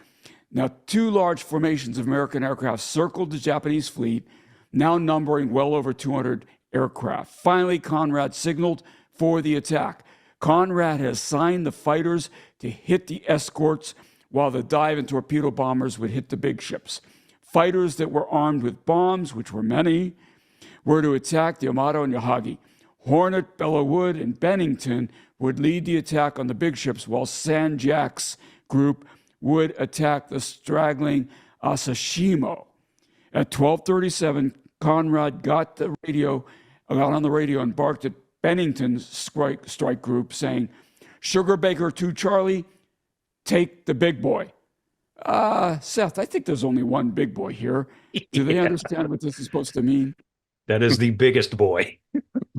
Now, 2 large formations of American aircraft circled the Japanese fleet, now numbering well over 200 aircraft. Finally, Conrad signaled for the attack. Conrad has assigned the fighters to hit the escorts while the dive and torpedo bombers would hit the big ships. Fighters that were armed with bombs, which were many, were to attack the Yamato and Yahagi. Hornet, Bellawood, and Bennington would lead the attack on the big ships, while Sanjak's group would attack the straggling Asashimo. At 12:37, Conrad got on the radio and barked at Bennington's strike group, saying, "Sugar Baker 2 Charlie, take the big boy." Seth, I think there's only one big boy here. Do they understand what this is supposed to mean? That is the biggest boy.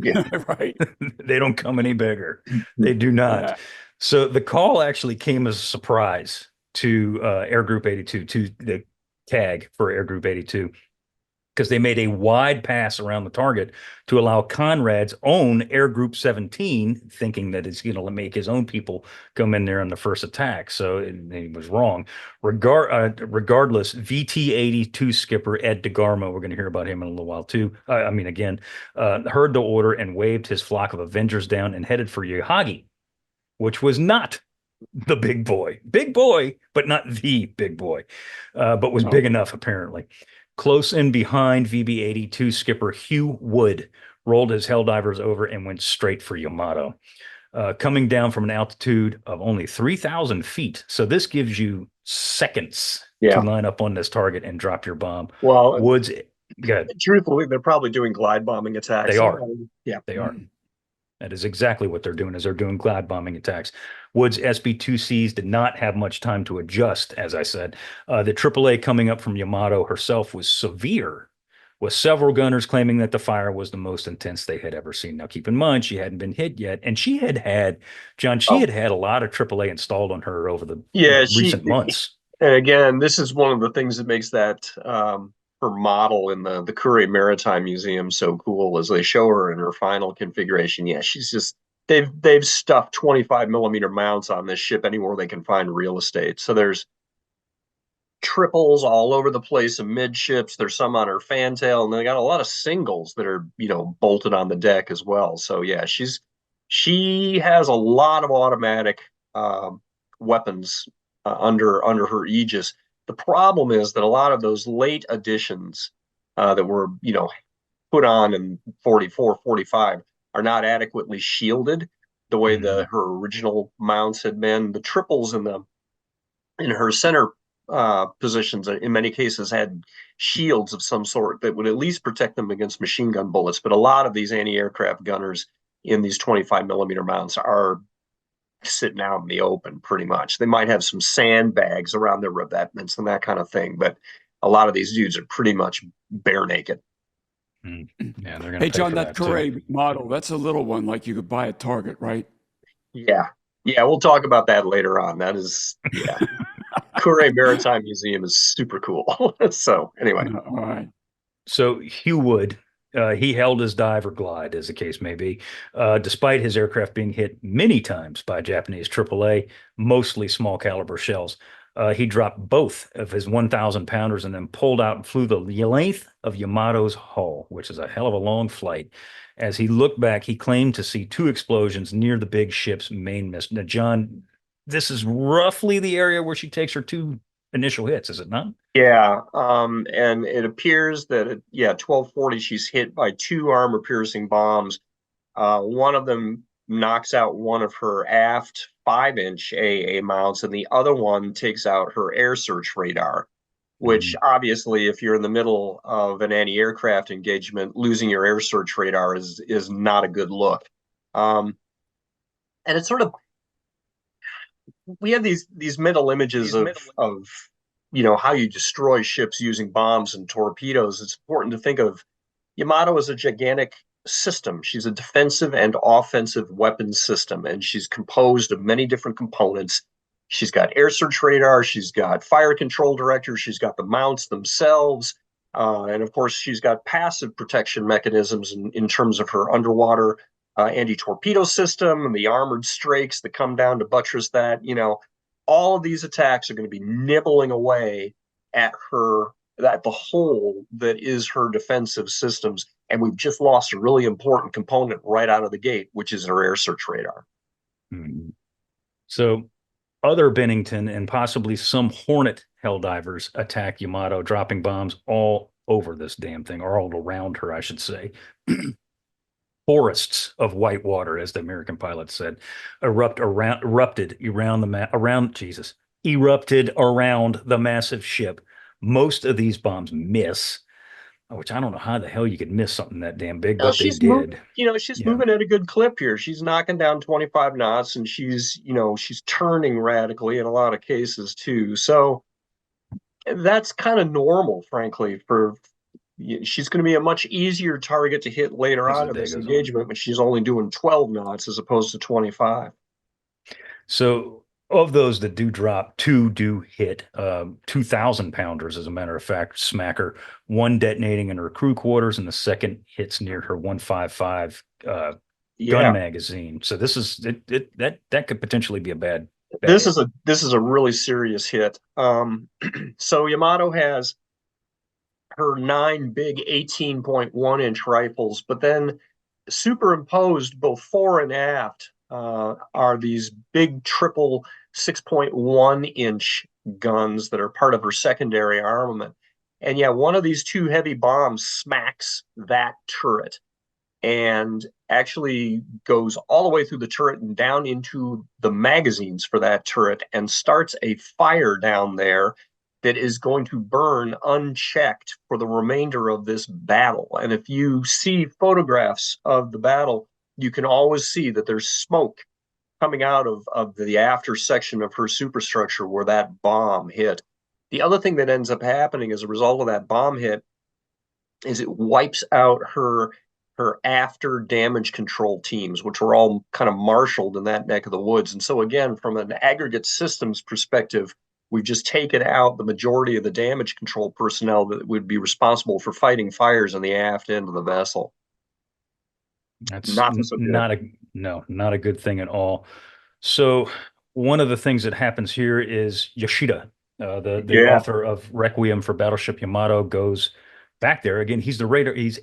Yeah, right. They don't come any bigger. They do not. Yeah. So the call actually came as a surprise to Air Group 82, to the CAG for Air Group 82. because they made a wide pass around the target to allow Conrad's own Air Group 17, thinking that it's going to make his own people come in there on the first attack. So he was wrong. Regardless, VT-82 skipper Ed DeGarmo, we're going to hear about him in a little while too. Heard the order and waved his flock of Avengers down and headed for Yahagi, which was not the big boy, but not the big boy, but was big enough apparently. Close in behind, VB-82 skipper Hugh Wood rolled his Helldivers over and went straight for Yamato, coming down from an altitude of only 3,000 feet. So this gives you seconds to line up on this target and drop your bomb. Well, Woods, good. Truthfully, they're probably doing glide bombing attacks. They are. Yeah, they are. That is exactly what they're doing, is they're doing glide bombing attacks. Wood's SB-2Cs did not have much time to adjust, as I said. The AAA coming up from Yamato herself was severe, with several gunners claiming that the fire was the most intense they had ever seen. Now, keep in mind, she hadn't been hit yet, and she had had a lot of AAA installed on her over the recent months. And again, this is one of the things that makes that her model in the Kure Maritime Museum so cool, as they show her in her final configuration. Yeah, she's just they've stuffed 25mm mounts on this ship anywhere they can find real estate. So there's triples all over the place amidships. There's some on her fantail, and they got a lot of singles that are bolted on the deck as well. So yeah, she has a lot of automatic weapons under her aegis. The problem is that a lot of those late additions that were, put on in 44, 45 are not adequately shielded the way her original mounts had been. The triples in her center positions, in many cases, had shields of some sort that would at least protect them against machine gun bullets. But a lot of these anti-aircraft gunners in these 25mm mounts are sitting out in the open pretty much. They might have some sandbags around their revetments and that kind of thing, but a lot of these dudes are pretty much bare naked. Yeah, they're gonna hey, John, that Kure model, that's a little one like you could buy at Target, right? Yeah, we'll talk about that later on. That is, Kure Maritime Museum is super cool. So anyway. All right. So Hugh Wood, he held his dive or glide, as the case may be, despite his aircraft being hit many times by Japanese AAA, mostly small caliber shells. He dropped both of his 1,000-pounders and then pulled out and flew the length of Yamato's hull, which is a hell of a long flight. As he looked back, he claimed to see 2 explosions near the big ship's main mast. Now, John, this is roughly the area where she takes her 2 initial hits, is it not? Yeah, and it appears that at 1240, she's hit by 2 armor-piercing bombs. One of them knocks out one of her aft 5-inch AA mounts, and the other one takes out her air search radar, which obviously, if you're in the middle of an anti-aircraft engagement, losing your air search radar is not a good look. And it's sort of, we have these mental images of how you destroy ships using bombs and torpedoes. It's important to think of Yamato as a gigantic system. She's a defensive and offensive weapons system, and she's composed of many different components. She's got air search radar, she's got fire control directors, she's got the mounts themselves, and of course she's got passive protection mechanisms in terms of her underwater anti-torpedo system and the armored strakes that come down to buttress that. All of these attacks are going to be nibbling away at the hole that is her defensive systems. And we've just lost a really important component right out of the gate, which is her air search radar. So other Bennington and possibly some Hornet Helldivers attack Yamato, dropping bombs all over this damn thing, or all around her, I should say. Forests of white water, as the American pilot said, erupted around the massive ship. Most of these bombs miss, which I don't know how the hell you could miss something that damn big, but they did. She's moving at a good clip here. She's knocking down 25 knots, and she's turning radically in a lot of cases too. So that's kind of normal, frankly. She's going to be a much easier target to hit later on in this engagement, but she's only doing 12 knots as opposed to 25. So Of those that do drop, two do hit 2,000 pounders, as a matter of fact, smacker, one detonating in her crew quarters, and the second hits near her 155 gun magazine. So this is that could potentially be a bad This hit. This is a really serious hit. So Yamato has her 9 big 18.1-inch rifles, but then superimposed both fore and aft are these big triple 6.1-inch guns that are part of her secondary armament. And yeah, one of these two heavy bombs smacks that turret and actually goes all the way through the turret and down into the magazines for that turret and starts a fire down there that is going to burn unchecked for the remainder of this battle. And if you see photographs of the battle, you can always see that there's smoke coming out of the after section of her superstructure where that bomb hit. The other thing that ends up happening as a result of that bomb hit is it wipes out her after damage control teams, which were all kind of marshaled in that neck of the woods. And so again, from an aggregate systems perspective, we've just taken out the majority of the damage control personnel that would be responsible for fighting fires in the aft end of the vessel. That's not a good thing at all. So one of the things that happens here is Yoshida, the author of Requiem for Battleship Yamato, goes back there again. He's the radar. He's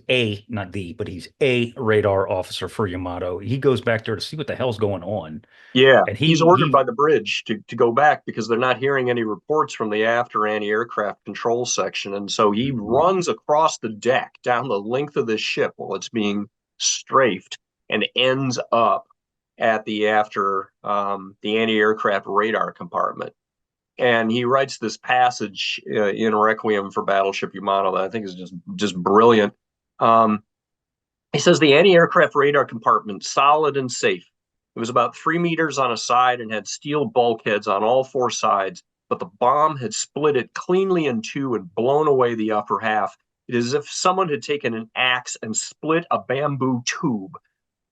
not the, but he's a radar officer for Yamato. He goes back there to see what the hell's going on. Yeah, and he's ordered by the bridge to go back because they're not hearing any reports from the after anti-aircraft control section. And so he runs across the deck down the length of the ship while it's being strafed and ends up at the after the anti-aircraft radar compartment. And he writes this passage in Requiem for Battleship Yamato that I think is just brilliant. He says the anti-aircraft radar compartment, solid and safe. It was about 3 meters on a side and had steel bulkheads on all 4 sides, but the bomb had split it cleanly in 2 and blown away the upper half. It is as if someone had taken an axe and split a bamboo tube.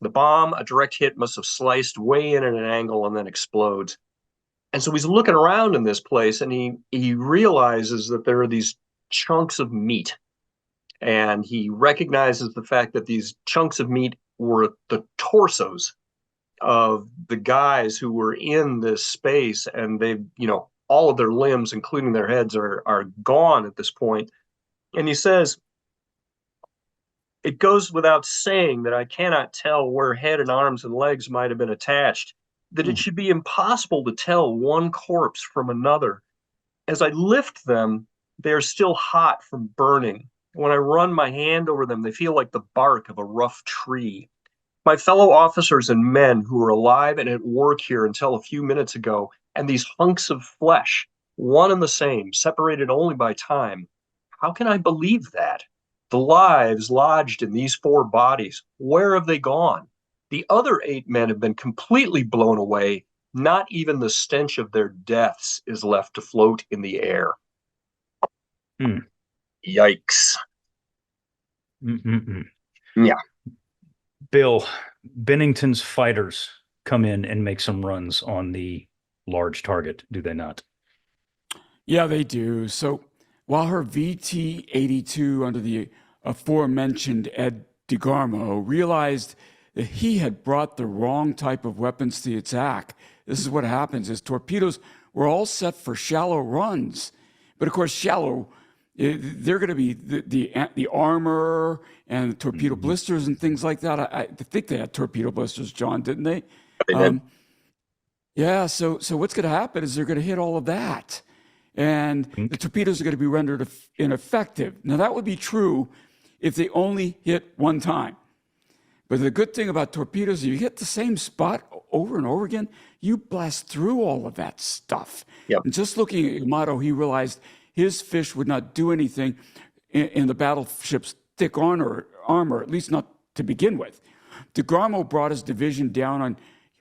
The bomb, a direct hit, must have sliced way in at an angle and then explodes. And so he's looking around in this place and he realizes that there are these chunks of meat. And he recognizes the fact that these chunks of meat were the torsos of the guys who were in this space. And they've, all of their limbs, including their heads, are gone at this point. And he says, it goes without saying that I cannot tell where head and arms and legs might have been attached, that it should be impossible to tell one corpse from another. As I lift them, they are still hot from burning. When I run my hand over them, they feel like the bark of a rough tree. My fellow officers and men who were alive and at work here until a few minutes ago, and these hunks of flesh, one and the same, separated only by time. How can I believe that? The lives lodged in these 4 bodies, where have they gone? The other 8 men have been completely blown away. Not even the stench of their deaths is left to float in the air. Yikes. Yeah. Bill, Bennington's fighters come in and make some runs on the large target, do they not? Yeah, they do. So while her VT-82 under the aforementioned Ed DeGarmo realized that he had brought the wrong type of weapons to the attack, this is what happens: is torpedoes were all set for shallow runs, but of course shallow, they're going to be the armor and the torpedo blisters and things like that. I think they had torpedo blisters, John, didn't they? They did. Yeah. So what's going to happen is they're going to hit all of that, and the torpedoes are going to be rendered ineffective. Now that would be true if they only hit one time. But the good thing about torpedoes is you hit the same spot over and over again, you blast through all of that stuff. Yep. And just looking at Yamato, he realized his fish would not do anything in the battleship's thick armor, at least not to begin with. DeGarmo brought his division down on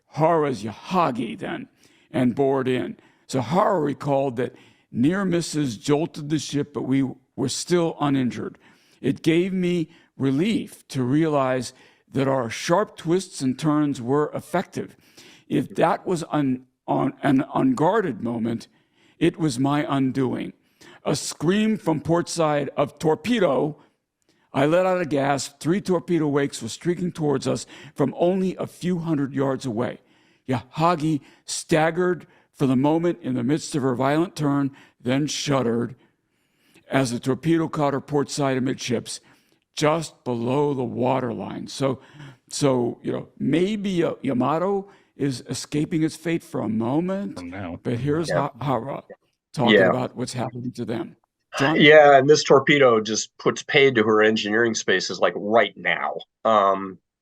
Hara's Yahagi then and bored in. So Hara recalled that near misses jolted the ship, but we were still uninjured. It gave me relief to realize that our sharp twists and turns were effective. If that was on an unguarded moment, it was my undoing. A scream from port side of torpedo. I let out a gasp. 3 torpedo wakes were streaking towards us from only a few hundred yards away. Yahagi staggered for the moment in the midst of her violent turn, then shuddered as the torpedo caught her port side amidships, just below the waterline. So maybe Yamato is escaping its fate for a moment. From now. But here's Hara talking about what's happening to them. John? Yeah, and this torpedo just puts paid to her engineering spaces like right now,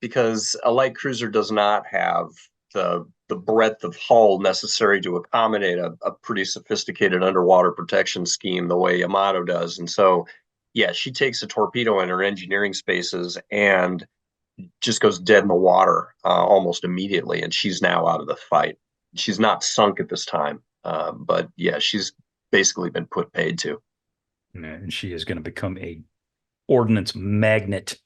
because a light cruiser does not have the breadth of hull necessary to accommodate a pretty sophisticated underwater protection scheme the way Yamato does. And so, yeah, she takes a torpedo in her engineering spaces and just goes dead in the water almost immediately, and she's now out of the fight. She's not sunk at this time, but yeah, she's basically been put paid to. And she is going to become a ordnance magnet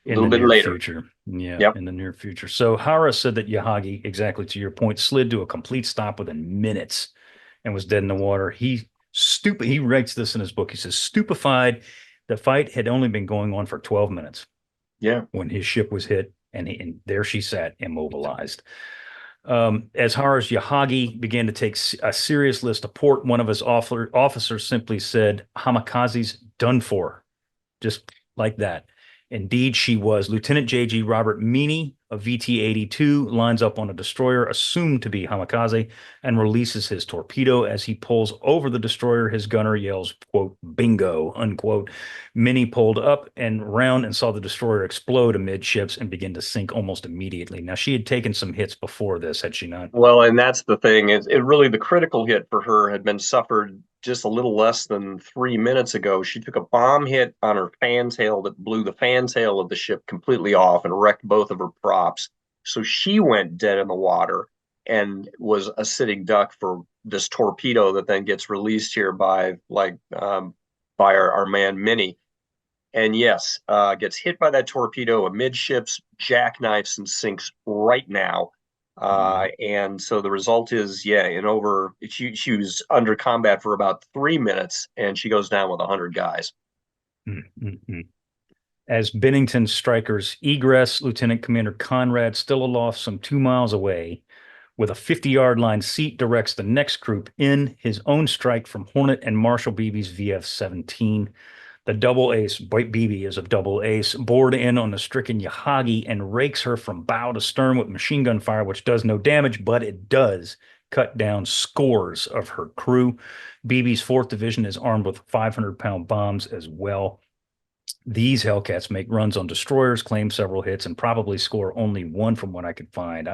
in the bit near later. future. Yeah, in the near future. So Hara said that Yahagi, exactly to your point, slid to a complete stop within minutes and was dead in the water. He writes this in his book. He says, stupefied, the fight had only been going on for 12 minutes. Yeah. When his ship was hit, and there she sat, immobilized. As Hara's Yahagi began to take a serious list of port, one of his officers simply said, "Hamikaze's done for," just like that. Indeed, she was. Lieutenant J.G. Robert Meany of VT-82 lines up on a destroyer assumed to be Hamikaze and releases his torpedo. As he pulls over the destroyer, his gunner yells, quote, "bingo," unquote. Meany pulled up and round and saw the destroyer explode amidships and begin to sink almost immediately. Now, she had taken some hits before this, had she not? Well, and that's the thing. It really, the critical hit for her had been suffered just a little less than 3 minutes ago. She took a bomb hit on her fantail that blew the fantail of the ship completely off and wrecked both of her props. So she went dead in the water and was a sitting duck for this torpedo that then gets released here by our man Minnie. And yes, gets hit by that torpedo amidships, jackknifes, and sinks right now. And so the result is, she was under combat for about 3 minutes, and she goes down with 100 guys. As Bennington strikers egress, Lieutenant Commander Conrad, still aloft some 2 miles away, with a 50-yard line seat, directs the next group in his own strike from Hornet and Marshall Beebe's VF-17. The double ace, Beebe is a double ace, bored in on the stricken Yahagi and rakes her from bow to stern with machine gun fire, which does no damage, but it does cut down scores of her crew. Beebe's 4th Division is armed with 500-pound bombs as well. These Hellcats make runs on destroyers, claim several hits, and probably score only one from what I could find.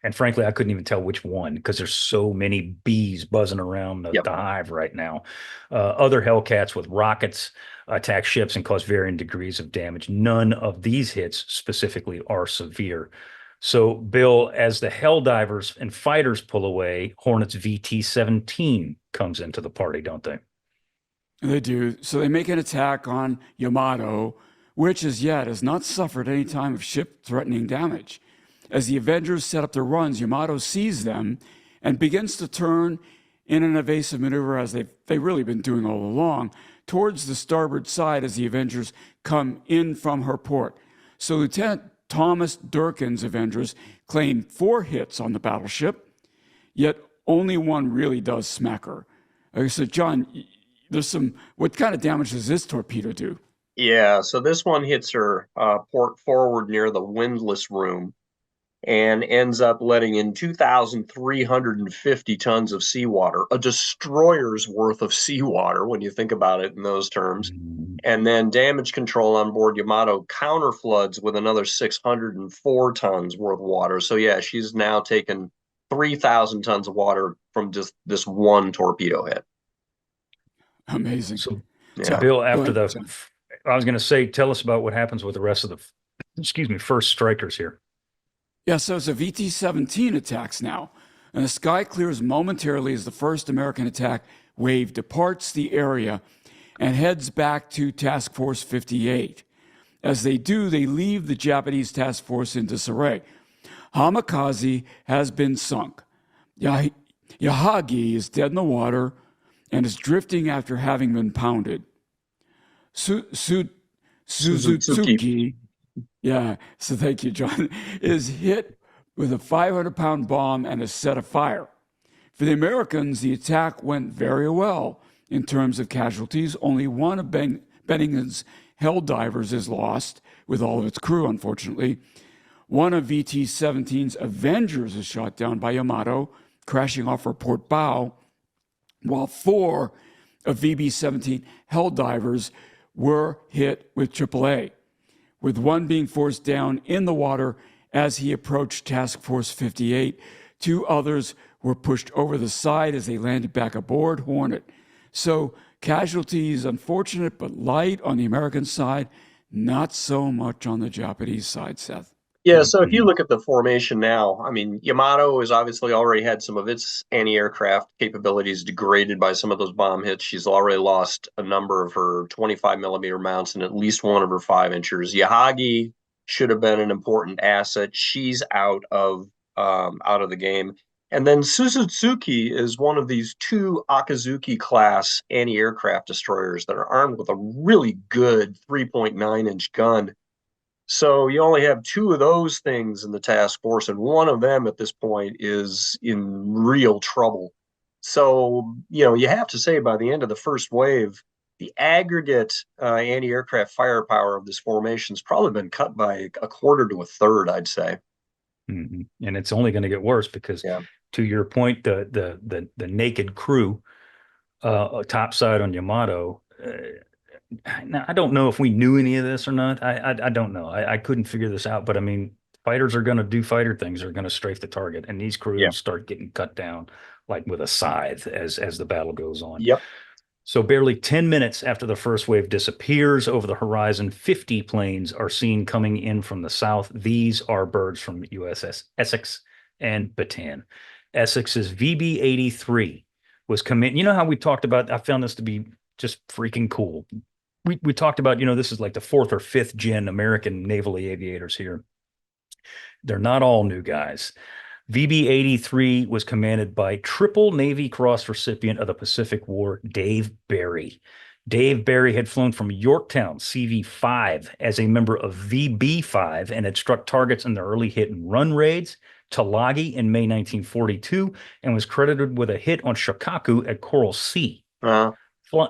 And frankly, I couldn't even tell which one because there's so many bees buzzing around the hive right now. Other Hellcats with rockets attack ships and cause varying degrees of damage. None of these hits specifically are severe. So, Bill, as the Helldivers and fighters pull away, Hornet's VT-17 comes into the party, don't they? They do. So they make an attack on Yamato, which as yet has not suffered any time of ship-threatening damage. As the Avengers set up their runs, Yamato sees them and begins to turn in an evasive maneuver, as they've really been doing all along, towards the starboard side as the Avengers come in from her port. So Lieutenant Thomas Durkin's Avengers claim 4 hits on the battleship, yet only one really does smack her. So, John, what kind of damage does this torpedo do? Yeah, so this one hits her port forward near the windlass room and ends up letting in 2,350 tons of seawater, a destroyer's worth of seawater when you think about it in those terms. And then damage control on board Yamato counterfloods with another 604 tons worth of water. So yeah, she's now taken 3,000 tons of water from just this one torpedo hit. Amazing. So Bill, I was going to say, tell us about what happens with the rest of the, first strikers here. Yeah, so it's a VT-17 attacks now, and the sky clears momentarily as the first American attack wave departs the area and heads back to Task Force 58. As they do, they leave the Japanese task force in disarray. Hamikaze has been sunk. Yahagi is dead in the water and is drifting after having been pounded. Suzuki, yeah, so thank you, John, is hit with a 500-pound bomb and is set afire. For the Americans, the attack went very well in terms of casualties. Only one of Bennington's hell divers is lost, with all of its crew, unfortunately. One of VT-17's Avengers is shot down by Yamato, crashing off her port bow, while 4 of VB-17 hell divers were hit with AAA, with one being forced down in the water as he approached Task Force 58. 2 others were pushed over the side as they landed back aboard Hornet. So casualties, unfortunate, but light on the American side, not so much on the Japanese side, Seth. Yeah, so if you look at the formation now, I mean, Yamato has obviously already had some of its anti-aircraft capabilities degraded by some of those bomb hits. She's already lost a number of her 25 millimeter mounts and at least one of her 5-inchers. Yahagi should have been an important asset. She's out of the game. And then Suzuki is one of these 2 Akazuki class anti-aircraft destroyers that are armed with a really good 3.9-inch gun. So you only have 2 of those things in the task force, and one of them at this point is in real trouble. So, you have to say by the end of the first wave, the aggregate anti-aircraft firepower of this formation has probably been cut by a quarter to a third, I'd say. Mm-hmm. And it's only going to get worse because, to your point, the naked crew topside on Yamato. Now, I don't know if we knew any of this or not. I don't know. I couldn't figure this out. But I mean, fighters are going to do fighter things. They're going to strafe the target, and these crews start getting cut down like with a scythe as the battle goes on. Yep. So barely 10 minutes after the first wave disappears over the horizon, 50 planes are seen coming in from the south. These are birds from USS Essex and Bataan. Essex's VB-83 was coming. You know how we talked about, I found this to be just freaking cool. We talked about, this is like the 4th or 5th gen American naval aviators here. They're not all new guys. VB-83 was commanded by Triple Navy Cross recipient of the Pacific War, Dave Barry. Dave Barry had flown from Yorktown, CV-5, as a member of VB-5 and had struck targets in the early hit and run raids, Tulagi in May 1942, and was credited with a hit on Shikaku at Coral Sea.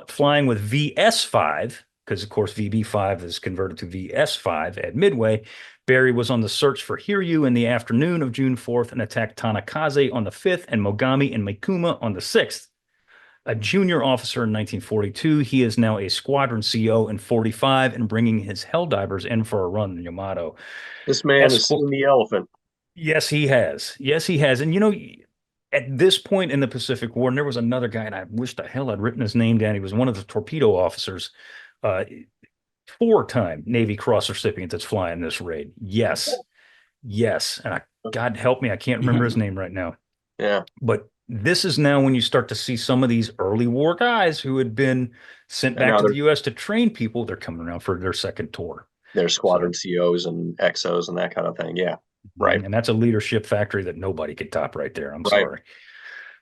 Flying with VS-5, because of course VB-5 is converted to VS-5 at Midway, Barry was on the search for Hiryu in the afternoon of June 4th and attacked Tanakaze on the 5th and Mogami and Mikuma on the 6th. A junior officer in 1942, he is now a squadron CO in 45 and bringing his Helldivers in for a run in Yamato. This man has seen the elephant. Yes, he has. Yes, he has. And at this point in the Pacific War, and there was another guy, and I wish the hell I'd written his name down. He was one of the torpedo officers, 4-time Navy Cross recipient that's flying this raid. Yes. And God help me, I can't remember his name right now. Yeah. But this is now when you start to see some of these early war guys who had been sent back to the U.S. to train people. They're coming around for their second tour. They're squadron COs and XOs and that kind of thing. Yeah. Right. And that's a leadership factory that nobody could top right there. I'm sorry.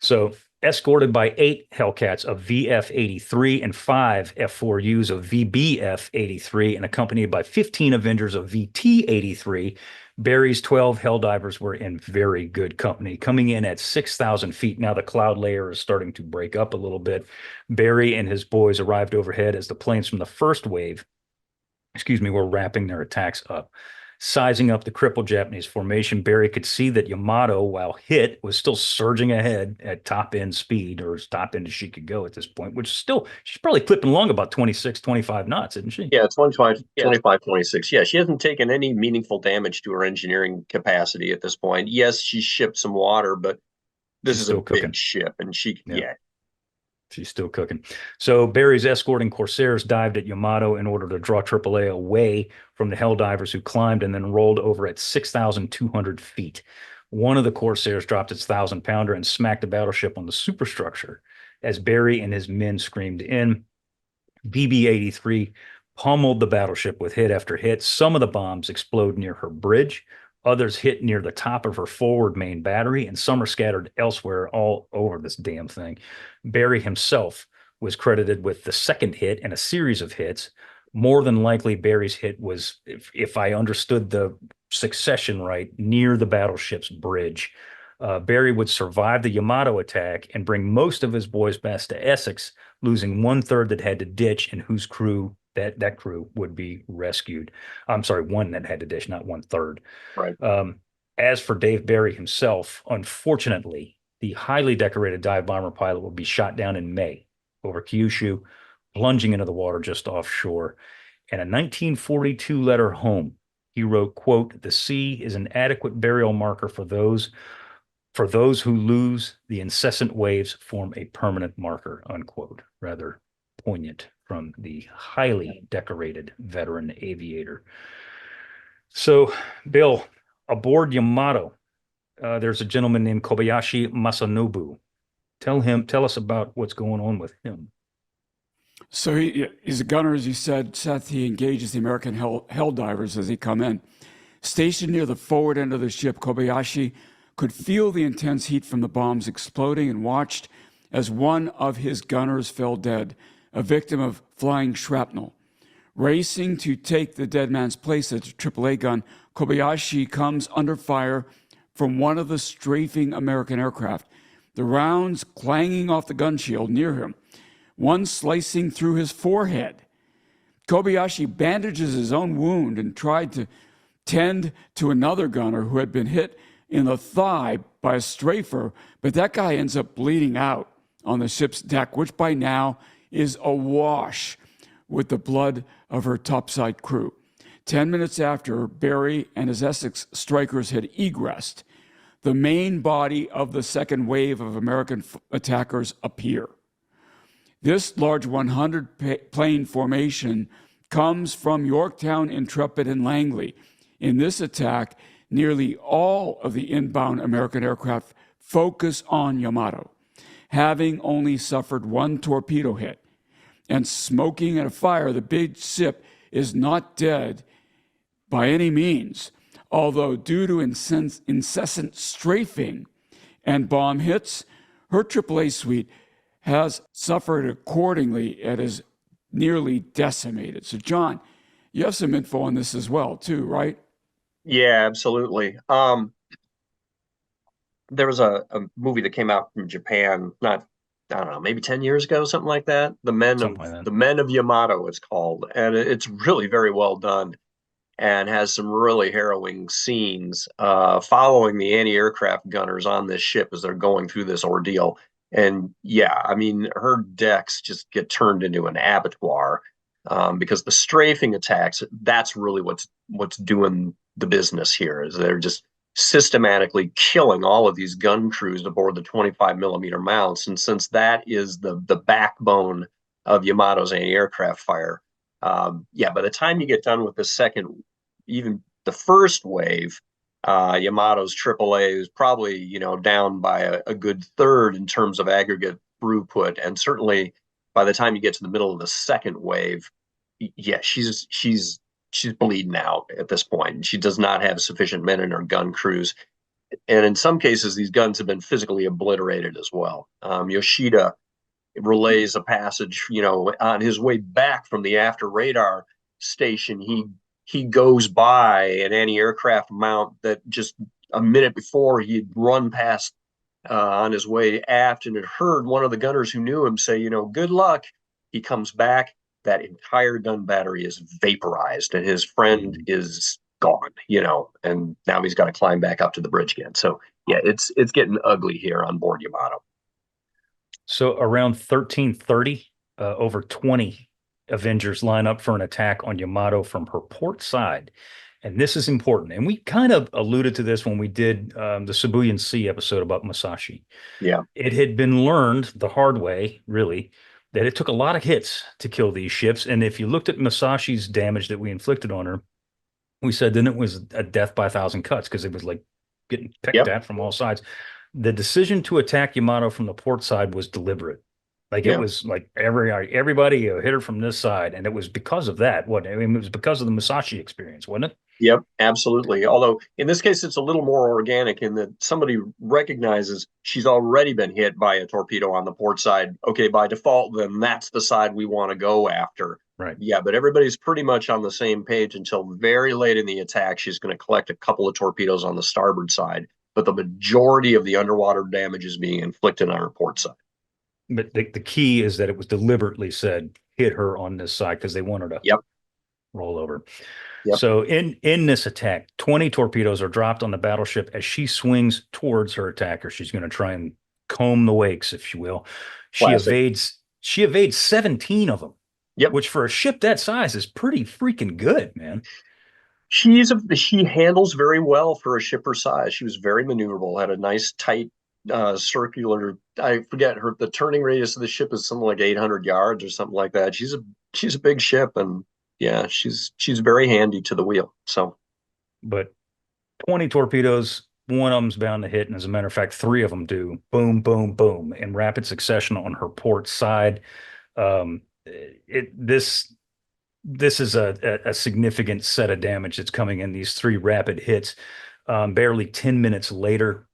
So escorted by 8 Hellcats of VF-83 and 5 F-4Us of VBF-83 and accompanied by 15 Avengers of VT-83, Barry's 12 Helldivers were in very good company, coming in at 6,000 feet. Now the cloud layer is starting to break up a little bit. Barry and his boys arrived overhead as the planes from the first wave, were wrapping their attacks up. Sizing up the crippled Japanese formation, Barry could see that Yamato, while hit, was still surging ahead at top-end speed, or as top-end as she could go at this point, which still, she's probably clipping along about 26, 25 knots, isn't she? Yeah, 25, 26. Yeah, she hasn't taken any meaningful damage to her engineering capacity at this point. Yes, she shipped some water, but this is a big ship, and she's still cooking. So Barry's escorting Corsairs dived at Yamato in order to draw AAA away from the Helldivers who climbed and then rolled over at 6,200 feet. One of the Corsairs dropped its 1,000-pounder and smacked the battleship on the superstructure. As Barry and his men screamed in, VB-83 pummeled the battleship with hit after hit. Some of the bombs explode near her bridge, Others hit near the top of her forward main battery, and some are scattered elsewhere all over this damn thing. Barry himself was credited with the second hit and a series of hits. More than likely, Barry's hit was, if I understood the succession right, near the battleship's bridge. Barry would survive the Yamato attack and bring most of his boys back to Essex, losing 1/3 that had to ditch and whose crew that crew would be rescued. I'm sorry, one that had to ditch, not 1/3. Right. As for Dave Barry himself, unfortunately, the highly decorated dive bomber pilot will be shot down in May over Kyushu, plunging into the water just offshore. And a 1942 letter home, he wrote, quote, "The sea is an adequate burial marker for those who lose. The incessant waves form a permanent marker," unquote. Rather poignant from the highly decorated veteran aviator. So, Bill, aboard Yamato, there's a gentleman named Kobayashi Masanobu. Tell us about what's going on with him. So he's a gunner, as you said, Seth. He engages the American hell divers as they come in. Stationed near the forward end of the ship, Kobayashi could feel the intense heat from the bombs exploding and watched as one of his gunners fell dead, a victim of flying shrapnel. Racing to take the dead man's place at the AAA gun, Kobayashi comes under fire from one of the strafing American aircraft, the rounds clanging off the gun shield near him, one slicing through his forehead. Kobayashi bandages his own wound and tried to tend to another gunner who had been hit in the thigh by a strafer, but that guy ends up bleeding out on the ship's deck, which by now is awash with the blood of her topside crew. 10 minutes after Barry and his Essex strikers had egressed, the main body of the second wave of American attackers appear. This large 100-plane formation comes from Yorktown, Intrepid, and Langley. In this attack, nearly all of the inbound American aircraft focus on Yamato, having only suffered one torpedo hit. And smoking at a fire, the big ship is not dead by any means, although due to incessant strafing and bomb hits, her AAA suite has suffered accordingly and is nearly decimated. So, John, you have some info on this as well, too, right? Yeah, absolutely. There was a movie that came out from Japan, I don't know, maybe 10 years ago, something like that. The Men of Yamato, it's called, and it's really very well done and has some really harrowing scenes following the anti-aircraft gunners on this ship as they're going through this ordeal. And yeah, I mean, her decks just get turned into an abattoir because the strafing attacks, that's really what's doing the business here, is they're just systematically killing all of these gun crews aboard the 25mm mounts. And since that is the backbone of Yamato's anti-aircraft fire, yeah, by the time you get done with the second, even the first wave, Yamato's AAA is probably, down by a good third in terms of aggregate throughput. And certainly by the time you get to the middle of the second wave, yeah, she's bleeding out at this point, and she does not have sufficient men in her gun crews. And in some cases, these guns have been physically obliterated as well. Yoshida relays a passage, on his way back from the after radar station, he goes by an anti-aircraft mount that just a minute before he'd run past on his way aft and had heard one of the gunners who knew him say, good luck. He comes back. That entire gun battery is vaporized and his friend is gone, and now he's got to climb back up to the bridge again. So yeah, it's getting ugly here on board Yamato. So around 1330, over 20 Avengers line up for an attack on Yamato from her port side. And this is important. And we kind of alluded to this when we did the Shibuyan Sea episode about Musashi. Yeah. It had been learned the hard way, really, that it took a lot of hits to kill these ships. And if you looked at Musashi's damage that we inflicted on her, we said then it was a death by 1,000 cuts because it was like getting picked at from all sides. The decision to attack Yamato from the port side was deliberate. Like it was like everybody hit her from this side. And it was because of that. It was because of the Musashi experience, wasn't it? Yep, absolutely. Although in this case, it's a little more organic in that somebody recognizes she's already been hit by a torpedo on the port side. Okay, by default, then that's the side we want to go after. Right. Yeah, but everybody's pretty much on the same page until very late in the attack. She's going to collect a couple of torpedoes on the starboard side, but the majority of the underwater damage is being inflicted on her port side. But the key is that it was deliberately said, hit her on this side because they want her to roll over. Yep. So in this attack, 20 torpedoes are dropped on the battleship as she swings towards her attacker. She's going to try and comb the wakes, if you will. She evades 17 of them. Yep. Which for a ship that size is pretty freaking good, man. She handles very well for a ship her size. She was very maneuverable, had a nice tight circular. I forget the turning radius of the ship is something like 800 yards or something like that. She's a big ship, and yeah, she's very handy to the wheel. So, but 20 torpedoes, one of them's bound to hit, and as a matter of fact, 3 of them do. Boom, boom, boom, in rapid succession on her port side. This is a significant set of damage that's coming in these 3 rapid hits. Barely 10 minutes later,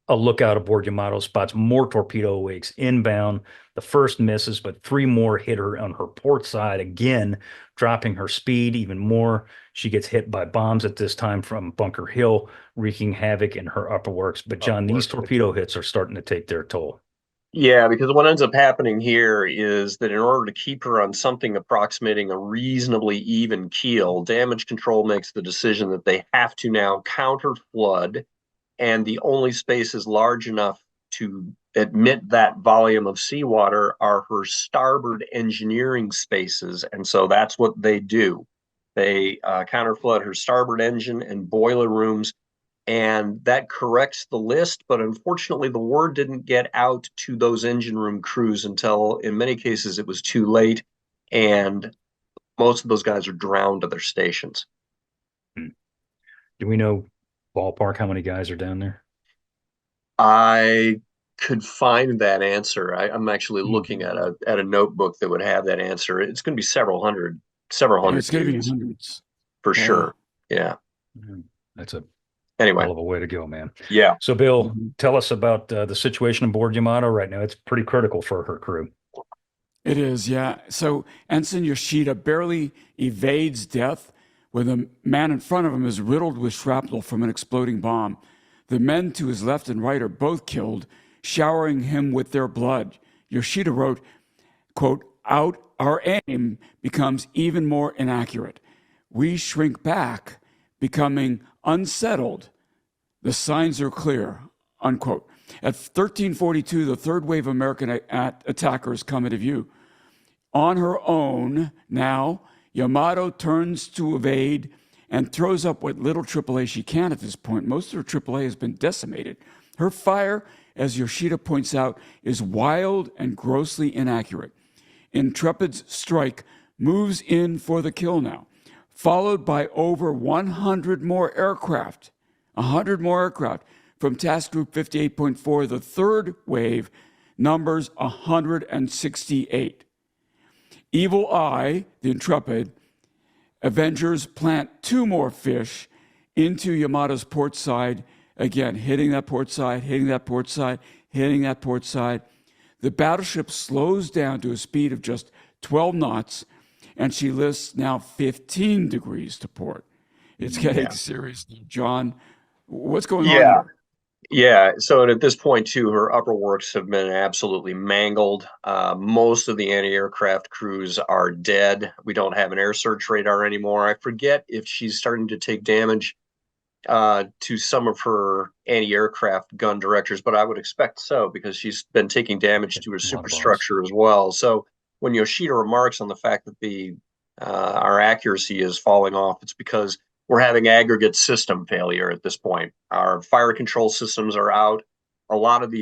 a lookout aboard Yamato spots more torpedo wakes inbound. The first misses, but 3 more hit her on her port side again, dropping her speed even more. She gets hit by bombs at this time from Bunker Hill, wreaking havoc in her upper works. But John, these torpedo hits are starting to take their toll. Yeah, because what ends up happening here is that in order to keep her on something approximating a reasonably even keel, damage control makes the decision that they have to now counter flood, and the only spaces large enough to admit that volume of seawater are her starboard engineering spaces. And so that's what they do. They counterflood her starboard engine and boiler rooms, and that corrects the list. But unfortunately, the word didn't get out to those engine room crews until, in many cases, it was too late, and most of those guys are drowned at their stations. Do we know ballpark how many guys are down there? I could find that answer. I'm actually looking at a notebook that would have that answer. It's going to be several hundred. It's going to be hundreds for sure. Yeah. That's a anyway hell of a way to go, man. Yeah. So, Bill, tell us about the situation aboard Yamato right now. It's pretty critical for her crew. It is, yeah. So Ensign Yoshida barely evades death when the man in front of him is riddled with shrapnel from an exploding bomb. The men to his left and right are both killed, showering him with their blood. Yoshida wrote, quote, "Out, our aim becomes even more inaccurate. We shrink back, becoming unsettled. The signs are clear," unquote. At 1342, the third wave of American attackers come into view. On her own, now, Yamato turns to evade and throws up what little AAA she can at this point. Most of her AAA has been decimated. Her fire, as Yoshida points out, is wild and grossly inaccurate. Intrepid's strike moves in for the kill now, followed by over 100 more aircraft. 100 more aircraft from Task Group 58.4. The third wave numbers 168. Evil Eye, the Intrepid, Avengers plant 2 more fish into Yamato's port side, again, hitting that port side, hitting that port side, hitting that port side. The battleship slows down to a speed of just 12 knots, and she lists now 15 degrees to port. It's getting serious. John, what's going on here? Yeah, so at this point, too, her upper works have been absolutely mangled. Most of the anti-aircraft crews are dead. We don't have an air search radar anymore. I forget if she's starting to take damage to some of her anti-aircraft gun directors, but I would expect so because she's been taking damage to her superstructure as well. So when Yoshida remarks on the fact that our accuracy is falling off, it's because we're having aggregate system failure at this point. Our fire control systems are out. A lot of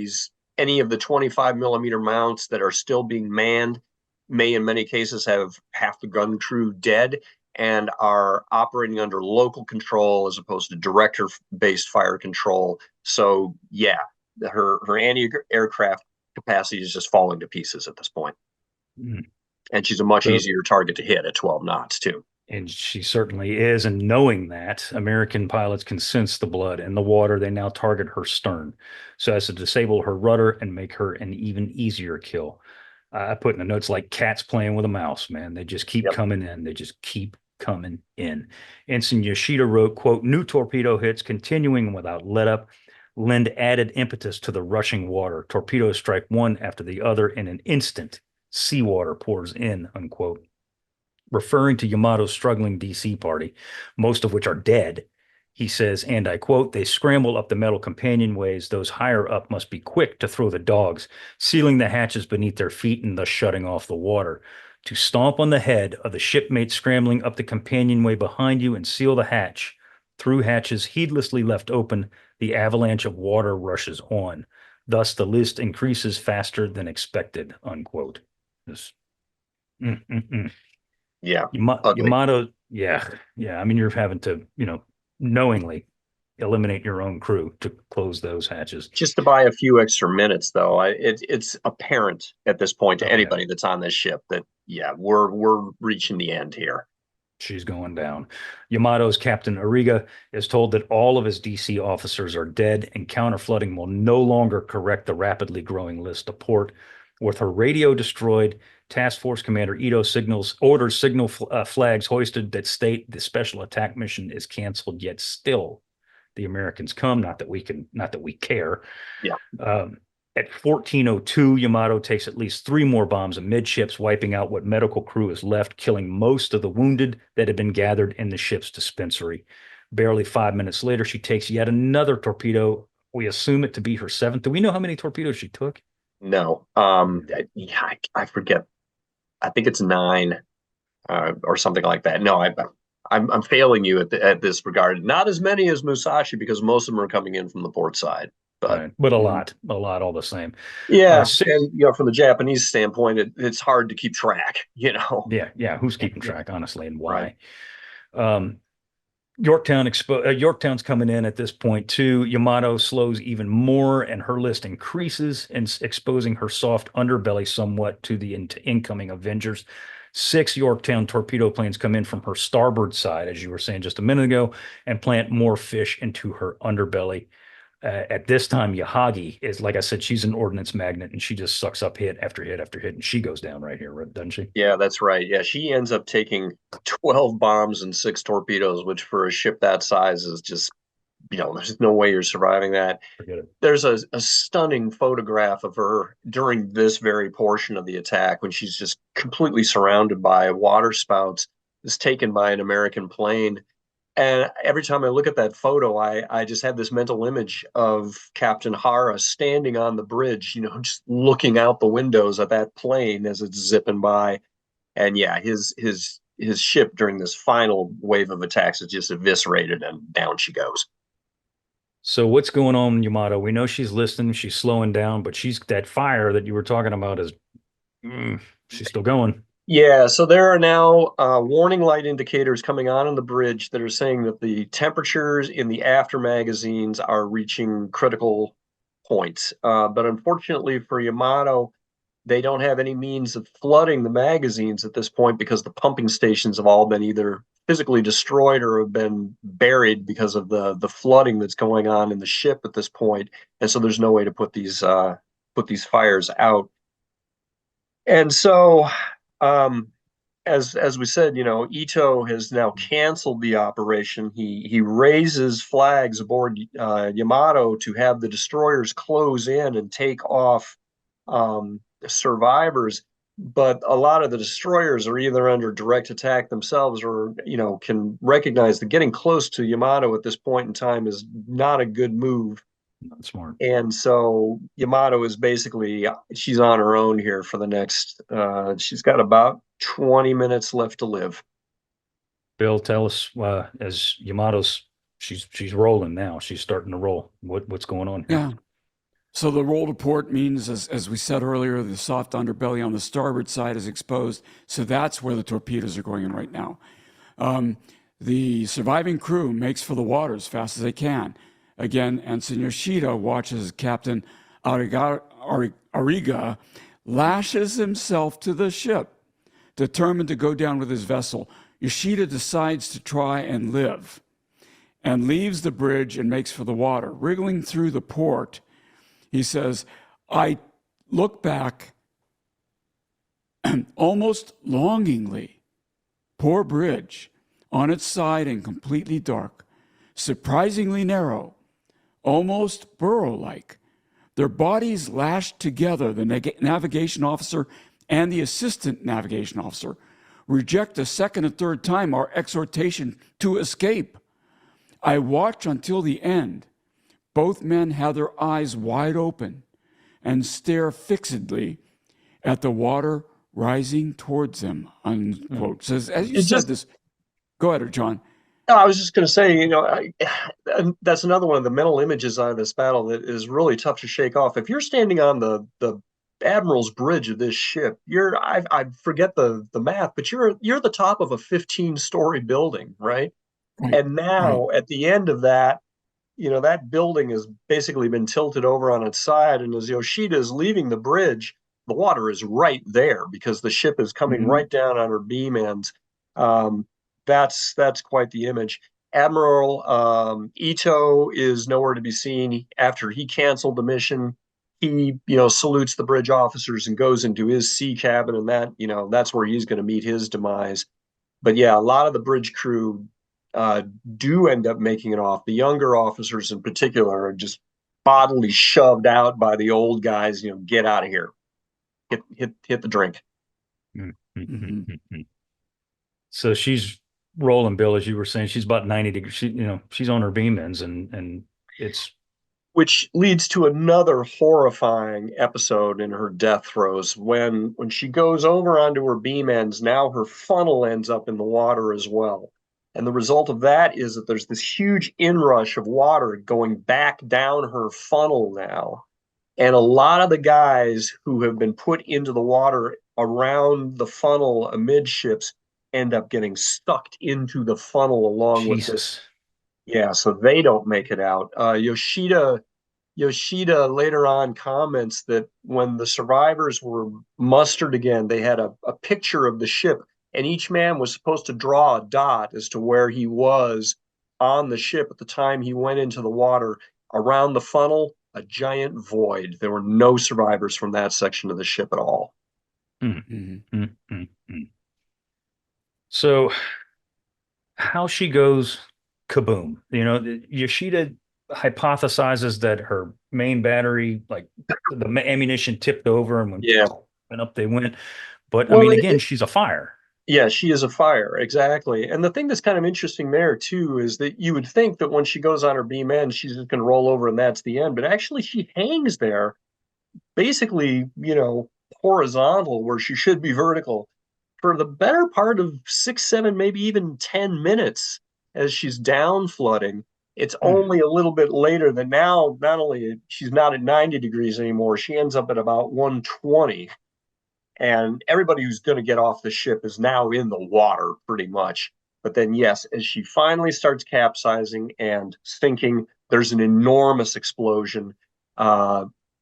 any of the 25 millimeter mounts that are still being manned may in many cases have half the gun crew dead and are operating under local control as opposed to director-based fire control. So yeah, her anti-aircraft capacity is just falling to pieces at this point. And she's a much easier target to hit at 12 knots too. And she certainly is. And knowing that, American pilots can sense the blood and the water. They now target her stern so as to disable her rudder and make her an even easier kill. I put in the notes like cats playing with a mouse, man. They just keep coming in. They just keep coming in. Ensign Yoshida wrote, quote, new torpedo hits continuing without let up lend added impetus to the rushing water. Torpedoes strike one after the other in an instant. Seawater pours in, unquote. Referring to Yamato's struggling DC party, most of which are dead, he says, and I quote, they scramble up the metal companionways. Those higher up must be quick to throw the dogs, sealing the hatches beneath their feet and thus shutting off the water. To stomp on the head of the shipmate scrambling up the companionway behind you and seal the hatch. Through hatches heedlessly left open, the avalanche of water rushes on. Thus, the list increases faster than expected, unquote. This, Yeah. Yamato, yeah. I mean, you're having to, knowingly eliminate your own crew to close those hatches. Just to buy a few extra minutes, though, it's apparent at this point to anybody that's on this ship that, we're reaching the end here. She's going down. Yamato's Captain Ariga is told that all of his DC officers are dead and counterflooding will no longer correct the rapidly growing list to port. With her radio destroyed, Task Force Commander Ito orders signal flags hoisted that state the special attack mission is canceled, yet still the Americans come. Not that we care. Yeah. At 14:02, Yamato takes at least 3 more bombs amidships, wiping out what medical crew is left, killing most of the wounded that had been gathered in the ship's dispensary. Barely 5 minutes later, she takes yet another torpedo. We assume it to be her 7th. Do we know how many torpedoes she took? No. I forget. I think it's 9 or something like that. No, I'm failing you at this regard. Not as many as Musashi because most of them are coming in from the port side. But a lot all the same. Yeah, and from the Japanese standpoint, it's hard to keep track. Yeah. Who's keeping track, honestly, and why? Right. Yorktown's coming in at this point too. Yamato slows even more, and her list increases, and exposing her soft underbelly somewhat to the incoming Avengers. 6 Yorktown torpedo planes come in from her starboard side, as you were saying just a minute ago, and plant more fish into her underbelly. At this time, Yahagi is, like I said, she's an ordnance magnet, and she just sucks up hit after hit after hit, and she goes down right here, doesn't she? Yeah, that's right. Yeah, she ends up taking 12 bombs and 6 torpedoes, which for a ship that size is just, there's no way you're surviving that. Forget it. There's a stunning photograph of her during this very portion of the attack when she's just completely surrounded by water spouts. It's taken by an American plane. And every time I look at that photo, I just had this mental image of Captain Hara standing on the bridge, just looking out the windows at that plane as it's zipping by. And yeah, his ship during this final wave of attacks is just eviscerated, and down she goes. So what's going on, Yamato? We know she's listening, she's slowing down, but that fire that you were talking about is she's still going. Yeah, so there are now warning light indicators coming on the bridge that are saying that the temperatures in the after magazines are reaching critical points. But unfortunately for Yamato, they don't have any means of flooding the magazines at this point because the pumping stations have all been either physically destroyed or have been buried because of the flooding that's going on in the ship at this point. And so there's no way to put these fires out. And so as we said, Ito has now canceled the operation. He raises flags aboard Yamato to have the destroyers close in and take off survivors. But a lot of the destroyers are either under direct attack themselves or, can recognize that getting close to Yamato at this point in time is not a good move. Not smart. And so Yamato is basically, she's on her own here for the next, she's got about 20 minutes left to live. Bill, tell us, as Yamato's, she's rolling now. She's starting to roll. What's going on here? Yeah. So the roll to port means, as we said earlier, the soft underbelly on the starboard side is exposed. So that's where the torpedoes are going in right now. The surviving crew makes for the water as fast as they can. Again, Ensign Yoshida watches Captain Ariga lashes himself to the ship, determined to go down with his vessel. Yoshida decides to try and live and leaves the bridge and makes for the water. Wriggling through the port, he says, I look back almost longingly. Poor bridge, on its side and completely dark, surprisingly narrow, almost burrow-like. Their bodies lashed together, the navigation officer and the assistant navigation officer reject a second and third time our exhortation to escape. I watch until the end. Both men have their eyes wide open and stare fixedly at the water rising towards them, unquote. Says, as you said this, go ahead, John. No, I was just going to say, and that's another one of the mental images out of this battle that is really tough to shake off. If you're standing on the admiral's bridge of this ship, I forget the math, but you're the top of a 15-story building, right? And now at the end of that, that building has basically been tilted over on its side, and as Yoshida is leaving the bridge, the water is right there because the ship is coming right down on her beam ends. That's quite the image. Admiral Ito is nowhere to be seen. After he canceled the mission, he salutes the bridge officers and goes into his sea cabin, and that's where he's going to meet his demise. But yeah, a lot of the bridge crew do end up making it off. The younger officers in particular are just bodily shoved out by the old guys. Get out of here. Hit the drink. So she's rolling, Bill, as you were saying. She's about 90 degrees. She's on her beam ends, and it's, which leads to another horrifying episode in her death throes when she goes over onto her beam ends. Now her funnel ends up in the water as well, and the result of that is that there's this huge inrush of water going back down her funnel now. And a lot of the guys who have been put into the water around the funnel amidships end up getting sucked into the funnel along with this. Yeah, so they don't make it out. Yoshida later on comments that when the survivors were mustered again, they had a picture of the ship, and each man was supposed to draw a dot as to where he was on the ship at the time he went into the water. Around the funnel, a giant void. There were no survivors from that section of the ship at all. So how she goes kaboom. Yoshida hypothesizes that her main battery, like the ammunition tipped over and went up they went. But again, she's a fire. Yeah, she is a fire, exactly. And the thing that's kind of interesting there too is that you would think that when she goes on her beam end, she's just going to roll over and that's the end. But actually, she hangs there, basically, horizontal where she should be vertical, for the better part of 6, 7, maybe even 10 minutes as she's down flooding. It's only a little bit later that now, not only she's not at 90 degrees anymore, she ends up at about 120. And everybody who's going to get off the ship is now in the water pretty much. But then, yes, as she finally starts capsizing and sinking, there's an enormous explosion,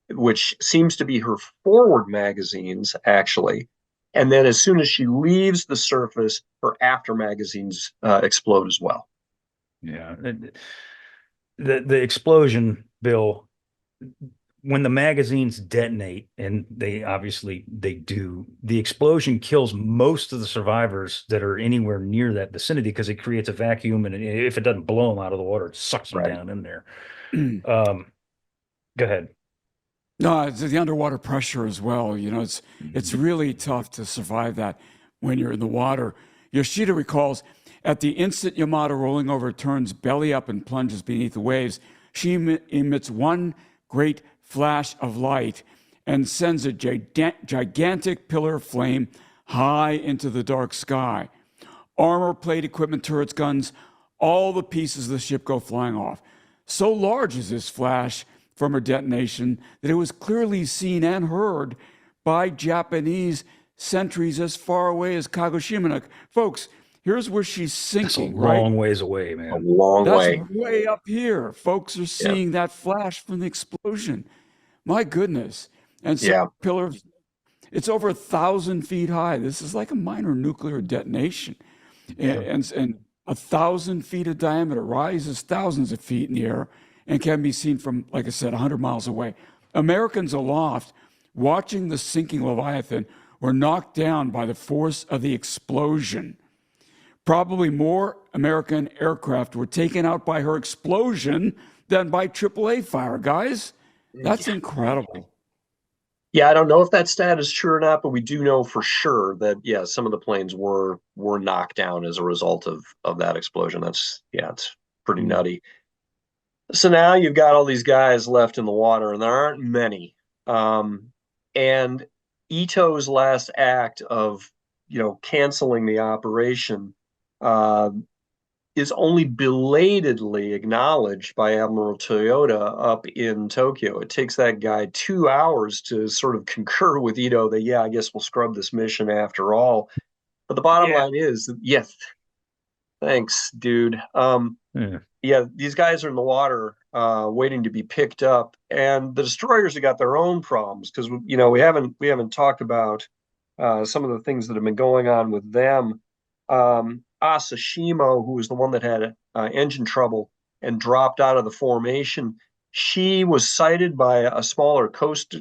which seems to be her forward magazines, actually. And then as soon as she leaves the surface, her after magazines explode as well. Yeah. The explosion, Bill, when the magazines detonate, and they do, the explosion kills most of the survivors that are anywhere near that vicinity because it creates a vacuum, and if it doesn't blow them out of the water, it sucks them down in there. Go ahead. No, it's the underwater pressure as well. It's really tough to survive that when you're in the water. Yoshida recalls, at the instant Yamato rolling over turns belly up and plunges beneath the waves, she emits one great flash of light and sends a gigantic pillar of flame high into the dark sky. Armor, plate, equipment, turrets, guns, all the pieces of the ship go flying off. So large is this flash from her detonation that it was clearly seen and heard by Japanese sentries as far away as Kagoshima. Folks, here's where she's sinking. That's a long ways away, man. A long way. That's way up here. Folks are seeing that flash from the explosion. My goodness. And so pillars, it's over 1,000 feet high. This is like a minor nuclear detonation. and 1,000 feet of diameter, rises thousands of feet in the air, and can be seen from, like I said, 100 miles away. Americans aloft, watching the sinking Leviathan, were knocked down by the force of the explosion. Probably more American aircraft were taken out by her explosion than by AAA fire, guys. That's incredible. Yeah, I don't know if that stat is true or not, but we do know for sure that, yeah, some of the planes were knocked down as a result of that explosion. It's pretty nutty. So now you've got all these guys left in the water, and there aren't many. And Ito's last act of, canceling the operation is only belatedly acknowledged by Admiral Toyota up in Tokyo. It takes that guy 2 hours to sort of concur with Ito that, I guess we'll scrub this mission after all. But the bottom line is, yes, thanks, dude. These guys are in the water waiting to be picked up, and the destroyers have got their own problems because we haven't talked about some of the things that have been going on with them. Asashimo, who was the one that had engine trouble and dropped out of the formation, she was sighted by a smaller coast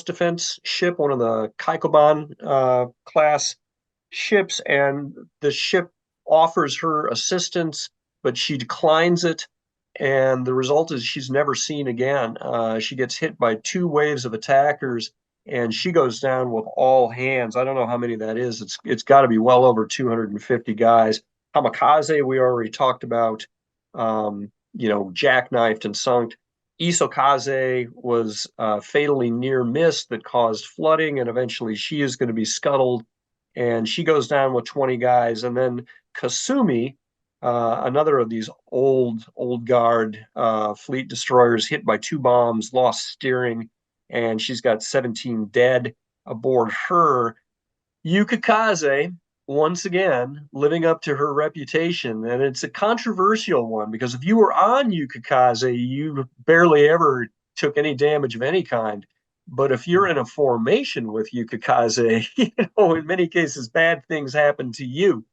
defense ship, one of the Kaikoban class ships, and the ship offers her assistance, but she declines it, and the result is she's never seen again. She gets hit by 2 waves of attackers, and she goes down with all hands. I don't know how many that is. It's got to be well over 250 guys. Kamikaze, we already talked about, jackknifed and sunk. Isokaze was fatally near miss that caused flooding, and eventually she is going to be scuttled, and she goes down with 20 guys. And then Kasumi, another of these old guard fleet destroyers, hit by 2 bombs, lost steering, and she's got 17 dead aboard her. Yukikaze, once again, living up to her reputation, and it's a controversial one because if you were on Yukikaze, you barely ever took any damage of any kind. But if you're in a formation with Yukikaze, in many cases, bad things happen to you.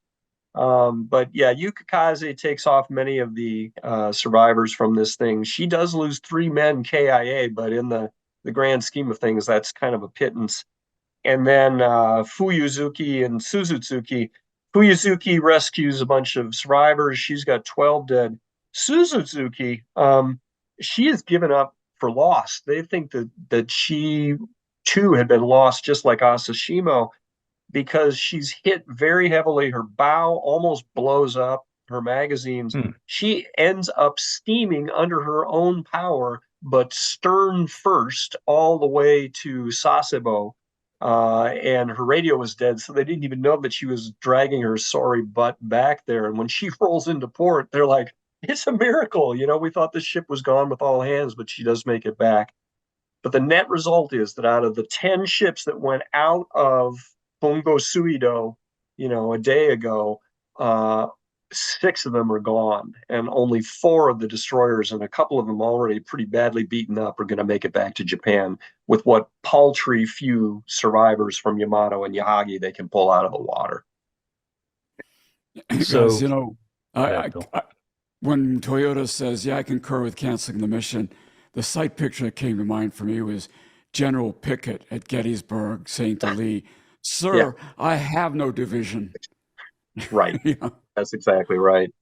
But Yukikaze takes off many of the survivors from this thing. She does lose 3 men KIA, but in the grand scheme of things, that's kind of a pittance. And then Fuyuzuki and Suzuki. Fuyuzuki rescues a bunch of survivors. She's got 12 dead. Suzuki, she is given up for lost. They think that she too had been lost, just like Asashimo, because she's hit very heavily. Her bow almost blows up, her magazines. She ends up steaming under her own power, but stern first all the way to Sasebo. And her radio was dead, so they didn't even know that she was dragging her sorry butt back there. And when she rolls into port, they're like, it's a miracle. We thought the ship was gone with all hands, but she does make it back. But the net result is that out of the 10 ships that went out of Bungo Suido, a day ago, 6 of them are gone, and only 4 of the destroyers, and a couple of them already pretty badly beaten up, are going to make it back to Japan with what paltry few survivors from Yamato and Yahagi they can pull out of the water. So, when Toyota says, I concur with canceling the mission, the sight picture that came to mind for me was General Pickett at Gettysburg saying to Lee, sir, I have no division. Right. That's exactly right.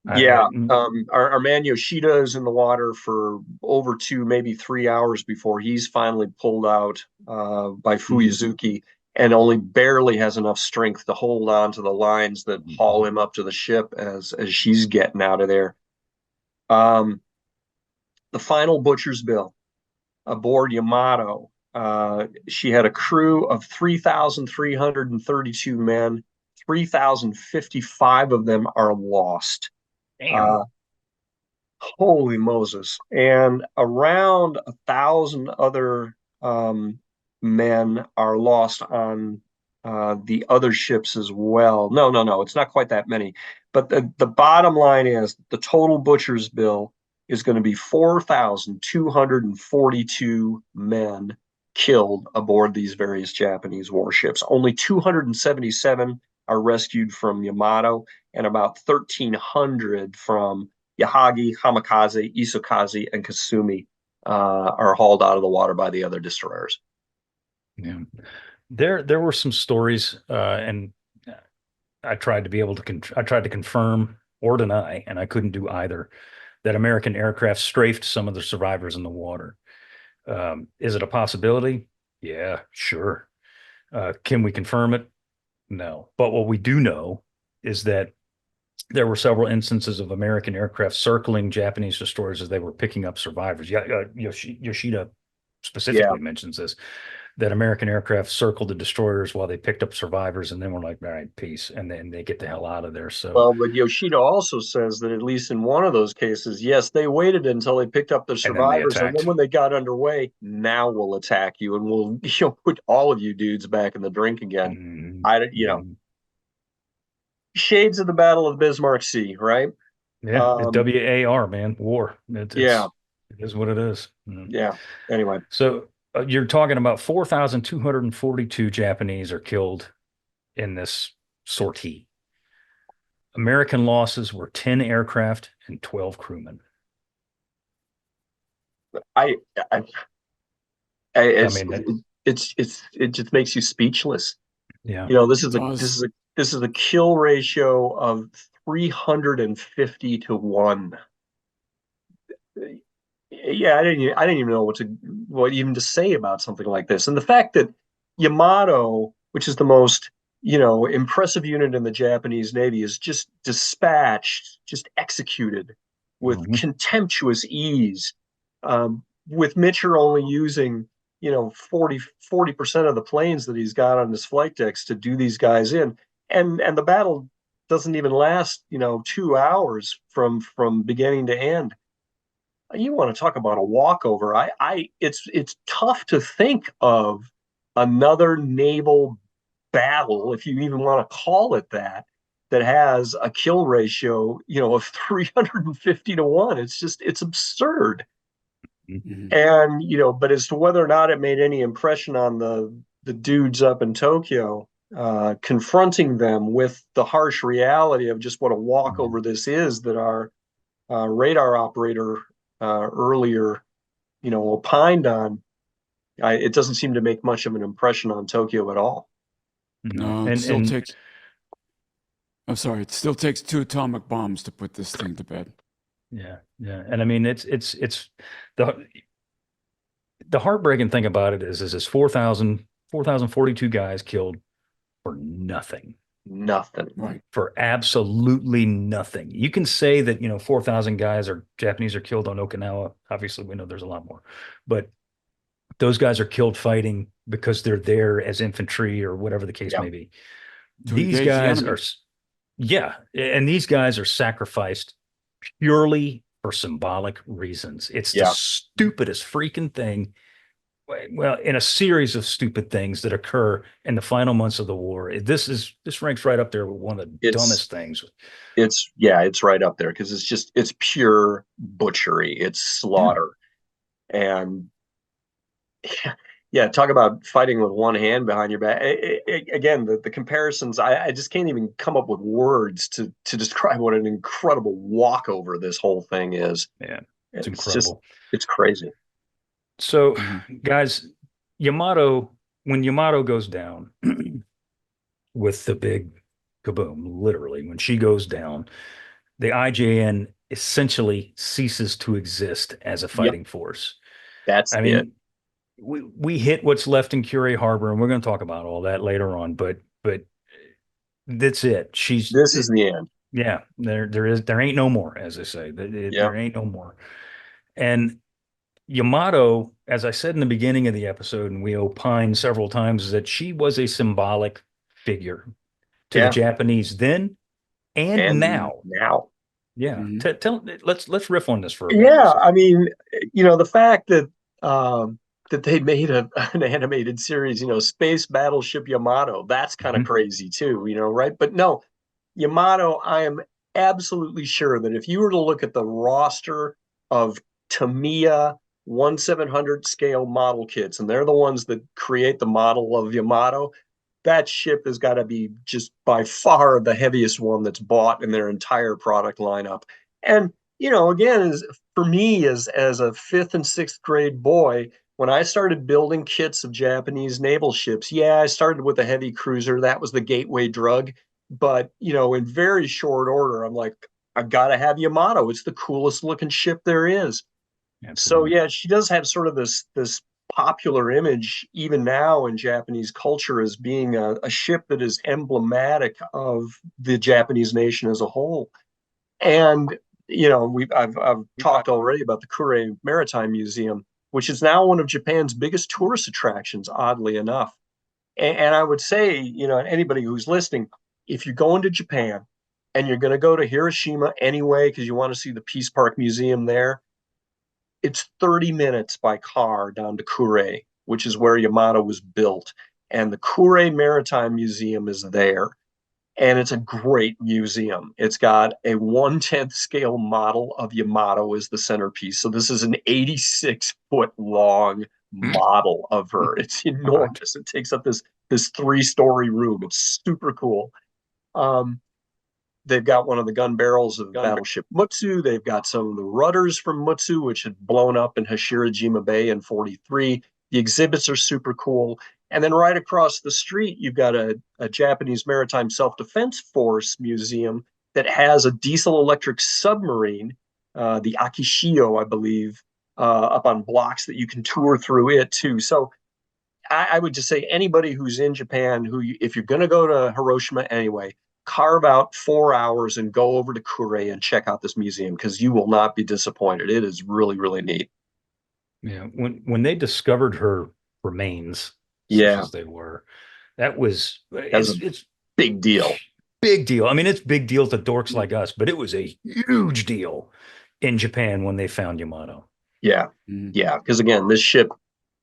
Our man Yoshida is in the water for over 2, maybe 3 hours before he's finally pulled out by Fuyuzuki, and only barely has enough strength to hold on to the lines that haul him up to the ship as she's getting out of there. The final butcher's bill aboard Yamato. She had a crew of 3,332 men. 3,055 of them are lost. Damn. Holy Moses. And around 1,000 other men are lost on the other ships as well. No, it's not quite that many. But the bottom line is the total butcher's bill is going to be 4,242 men killed aboard these various Japanese warships. Only 277 are rescued from Yamato, and about 1,300 from Yahagi, Hamikaze, Isokaze, and Kasumi are hauled out of the water by the other destroyers. Yeah, there were some stories, and I tried to be able to I tried to confirm or deny, and I couldn't do either, that American aircraft strafed some of the survivors in the water. Is it a possibility? Yeah, sure. Can we confirm it? No. But what we do know is that there were several instances of American aircraft circling Japanese destroyers as they were picking up survivors. Yoshida specifically mentions this, that American aircraft circled the destroyers while they picked up survivors, and then we're like, all right, peace, and then they get the hell out of there. So, well, but Yoshida also says that at least in one of those cases, yes, they waited until they picked up the survivors, and then when they got underway, now we'll attack you and we'll put all of you dudes back in the drink again. Shades of the Battle of Bismarck Sea, right? Yeah, WAR, man, war. It is what it is. Yeah. Anyway, so you're talking about 4,242 Japanese are killed in this sortie. American losses were 10 aircraft and 12 crewmen. it just makes you speechless. Yeah. This is a kill ratio of 350 to 1. Yeah, I didn't even know what even to say about something like this. And the fact that Yamato, which is the most impressive unit in the Japanese Navy, is just dispatched, just executed with contemptuous ease, with Mitscher only using 40% of the planes that he's got on his flight decks to do these guys in, and the battle doesn't even last 2 hours from beginning to end. You want to talk about a walkover? It's tough to think of another naval battle, if you even want to call it that has a kill ratio of 350 to 1. It's absurd. And but as to whether or not it made any impression on the dudes up in Tokyo, confronting them with the harsh reality of just what a walkover this is, that our radar operator earlier opined on, it doesn't seem to make much of an impression on Tokyo at all. No, it still takes. I'm sorry, it still takes 2 atomic bombs to put this thing to bed. Yeah, and I mean it's the heartbreaking thing about it is 4,042 guys killed for nothing. Nothing. Right. For absolutely nothing. You can say that 4,000 guys or Japanese are killed on Okinawa. Obviously, we know there's a lot more, but those guys are killed fighting because they're there as infantry or whatever the case may be. These guys are, and these guys are sacrificed purely for symbolic reasons. It's the stupidest freaking thing. Well, in a series of stupid things that occur in the final months of the war. This ranks right up there with one of the dumbest things. It's right up there because it's pure butchery. It's slaughter. And talk about fighting with one hand behind your back. Again, the comparisons, I just can't even come up with words to describe what an incredible walkover this whole thing is. Yeah, it's incredible. It's crazy. So, guys, when Yamato goes down with the big kaboom, literally, when she goes down, the IJN essentially ceases to exist as a fighting force. I mean, we hit what's left in Curie Harbor, and we're going to talk about all that later on, but that's it. This is the end. Yeah, there ain't no more, as they say. There ain't no more. And Yamato, as I said in the beginning of the episode, and we opined several times, is that she was a symbolic figure to the Japanese then and now. Yeah. Let's riff on this for a minute. I mean, the fact that that they made an animated series, Space Battleship Yamato, that's kind of crazy too, right? But no, Yamato, I am absolutely sure that if you were to look at the roster of Tamiya 1/700 scale model kits, and they're the ones that create the model of Yamato, that ship has got to be just by far the heaviest one that's bought in their entire product lineup. And, again, for me as a 5th and 6th grade boy, when I started building kits of Japanese naval ships, I started with a heavy cruiser. That was the gateway drug. But, in very short order, I'm like, I got to have Yamato. It's the coolest looking ship there is. Absolutely. So, she does have sort of this popular image even now in Japanese culture as being a ship that is emblematic of the Japanese nation as a whole. And, I've talked already about the Kure Maritime Museum, which is now one of Japan's biggest tourist attractions, oddly enough. And I would say, anybody who's listening, if you're going to Japan and you're going to go to Hiroshima anyway, because you want to see the Peace Park Museum there, it's 30 minutes by car down to Kure, which is where Yamato was built. And the Kure Maritime Museum is there. And it's a great museum. It's got a 1/10 scale model of Yamato as the centerpiece. So this is an 86-foot long model of her. It's enormous. It takes up this 3-story room. It's super cool. They've got one of the gun barrels of battleship Mutsu. They've got some of the rudders from Mutsu, which had blown up in Hashirajima Bay in 43. The exhibits are super cool. And then right across the street, you've got a Japanese Maritime Self-Defense Force museum that has a diesel-electric submarine, the Akishio, I believe, up on blocks that you can tour through it too. So I would just say anybody who's in Japan, if you're going to go to Hiroshima anyway, carve out 4 hours and go over to Kure and check out this museum, because you will not be disappointed. It is really, really neat. Yeah, when they discovered her remains, as they were, it's big deal. Big deal. I mean, it's big deal to dorks like us, but it was a huge deal in Japan when they found Yamato. Yeah, because again, this ship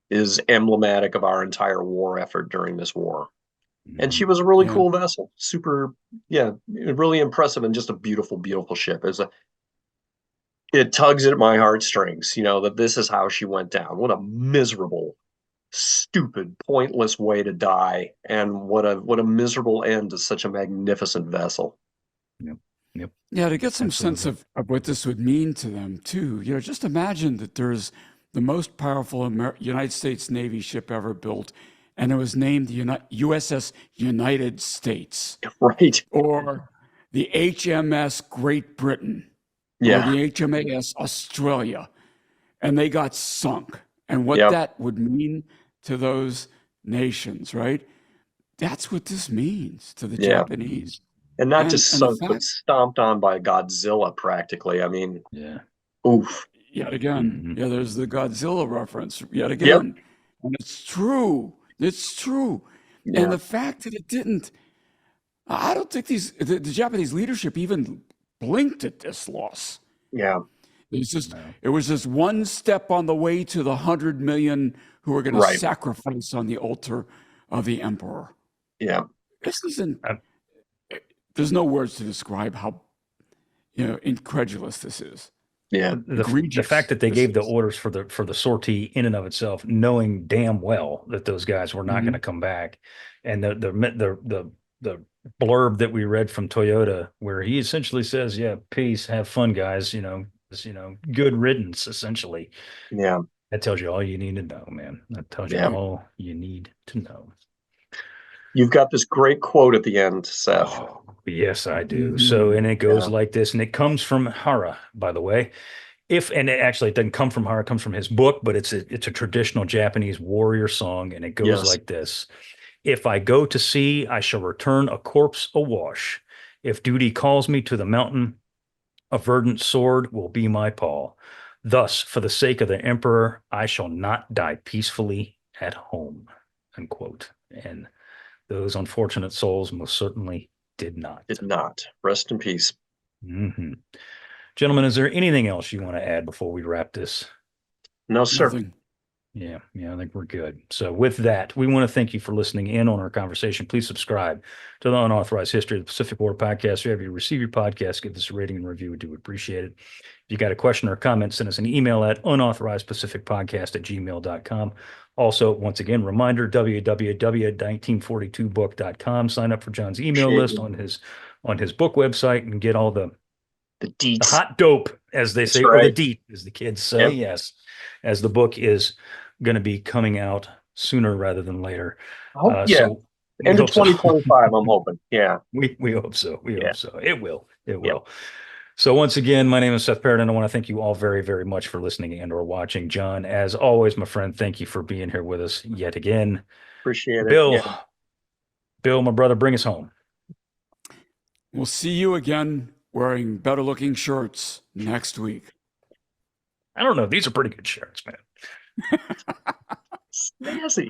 is emblematic of our entire war effort during this war. And she was a really cool vessel. Super, really impressive, and just a beautiful, beautiful ship. It tugs at my heartstrings, that this is how she went down. What a miserable, stupid, pointless way to die, and what a miserable end to such a magnificent vessel. Yep. Yeah, to get some sense of what this would mean to them too. Just imagine that there's the most powerful United States Navy ship ever built, and it was named the USS United States. Right. Or the HMS Great Britain. Or the HMAS Australia. And they got sunk. And what that would mean to those nations, right? That's what this means to the Japanese. And not just sunk, but stomped on by Godzilla practically. I mean, oof. Yet again. Yeah, there's the Godzilla reference yet again. And it's true. It's true. And the fact that it didn't, I don't think the Japanese leadership even blinked at this loss. Yeah. It was just one step on the way to the 100 million who were going to sacrifice on the altar of the emperor. Yeah. This isn't, there's no words to describe how incredulous this is. Yeah, the fact that they gave the orders for the sortie in and of itself, knowing damn well that those guys were not going to come back, and the blurb that we read from Toyota, where he essentially says, "Yeah, peace, have fun, guys. Good riddance." Essentially, that tells you all you need to know, man. That tells you all you need to know. You've got this great quote at the end, Seth. Oh, yes, I do. So, and it goes like this, and it comes from Hara, by the way. It doesn't come from Hara, it comes from his book, but it's a traditional Japanese warrior song, and it goes like this. If I go to sea, I shall return a corpse awash. If duty calls me to the mountain, a verdant sword will be my pall. Thus, for the sake of the emperor, I shall not die peacefully at home, unquote. And those unfortunate souls most certainly did not. Did not. Rest in peace. Mm-hmm. Gentlemen, is there anything else you want to add before we wrap this? No, sir. Nothing. Yeah, I think we're good. So with that, we want to thank you for listening in on our conversation. Please subscribe to the Unauthorized History of the Pacific War podcast. Wherever you receive your podcast, give us a rating and review. We do appreciate it. If you got a question or comment, send us an email at unauthorizedpacificpodcast@gmail.com. Also, once again, reminder, www.1942book.com. Sign up for John's email list on his book website and get all the deets. hot dope, as they say, or the deet, as the kids say. Yep. Yes, as the book is going to be coming out sooner rather than later. So end of 2025, I'm hoping. Yeah. We hope so. We hope so. It will. It will. So once again, my name is Seth Parrott, and I want to thank you all very, very much for listening and or watching. John, as always, my friend, thank you for being here with us yet again. Appreciate it. Bill, my brother, bring us home. We'll see you again wearing better looking shirts next week. I don't know. These are pretty good shirts, man. Snazzy.